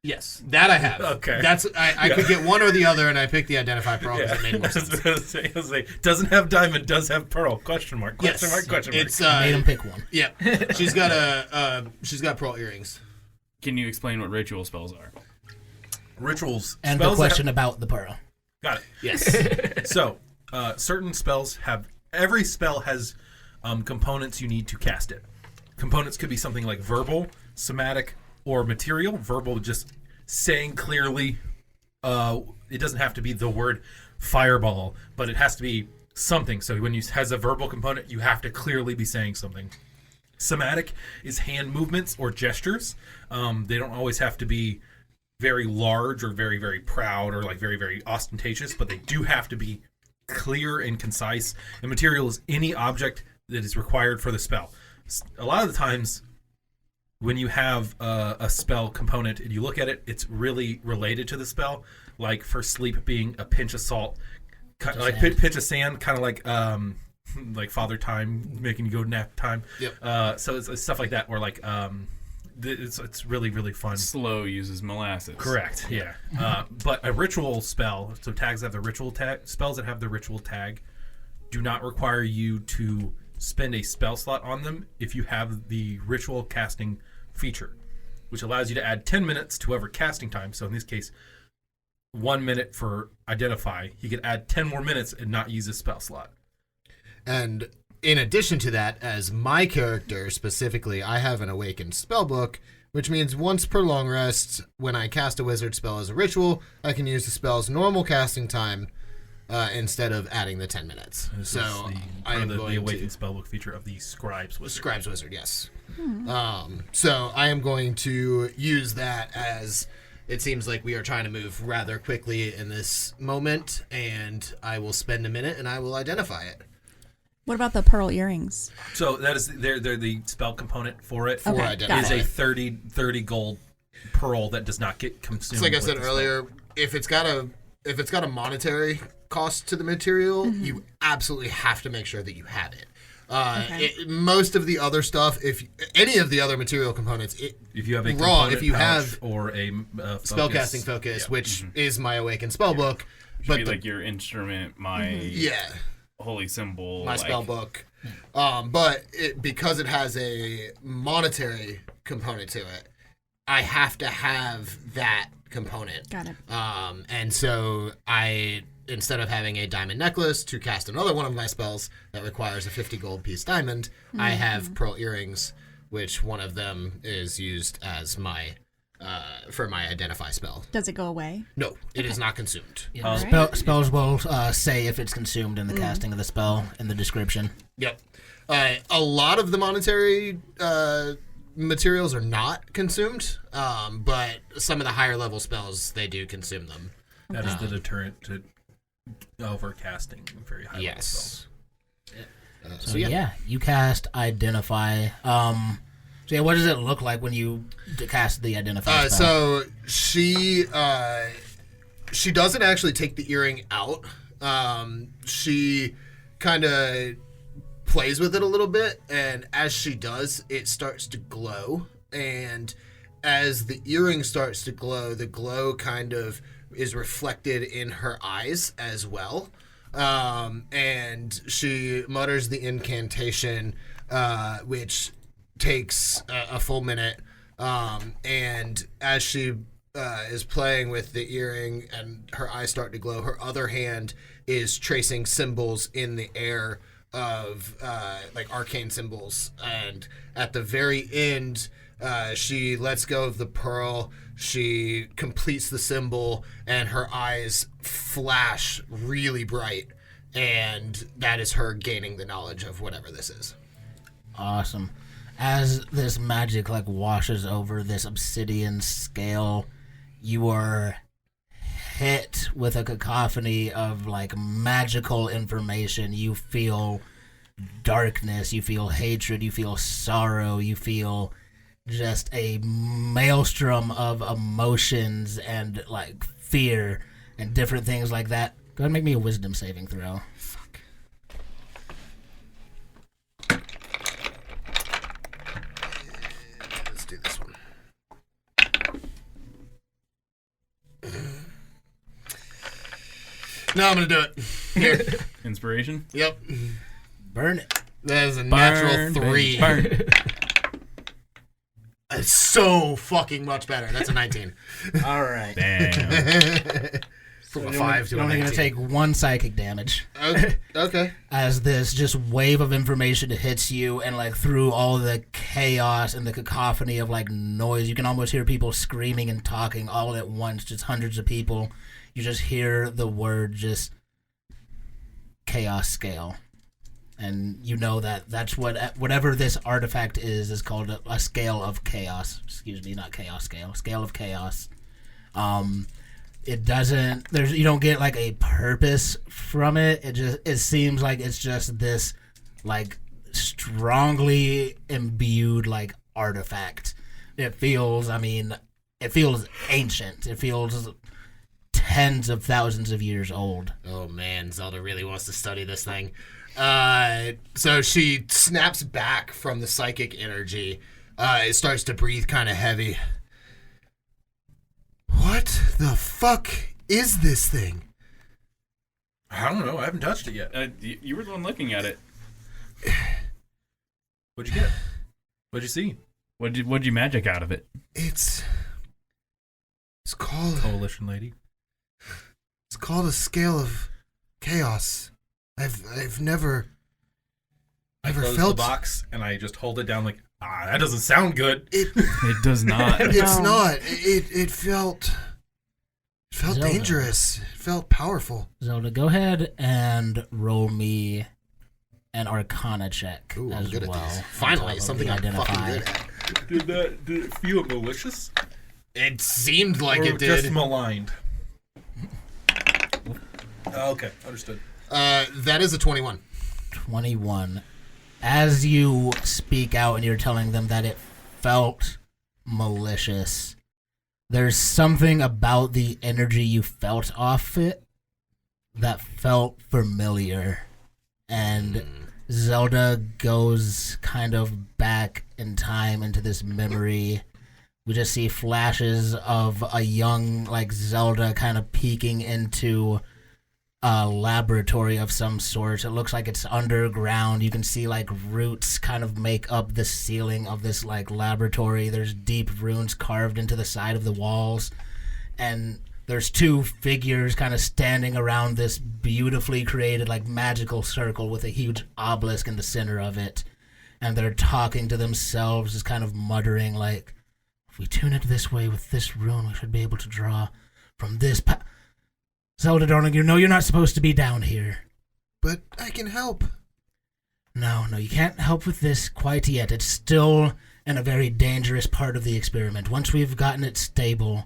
Speaker 3: Yes, that I have.
Speaker 5: Okay.
Speaker 3: That's I could get one or the other, and I picked the Identify Pearl because it made more sense.
Speaker 5: I was like, doesn't have diamond, does have pearl? Question mark? Question
Speaker 3: Yes.
Speaker 5: mark? Question mark?
Speaker 3: It's
Speaker 1: Made him pick one.
Speaker 3: yeah. She's got pearl earrings.
Speaker 4: Can you explain what ritual spells are?
Speaker 5: Rituals.
Speaker 1: And the
Speaker 5: spells that
Speaker 1: question about the pearl.
Speaker 5: got it.
Speaker 3: Yes.
Speaker 5: So, certain spells have. Every spell has components you need to cast it. Components could be something like verbal, somatic, or material. Verbal, just saying clearly. It doesn't have to be the word fireball, but it has to be something. So when you has a verbal component, you have to clearly be saying something. Somatic is hand movements or gestures. They don't always have to be very large or very, very proud or like very, very ostentatious, but they do have to be clear and concise. And material is any object that is required for the spell. A lot of the times when you have a spell component and you look at it, it's really related to the spell. Like for sleep being a pinch of salt, like pinch of sand, kind of like Father Time making you go nap time.
Speaker 3: Yep.
Speaker 5: So it's stuff like that, or like it's really, really fun.
Speaker 4: Slow uses molasses.
Speaker 5: Correct. Yeah. But a ritual spell, so tags have the ritual tag. Spells that have the ritual tag do not require you to spend a spell slot on them if you have the ritual casting feature, which allows you to add 10 minutes to whatever casting time. So in this case, 1 minute for Identify. He could add 10 more minutes and not use a spell slot.
Speaker 3: And in addition to that, as my character specifically, I have an Awakened spellbook, which means once per long rest, when I cast a wizard spell as a ritual, I can use the spell's normal casting time instead of adding the 10 minutes.
Speaker 5: This
Speaker 3: So
Speaker 5: is
Speaker 3: I am
Speaker 5: the
Speaker 3: going
Speaker 5: Awakened
Speaker 3: to...
Speaker 5: spellbook feature of the Scribes Wizard.
Speaker 3: Scribes Wizard, yes. So I am going to use that as... It seems like we are trying to move rather quickly in this moment, and I will spend a minute and I will identify it.
Speaker 2: What about the pearl earrings?
Speaker 5: So that is they're the spell component for it.
Speaker 2: Okay,
Speaker 3: Identify.
Speaker 5: It is a 30 gold pearl that does not get consumed.
Speaker 3: It's like I
Speaker 5: with
Speaker 3: said
Speaker 5: the spell.
Speaker 3: earlier, if it's got a monetary cost to the material, you absolutely have to make sure that you have it. Most of the other stuff, if any of the other material components,
Speaker 5: If you have a
Speaker 3: raw,
Speaker 5: component
Speaker 3: if you
Speaker 5: pouch
Speaker 3: have
Speaker 5: or a
Speaker 3: spellcasting focus, which is my Awakened spellbook,
Speaker 4: Should
Speaker 3: but
Speaker 4: be like your instrument, my holy symbol,
Speaker 3: my
Speaker 4: like,
Speaker 3: spellbook. But because it has a monetary component to it, I have to have that component.
Speaker 2: Got it.
Speaker 3: And so instead of having a diamond necklace to cast another one of my spells that requires a 50 gold piece diamond, I have pearl earrings, which one of them is used as my for my Identify spell.
Speaker 2: Does it go away?
Speaker 3: No, it is not consumed.
Speaker 1: Yeah. Spells will say if it's consumed in the casting of the spell in the description.
Speaker 3: Yep. A lot of the monetary materials are not consumed, but some of the higher level spells, they do consume them.
Speaker 5: That is the deterrent to overcasting very high level spells.
Speaker 3: Yes.
Speaker 1: So yeah, you cast Identify. So yeah, what does it look like when you cast the Identify spell?
Speaker 3: So she doesn't actually take the earring out. She kind of plays with it a little bit, and as she does, it starts to glow. And as the earring starts to glow, the glow kind of is reflected in her eyes as well. And she mutters the incantation, which takes a full minute. And as she is playing with the earring and her eyes start to glow, her other hand is tracing symbols in the air of like arcane symbols. And at the very end, she lets go of the pearl. She completes the symbol, and her eyes flash really bright. And that is her gaining the knowledge of whatever this is.
Speaker 1: Awesome. As this magic like washes over this obsidian scale, you are hit with a cacophony of like magical information. You feel darkness, you feel hatred, you feel sorrow, you feel just a maelstrom of emotions and like fear and different things like that. Go ahead and make me a wisdom saving throw.
Speaker 3: Fuck. Let's do this one. No, I'm gonna do it. Here.
Speaker 4: Inspiration.
Speaker 3: Yep.
Speaker 1: Burn it.
Speaker 3: That is a natural 3.
Speaker 4: Burn.
Speaker 3: It's so fucking much better. That's a 19.
Speaker 1: All right.
Speaker 4: Damn.
Speaker 3: From a 5 to
Speaker 1: You're
Speaker 3: a
Speaker 1: only
Speaker 3: 19.
Speaker 1: going to take 1 psychic damage.
Speaker 3: Okay.
Speaker 1: As this just wave of information hits you, and like through all the chaos and the cacophony of like noise, you can almost hear people screaming and talking all at once, just hundreds of people. You just hear the word just chaos scale. And you know that that's whatever this artifact is called a scale of chaos. Excuse me, not chaos scale. Scale of chaos. It doesn't. You don't get like a purpose from it. It seems like it's just this like strongly imbued like artifact. It feels ancient. It feels tens of thousands of years old.
Speaker 3: Oh man, Zelda really wants to study this thing. So she snaps back from the psychic energy. It starts to breathe kind of heavy. What the fuck is this thing?
Speaker 5: I don't know. I haven't touched it yet.
Speaker 4: You were the one looking at it.
Speaker 5: What'd you get? What'd you see?
Speaker 4: What'd you magic out of it?
Speaker 3: It's called
Speaker 5: Coalition lady.
Speaker 3: It's called a scale of chaos. I've never
Speaker 5: close
Speaker 3: felt
Speaker 5: the box and I just hold it down like, that doesn't sound good.
Speaker 4: It does not.
Speaker 3: It's
Speaker 2: No.
Speaker 3: not. It felt
Speaker 1: Zelda.
Speaker 3: dangerous. It felt powerful.
Speaker 1: Zelda, go ahead and roll me an Arcana check
Speaker 3: Ooh, I'm
Speaker 1: as
Speaker 3: good
Speaker 1: well.
Speaker 3: at these.
Speaker 1: on
Speaker 3: Finally,
Speaker 1: top of
Speaker 3: something
Speaker 1: the
Speaker 3: I'm fucking
Speaker 1: identify.
Speaker 3: good at.
Speaker 5: Did it feel malicious?
Speaker 3: It seemed like
Speaker 5: or
Speaker 3: it did.
Speaker 5: just maligned? Okay, understood.
Speaker 3: That is a 21.
Speaker 1: 21. As you speak out and you're telling them that it felt malicious, there's something about the energy you felt off it that felt familiar. And Zelda goes kind of back in time into this memory. We just see flashes of a young, like, Zelda kind of peeking into a laboratory of some sort. It looks like it's underground. You can see like roots kind of make up the ceiling of this like laboratory. There's deep runes carved into the side of the walls, and there's 2 figures kind of standing around this beautifully created like magical circle with a huge obelisk in the center of it, and they're talking to themselves, just kind of muttering like, if we tune it this way with this rune, we should be able to draw from this Zelda, darling, you know you're not supposed to be down here.
Speaker 3: But I can help.
Speaker 1: No, you can't help with this quite yet. It's still in a very dangerous part of the experiment. Once we've gotten it stable,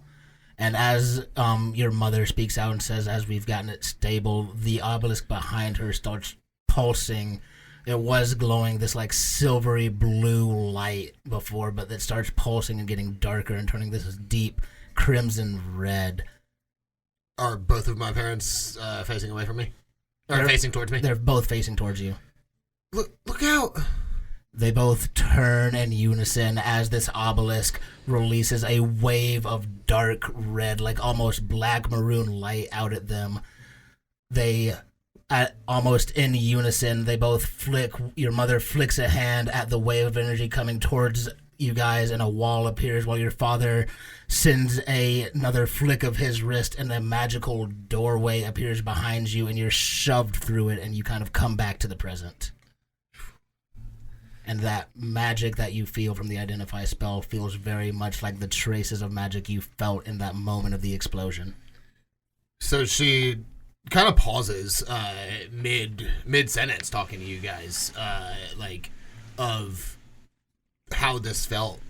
Speaker 1: and as your mother speaks out and says, as we've gotten it stable, the obelisk behind her starts pulsing. It was glowing this like silvery blue light before, but it starts pulsing and getting darker and turning this deep crimson red.
Speaker 3: Are both of my parents facing away from me? Or facing towards me?
Speaker 1: They're both facing towards you.
Speaker 3: Look out!
Speaker 1: They both turn in unison as this obelisk releases a wave of dark red, like almost black maroon light out at them. Almost in unison, they both flick. Your mother flicks a hand at the wave of energy coming towards you guys, and a wall appears, while your father sends another flick of his wrist, and a magical doorway appears behind you, and you're shoved through it, and you kind of come back to the present. And that magic that you feel from the Identify spell feels very much like the traces of magic you felt in that moment of the explosion.
Speaker 3: So she kind of pauses mid-sentence talking to you guys, like, of how this felt.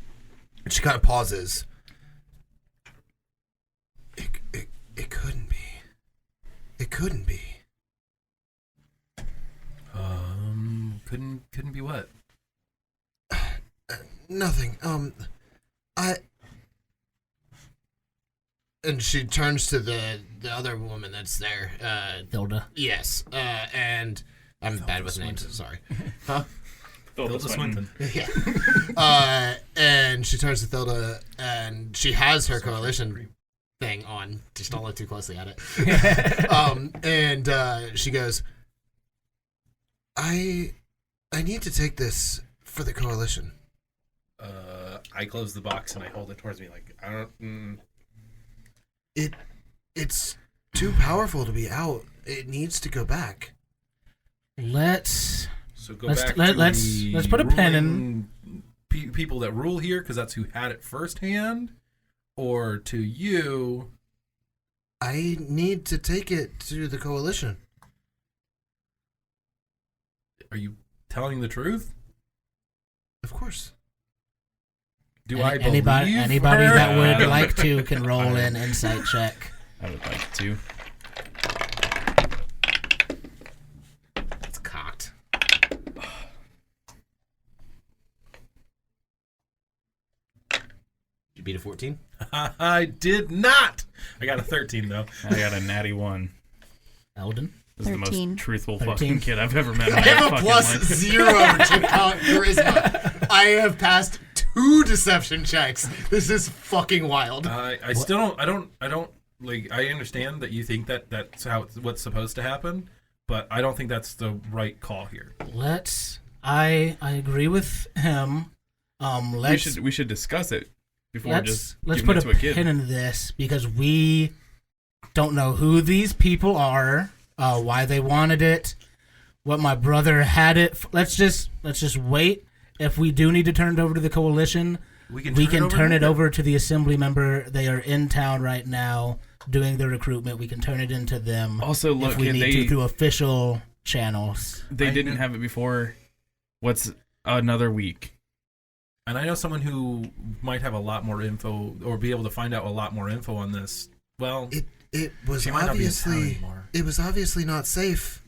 Speaker 3: She kind of pauses. It couldn't be. It couldn't be.
Speaker 5: Couldn't be what?
Speaker 3: Nothing. And she turns to the other woman that's there.
Speaker 1: Hilda.
Speaker 3: Yes. And I'm bad with names. Sorry. Huh?
Speaker 5: Hilda Swinton.
Speaker 3: Yeah. And she turns to Thilda, and she has her coalition thing on. Just don't look too closely at it. And she goes, I need to take this for the coalition.
Speaker 5: I close the box and I hold it towards me like, I don't...
Speaker 3: It's too powerful to be out. It needs to go back.
Speaker 1: Let's
Speaker 5: So
Speaker 1: let's
Speaker 5: let's
Speaker 1: put a pen in.
Speaker 5: People that rule here, because that's who had it firsthand, or to you.
Speaker 3: I need to take it to the coalition.
Speaker 5: Are you telling the truth?
Speaker 3: Of course.
Speaker 5: Do I believe
Speaker 1: Anybody
Speaker 5: her?
Speaker 1: that would like to can roll an insight check.
Speaker 4: I would like to.
Speaker 3: It's cocked. Did you beat a 14?
Speaker 5: I did not. I got a 13 though.
Speaker 4: I got a natty 1.
Speaker 1: Eldon?
Speaker 4: This is the
Speaker 2: 13.
Speaker 4: most truthful
Speaker 1: 13.
Speaker 4: fucking kid I've ever met in
Speaker 3: I
Speaker 4: my
Speaker 3: have a
Speaker 4: fucking
Speaker 3: plus
Speaker 4: life.
Speaker 3: 0 to charisma. I have passed 2 deception checks. This is fucking wild.
Speaker 5: I still don't. I don't like. I understand that you think that that's what's supposed to happen, but I don't think that's the right call here.
Speaker 1: I agree with him.
Speaker 4: We should discuss it before just
Speaker 1: let's
Speaker 4: giving
Speaker 1: put
Speaker 4: it to
Speaker 1: a
Speaker 4: a kid.
Speaker 1: pin in this because we don't know who these people are, why they wanted it, what my brother had it. Let's just wait. If we do need to turn it over to the coalition, we can turn it over to the assembly member. They are in town right now doing the recruitment. We can turn it into them.
Speaker 4: Also, look,
Speaker 1: if we need to through official channels.
Speaker 4: They didn't have it before. What's another week?
Speaker 5: And I know someone who might have a lot more info or be able to find out a lot more info on this. Well,
Speaker 3: It was
Speaker 5: she might not be in town
Speaker 3: obviously
Speaker 5: anymore.
Speaker 3: it was obviously not safe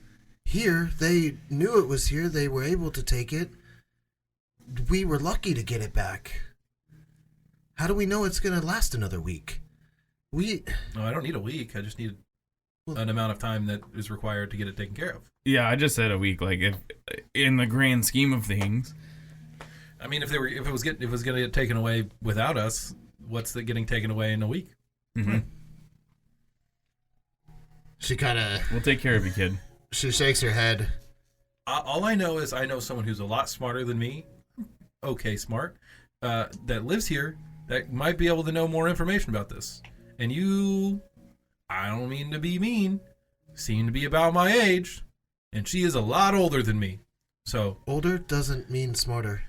Speaker 3: here. They knew it was here. They were able to take it. We were lucky to get it back. How do we know it's going to last another week?
Speaker 5: No, I don't need a week. I just need an amount of time that is required to get it taken care of.
Speaker 4: Yeah, I just said a week. Like, if in the grand scheme of things,
Speaker 5: I mean, if it was going to get taken away without us, what's the getting taken away in a week?
Speaker 4: mm-hmm.
Speaker 3: She kind of
Speaker 4: We'll take care of you, kid.
Speaker 3: she shakes her head.
Speaker 5: All I know is I know someone who's a lot smarter than me. Okay, smart. That lives here that might be able to know more information about this. And you, I don't mean to be mean, seem to be about my age, and she is a lot older than me. So
Speaker 3: Older doesn't mean smarter.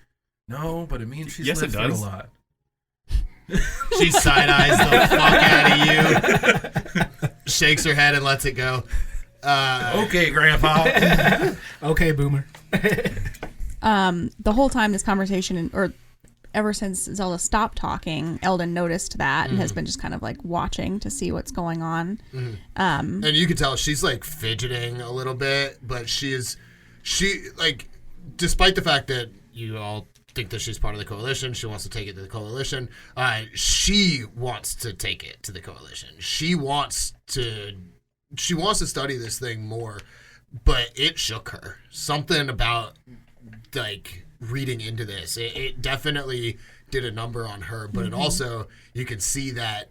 Speaker 5: no, but it means she's
Speaker 4: Yes,
Speaker 5: lived
Speaker 4: it
Speaker 5: through
Speaker 4: does.
Speaker 5: a lot.
Speaker 3: She side eyes the fuck out of you, shakes her head and lets it go.
Speaker 5: Okay, Grandpa.
Speaker 1: Okay, boomer.
Speaker 2: The whole time this conversation, or ever since Zelda stopped talking, Eldon noticed that and has been just kind of like watching to see what's going on.
Speaker 3: And you can tell she's like fidgeting a little bit, but she like, despite the fact that you all think that she's part of the coalition, she wants to take it to the coalition. She wants to take it to the coalition. She wants to study this thing more, but it shook her. Something about like reading into this, it definitely did a number on her, but it also, you can see that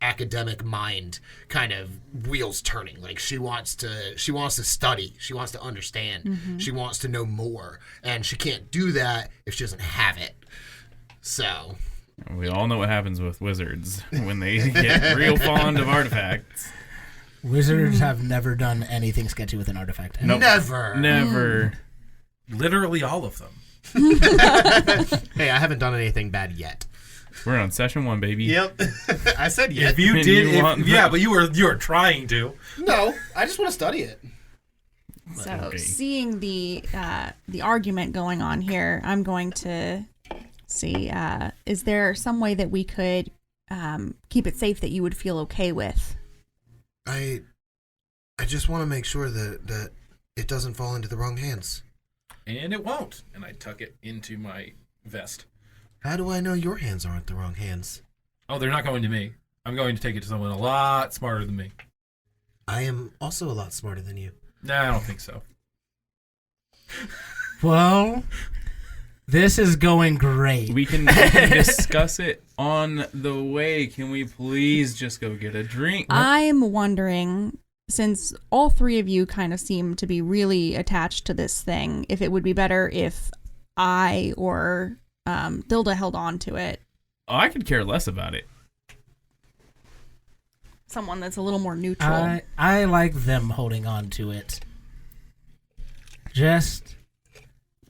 Speaker 3: academic mind kind of wheels turning. Like she wants to study, she wants to understand, she wants to know more, and she can't do that if she doesn't have it. So
Speaker 4: We all know what happens with wizards when they get real fond of artifacts.
Speaker 1: Wizards have never done anything sketchy with an artifact.
Speaker 4: Nope.
Speaker 3: Never.
Speaker 5: Literally all of them.
Speaker 3: Hey, I haven't done anything bad yet.
Speaker 4: We're on session 1, baby.
Speaker 3: Yep. I said yet.
Speaker 5: If you
Speaker 4: And
Speaker 5: did,
Speaker 4: you want
Speaker 5: yeah,
Speaker 4: that.
Speaker 5: but you were trying to.
Speaker 3: No, I just want to study it.
Speaker 2: So
Speaker 4: Okay.
Speaker 2: seeing the argument going on here, I'm going to see, is there some way that we could keep it safe that you would feel okay with?
Speaker 3: I just want to make sure that it doesn't fall into the wrong hands.
Speaker 5: And it won't. And I tuck it into my vest.
Speaker 3: How do I know your hands aren't the wrong hands?
Speaker 5: Oh, they're not going to me. I'm going to take it to someone a lot smarter than me.
Speaker 3: I am also a lot smarter than you.
Speaker 5: Nah, I don't think so.
Speaker 1: Well, This is going great.
Speaker 4: We can discuss it on the way. Can we please just go get a drink?
Speaker 2: I'm wondering, since all three of you kind of seem to be really attached to this thing, if it would be better if I or Dilda held on to it.
Speaker 4: Oh, I could care less about it.
Speaker 2: Someone that's a little more neutral.
Speaker 1: I like them holding on to it.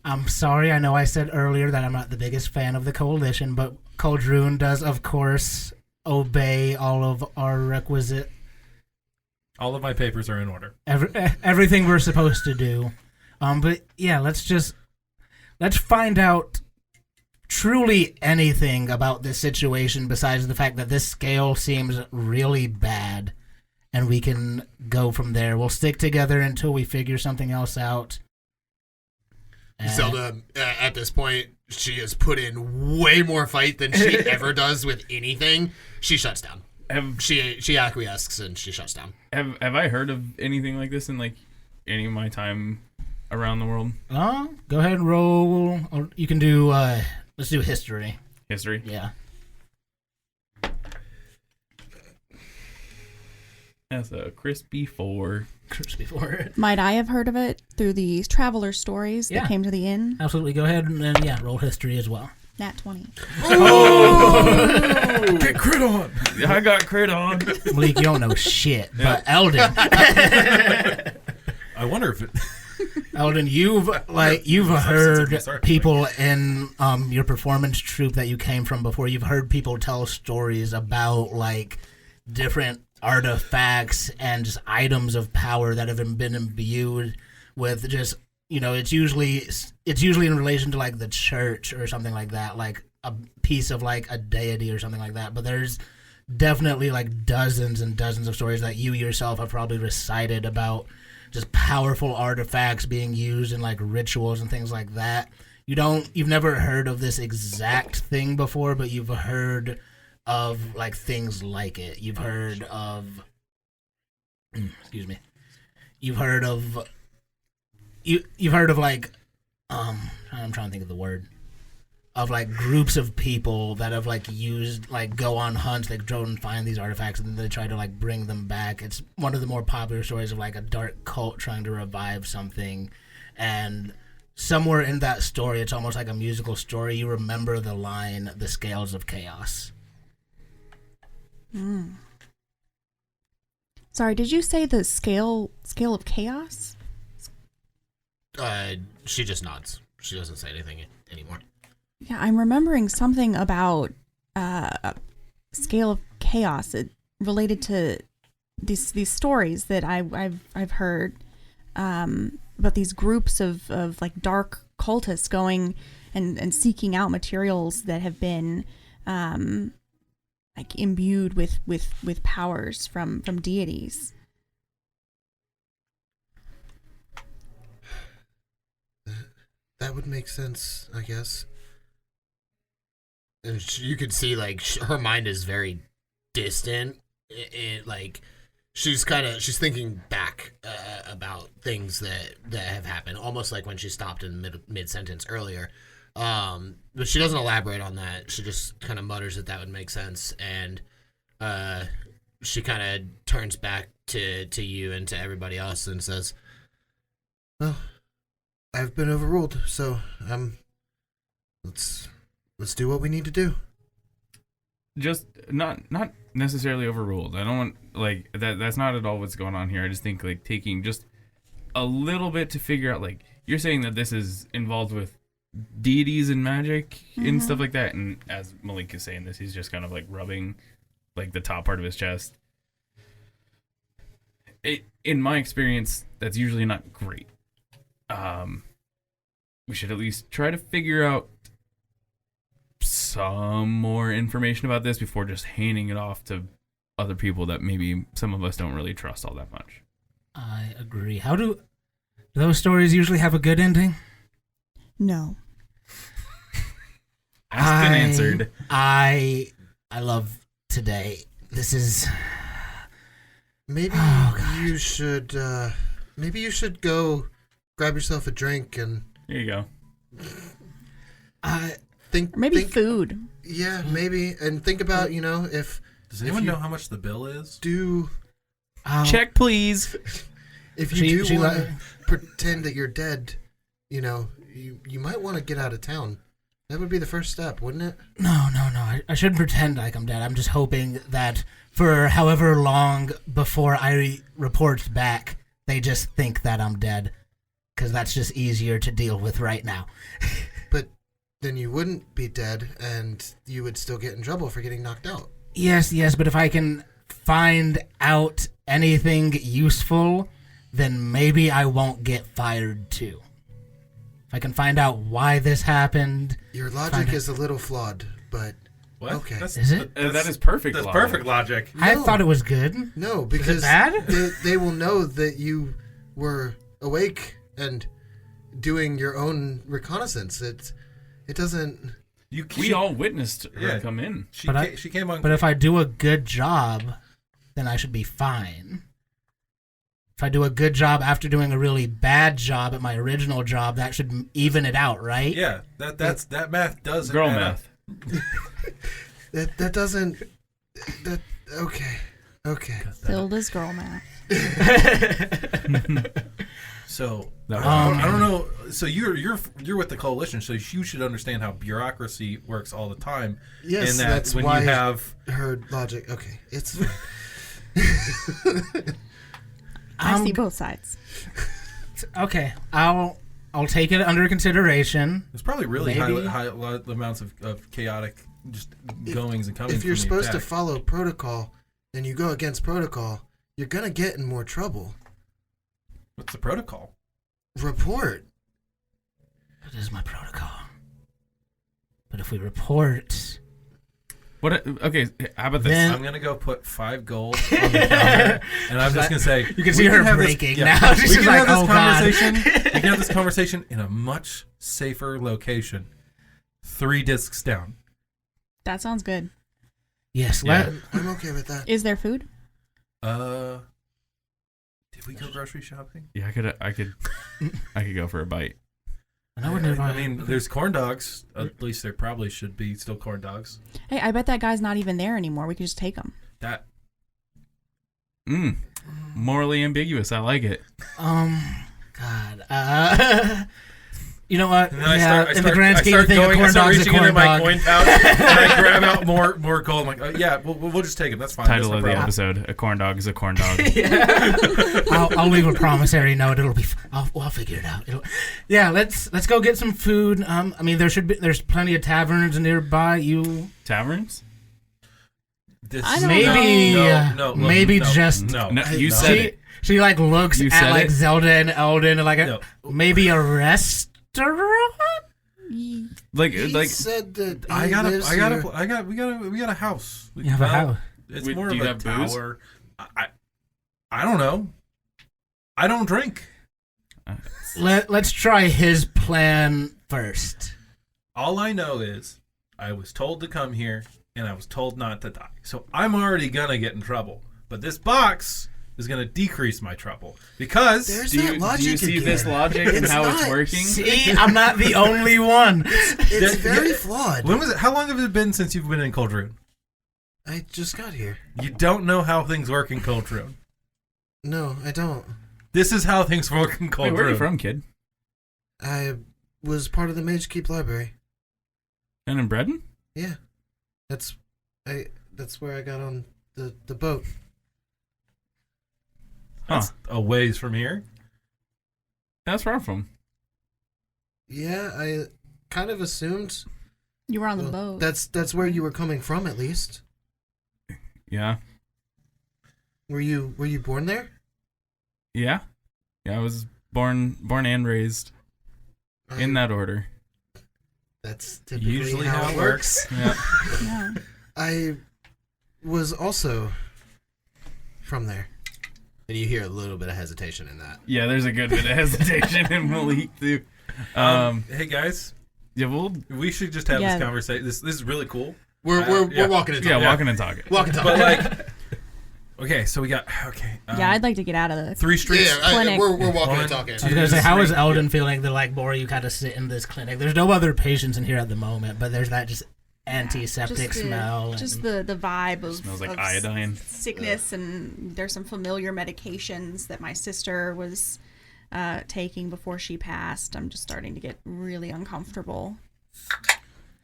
Speaker 1: I'm sorry, I know I said earlier that I'm not the biggest fan of the Coalition, but Coldrune does, of course, obey all of our requisite...
Speaker 5: All of my papers are in order.
Speaker 1: Everything we're supposed to do. But yeah, let's find out truly anything about this situation besides the fact that this scale seems really bad, and we can go from there. We'll stick together until we figure something else out.
Speaker 3: Zelda, at this point, she has put in way more fight than she ever does with anything. She shuts down. She acquiesces and she shuts down.
Speaker 4: Have I heard of anything like this in like any of my time around the world?
Speaker 1: Go ahead and roll. Or you can do. Let's do history.
Speaker 4: History?
Speaker 1: Yeah.
Speaker 4: That's a crispy 4.
Speaker 1: Crispy 4.
Speaker 2: Might I have heard of it through these traveler stories
Speaker 1: Yeah.
Speaker 2: that came to the inn?
Speaker 1: Absolutely. Go ahead and then roll history as well.
Speaker 2: Nat 20.
Speaker 5: Get crit on!
Speaker 4: I got crit on.
Speaker 1: Malik, you don't know shit, but Eldon.
Speaker 5: I wonder if it...
Speaker 1: Eldon, you've heard people in your performance troupe that you came from before. You've heard people tell stories about like different artifacts and just items of power that have been imbued with just, it's usually in relation to like the church or something like that, like a piece of like a deity or something like that. But there's definitely like dozens and dozens of stories that you yourself have probably recited about just powerful artifacts being used in like rituals and things like that. You've never heard of this exact thing before, but you've heard of like things like it. You've heard of excuse me. You've heard of like I'm trying to think of the word. Of like groups of people that have like used, like go on hunts, like go and find these artifacts and then they try to like bring them back. It's one of the more popular stories of like a dark cult trying to revive something. And somewhere in that story, it's almost like a musical story. You remember the line, "The Scales of Chaos."
Speaker 2: Sorry, did you say the scale of chaos?
Speaker 3: She just nods. She doesn't say anything anymore.
Speaker 2: Yeah, I'm remembering something about scale of chaos. It related to these stories that I've heard about these groups of like dark cultists going and seeking out materials that have been like imbued with powers from deities.
Speaker 3: That would make sense, I guess. And you could see, like, her mind is very distant. Like, she's thinking back about things that have happened, almost like when she stopped in mid-sentence earlier. But she doesn't elaborate on that. She just kind of mutters that would make sense. And she kind of turns back to you and to everybody else and says, "Well, I've been overruled, so let's do what we need to do."
Speaker 4: Just not necessarily overruled. I don't want like that. That's not at all what's going on here. I just think like taking just a little bit to figure out. Like you're saying that this is involved with deities and magic and stuff like that. And as Malik is saying this, he's just kind of like rubbing like the top part of his chest. In my experience, that's usually not great. We should at least try to figure out some more information about this before just handing it off to other people that maybe some of us don't really trust all that much.
Speaker 1: I agree. How do those stories usually have a good ending?
Speaker 2: No.
Speaker 4: Asked and answered.
Speaker 1: I love today. This is
Speaker 3: Maybe you should go grab yourself a drink and
Speaker 4: Here you go.
Speaker 3: Think
Speaker 2: Or maybe
Speaker 3: think,
Speaker 2: food.
Speaker 3: Yeah, maybe. And think about, if
Speaker 5: Does anyone know how much the bill is?
Speaker 4: Check, please.
Speaker 3: If you do want to pretend that you're dead, you might want to get out of town. That would be the first step, wouldn't it?
Speaker 1: No. I shouldn't pretend like I'm dead. I'm just hoping that for however long before I report back, they just think that I'm dead. Because that's just easier to deal with right now.
Speaker 3: But then you wouldn't be dead, and you would still get in trouble for getting knocked out.
Speaker 1: Yes, but if I can find out anything useful, then maybe I won't get fired too. If I can find out why this happened...
Speaker 3: Your logic is a little flawed, but...
Speaker 5: What?
Speaker 3: Okay.
Speaker 1: Is it?
Speaker 4: That is perfect.
Speaker 5: That's
Speaker 4: logic.
Speaker 5: perfect logic.
Speaker 1: I
Speaker 3: No.
Speaker 1: thought it was good.
Speaker 3: No, because
Speaker 1: bad?
Speaker 3: They will know that you were awake and doing your own reconnaissance. It doesn't...
Speaker 4: We all witnessed her come in.
Speaker 5: She came on.
Speaker 1: But if I do a good job, then I should be fine. If I do a good job after doing a really bad job at my original job, that should even it out, right?
Speaker 5: Yeah, that math does.
Speaker 4: Girl
Speaker 5: add
Speaker 4: math.
Speaker 3: That doesn't... Okay.
Speaker 2: Filled as girl math.
Speaker 5: So
Speaker 4: That was
Speaker 5: I don't know. So you're with the coalition, so you should understand how bureaucracy works all the time.
Speaker 3: Yes,
Speaker 5: and
Speaker 3: that's
Speaker 5: when
Speaker 3: why
Speaker 5: you have
Speaker 3: her logic... Okay, it's fine.
Speaker 2: I see both sides.
Speaker 1: Okay, I'll take it under consideration.
Speaker 5: there's probably really
Speaker 1: Maybe.
Speaker 5: high amounts of chaotic just goings and comings.
Speaker 3: If you're
Speaker 5: from the
Speaker 3: supposed to
Speaker 5: attack.
Speaker 3: follow protocol and you go against protocol, you're going to get in more trouble.
Speaker 5: What's the protocol?
Speaker 3: Report.
Speaker 1: It is my protocol. But if we report...
Speaker 4: What? Okay, how about this?
Speaker 1: Then-
Speaker 5: I'm gonna go put 5 gold on the counter, and I'm just gonna say
Speaker 1: You can see her breaking now. She's
Speaker 5: we
Speaker 1: just
Speaker 5: can
Speaker 1: like,
Speaker 5: have
Speaker 1: oh,
Speaker 5: this
Speaker 1: God.
Speaker 5: conversation. We can have this conversation in a much safer location. 3 discs down.
Speaker 2: That sounds good.
Speaker 1: Yes,
Speaker 5: Yeah.
Speaker 3: I'm okay with that.
Speaker 2: Is there food?
Speaker 5: Did we go grocery shopping?
Speaker 4: Yeah, I could go for a bite.
Speaker 5: I mean, there's corn dogs. At least there probably should be still corn dogs.
Speaker 2: Hey, I bet that guy's not even there anymore. We could just take him.
Speaker 5: That
Speaker 4: Morally ambiguous. I like it.
Speaker 1: God. You know what?
Speaker 5: And then
Speaker 1: in the grand scheme of things, a corn
Speaker 5: I start
Speaker 1: dog's a
Speaker 5: reaching
Speaker 1: corn
Speaker 5: into my
Speaker 1: dog.
Speaker 5: coin pouch, and I grab out more gold. I'm like, yeah, we'll just take it. That's fine.
Speaker 4: Title
Speaker 5: That's
Speaker 4: of
Speaker 5: no
Speaker 4: the
Speaker 5: problem.
Speaker 4: episode: A corn dog is a corn dog.
Speaker 1: I'll leave a promissory note. It'll be. I'll figure it out. Let's go get some food. I mean, there's plenty of taverns nearby.
Speaker 4: Taverns?
Speaker 5: This-
Speaker 2: I don't
Speaker 1: Maybe,
Speaker 2: know.
Speaker 1: maybe just-
Speaker 5: no.
Speaker 4: No, you said it.
Speaker 1: She like looks
Speaker 4: You
Speaker 1: at
Speaker 4: said
Speaker 1: like
Speaker 4: it?
Speaker 1: Zelda and Eldon like
Speaker 5: No.
Speaker 1: maybe a restaurant.
Speaker 4: Like
Speaker 3: He said that
Speaker 5: I
Speaker 3: he
Speaker 5: got
Speaker 3: lives
Speaker 5: a
Speaker 3: here.
Speaker 5: we got a house.
Speaker 1: You have a house.
Speaker 5: It's
Speaker 4: Wait,
Speaker 5: more
Speaker 4: do
Speaker 5: of
Speaker 4: you
Speaker 5: a
Speaker 4: have booze?
Speaker 5: tower. I don't know. I don't drink.
Speaker 1: Let's try his plan first.
Speaker 5: All I know is I was told to come here and I was told not to die. So I'm already gonna get in trouble. But this box is gonna decrease my trouble because
Speaker 3: There's
Speaker 4: Do
Speaker 3: that
Speaker 4: you
Speaker 3: logic
Speaker 4: see
Speaker 3: again.
Speaker 4: this logic and
Speaker 3: It's
Speaker 4: how it's
Speaker 3: not.
Speaker 4: working?
Speaker 1: See, I'm not the only one.
Speaker 3: It's
Speaker 5: That-
Speaker 3: very
Speaker 5: yeah.
Speaker 3: flawed.
Speaker 5: when was it? How long have it been since you've been in Cold Rune?
Speaker 3: I just got here.
Speaker 5: You don't know how things work in Cold Rune.
Speaker 3: No, I don't.
Speaker 5: This is how things work in Cold
Speaker 4: Wait, where are you
Speaker 5: Rune.
Speaker 4: from, kid?
Speaker 3: I was part of the Mage Keep Library.
Speaker 4: And in Bredon?
Speaker 3: Yeah, that's where I got on the boat.
Speaker 5: That's a ways from here.
Speaker 4: That's where I'm from.
Speaker 3: Yeah, I kind of assumed.
Speaker 2: You were on the
Speaker 3: Well,
Speaker 2: boat.
Speaker 3: that's where you were coming from, at least.
Speaker 4: Yeah.
Speaker 3: Were you born there?
Speaker 4: Yeah. I was born and raised in that order.
Speaker 3: That's typically
Speaker 5: Usually
Speaker 3: how it works.
Speaker 4: Yeah.
Speaker 2: Yeah.
Speaker 3: I was also from there. And you hear a little bit of hesitation in that.
Speaker 4: Yeah, there's a good bit of hesitation in Malik too.
Speaker 5: Hey guys,
Speaker 4: Yeah,
Speaker 5: we should just have
Speaker 2: Yeah.
Speaker 5: this conversation. This is really cool.
Speaker 3: We're
Speaker 5: yeah.
Speaker 3: walking and
Speaker 4: yeah,
Speaker 3: talking.
Speaker 4: walking and talking.
Speaker 3: Walking and
Speaker 5: But
Speaker 3: talking.
Speaker 5: like, Okay, so we got
Speaker 2: Yeah, I'd like to get out of the
Speaker 5: 3 streets.
Speaker 3: Yeah,
Speaker 2: clinic.
Speaker 3: we're walking
Speaker 5: One,
Speaker 3: and talking.
Speaker 1: I was gonna say, how is Eldon feeling? The like more you kind of sit in this clinic. There's no other patients in here at the moment, but there's that just antiseptic smell.
Speaker 2: Just
Speaker 1: and
Speaker 2: the vibe of
Speaker 4: Smells like
Speaker 2: of
Speaker 4: iodine.
Speaker 2: sickness, and there's some familiar medications that my sister was taking before she passed. I'm just starting to get really uncomfortable.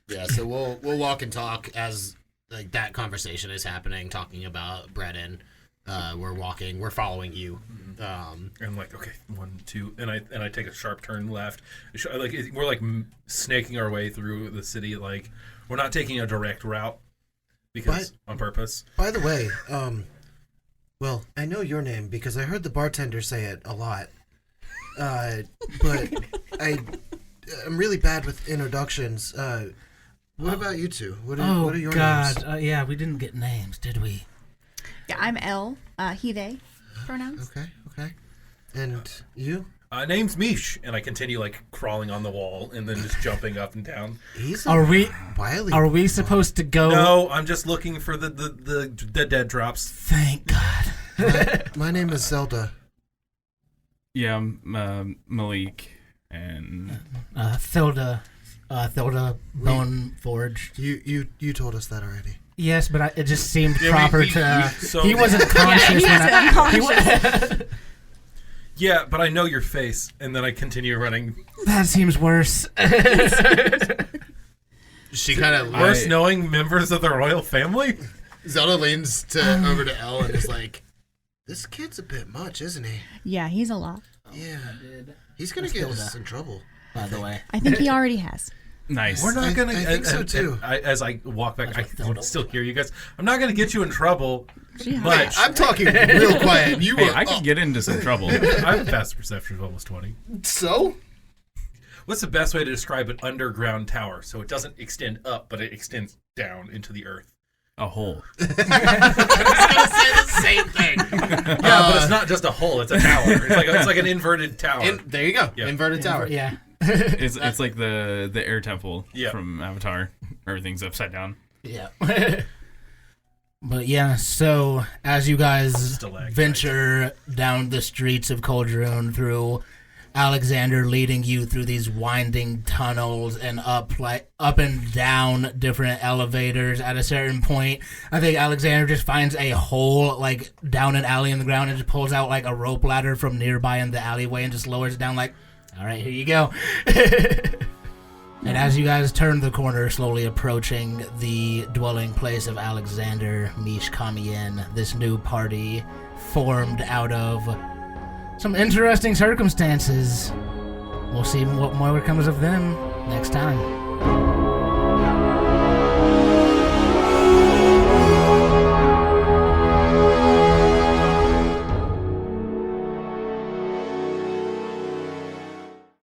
Speaker 3: Yeah, so we'll walk and talk as like that conversation is happening, talking about Brennan. We're following you.
Speaker 5: And like, okay, 1, 2, and I take a sharp turn left. Like we're like snaking our way through the city. Like we're not taking a direct route because on purpose.
Speaker 3: By the way, well, I know your name because I heard the bartender say it a lot. But I'm really bad with introductions. What about you two? What are your names?
Speaker 1: Yeah, we didn't get names, did we?
Speaker 2: Yeah, I'm Elle. He, they pronouns.
Speaker 3: Okay. And you?
Speaker 5: Name's Mish, and I continue like crawling on the wall and then just jumping up and down.
Speaker 1: Are we
Speaker 3: supposed
Speaker 1: supposed to go?
Speaker 5: No, I'm just looking for the dead drops.
Speaker 1: Thank God.
Speaker 3: My name is Zelda.
Speaker 4: Yeah, I'm Malik, and
Speaker 1: Thilda Boneforge.
Speaker 3: You told us that already.
Speaker 1: Yes, but it just seemed proper he wasn't conscious
Speaker 2: unconscious.
Speaker 5: Yeah, but I know your face, and then I continue running.
Speaker 1: That seems worse.
Speaker 3: She kind of
Speaker 5: Worse knowing members of the royal family?
Speaker 3: Zelda leans over to Elle and is like, "This kid's a bit much, isn't he?"
Speaker 2: Yeah, he's a lot.
Speaker 3: Yeah, he's gonna get us in trouble.
Speaker 1: By the way,
Speaker 2: I think he already has.
Speaker 4: nice.
Speaker 5: We're not gonna.
Speaker 3: I think so too.
Speaker 5: As I walk back, I can still hear you guys. I'm not gonna get you in trouble.
Speaker 2: Much.
Speaker 3: I'm talking real quiet. You
Speaker 4: Hey,
Speaker 3: were.
Speaker 4: I could get into some trouble.
Speaker 5: I have fast perception of almost 20.
Speaker 3: So?
Speaker 5: What's the best way to describe an underground tower? So it doesn't extend up, but it extends down into the earth.
Speaker 4: A hole.
Speaker 3: I was gonna say the same thing.
Speaker 5: Yeah, but it's not just a hole; it's a tower. It's like an inverted tower.
Speaker 3: There you go.
Speaker 5: Yeah.
Speaker 3: Inverted tower.
Speaker 1: yeah.
Speaker 4: It's like the air temple
Speaker 5: Yeah.
Speaker 4: from Avatar. Everything's upside down.
Speaker 1: Yeah. But yeah, so as you guys
Speaker 5: Stalactite.
Speaker 1: venture down the streets of Cauldron through Alexander leading you through these winding tunnels and up and down different elevators, at a certain point, I think Alexander just finds a hole like down an alley in the ground and just pulls out like a rope ladder from nearby in the alleyway and just lowers it down like, all right, here you go. And as you guys turn the corner, slowly approaching the dwelling place of Alexander Mishkamien, this new party formed out of some interesting circumstances. We'll see what more comes of them next time.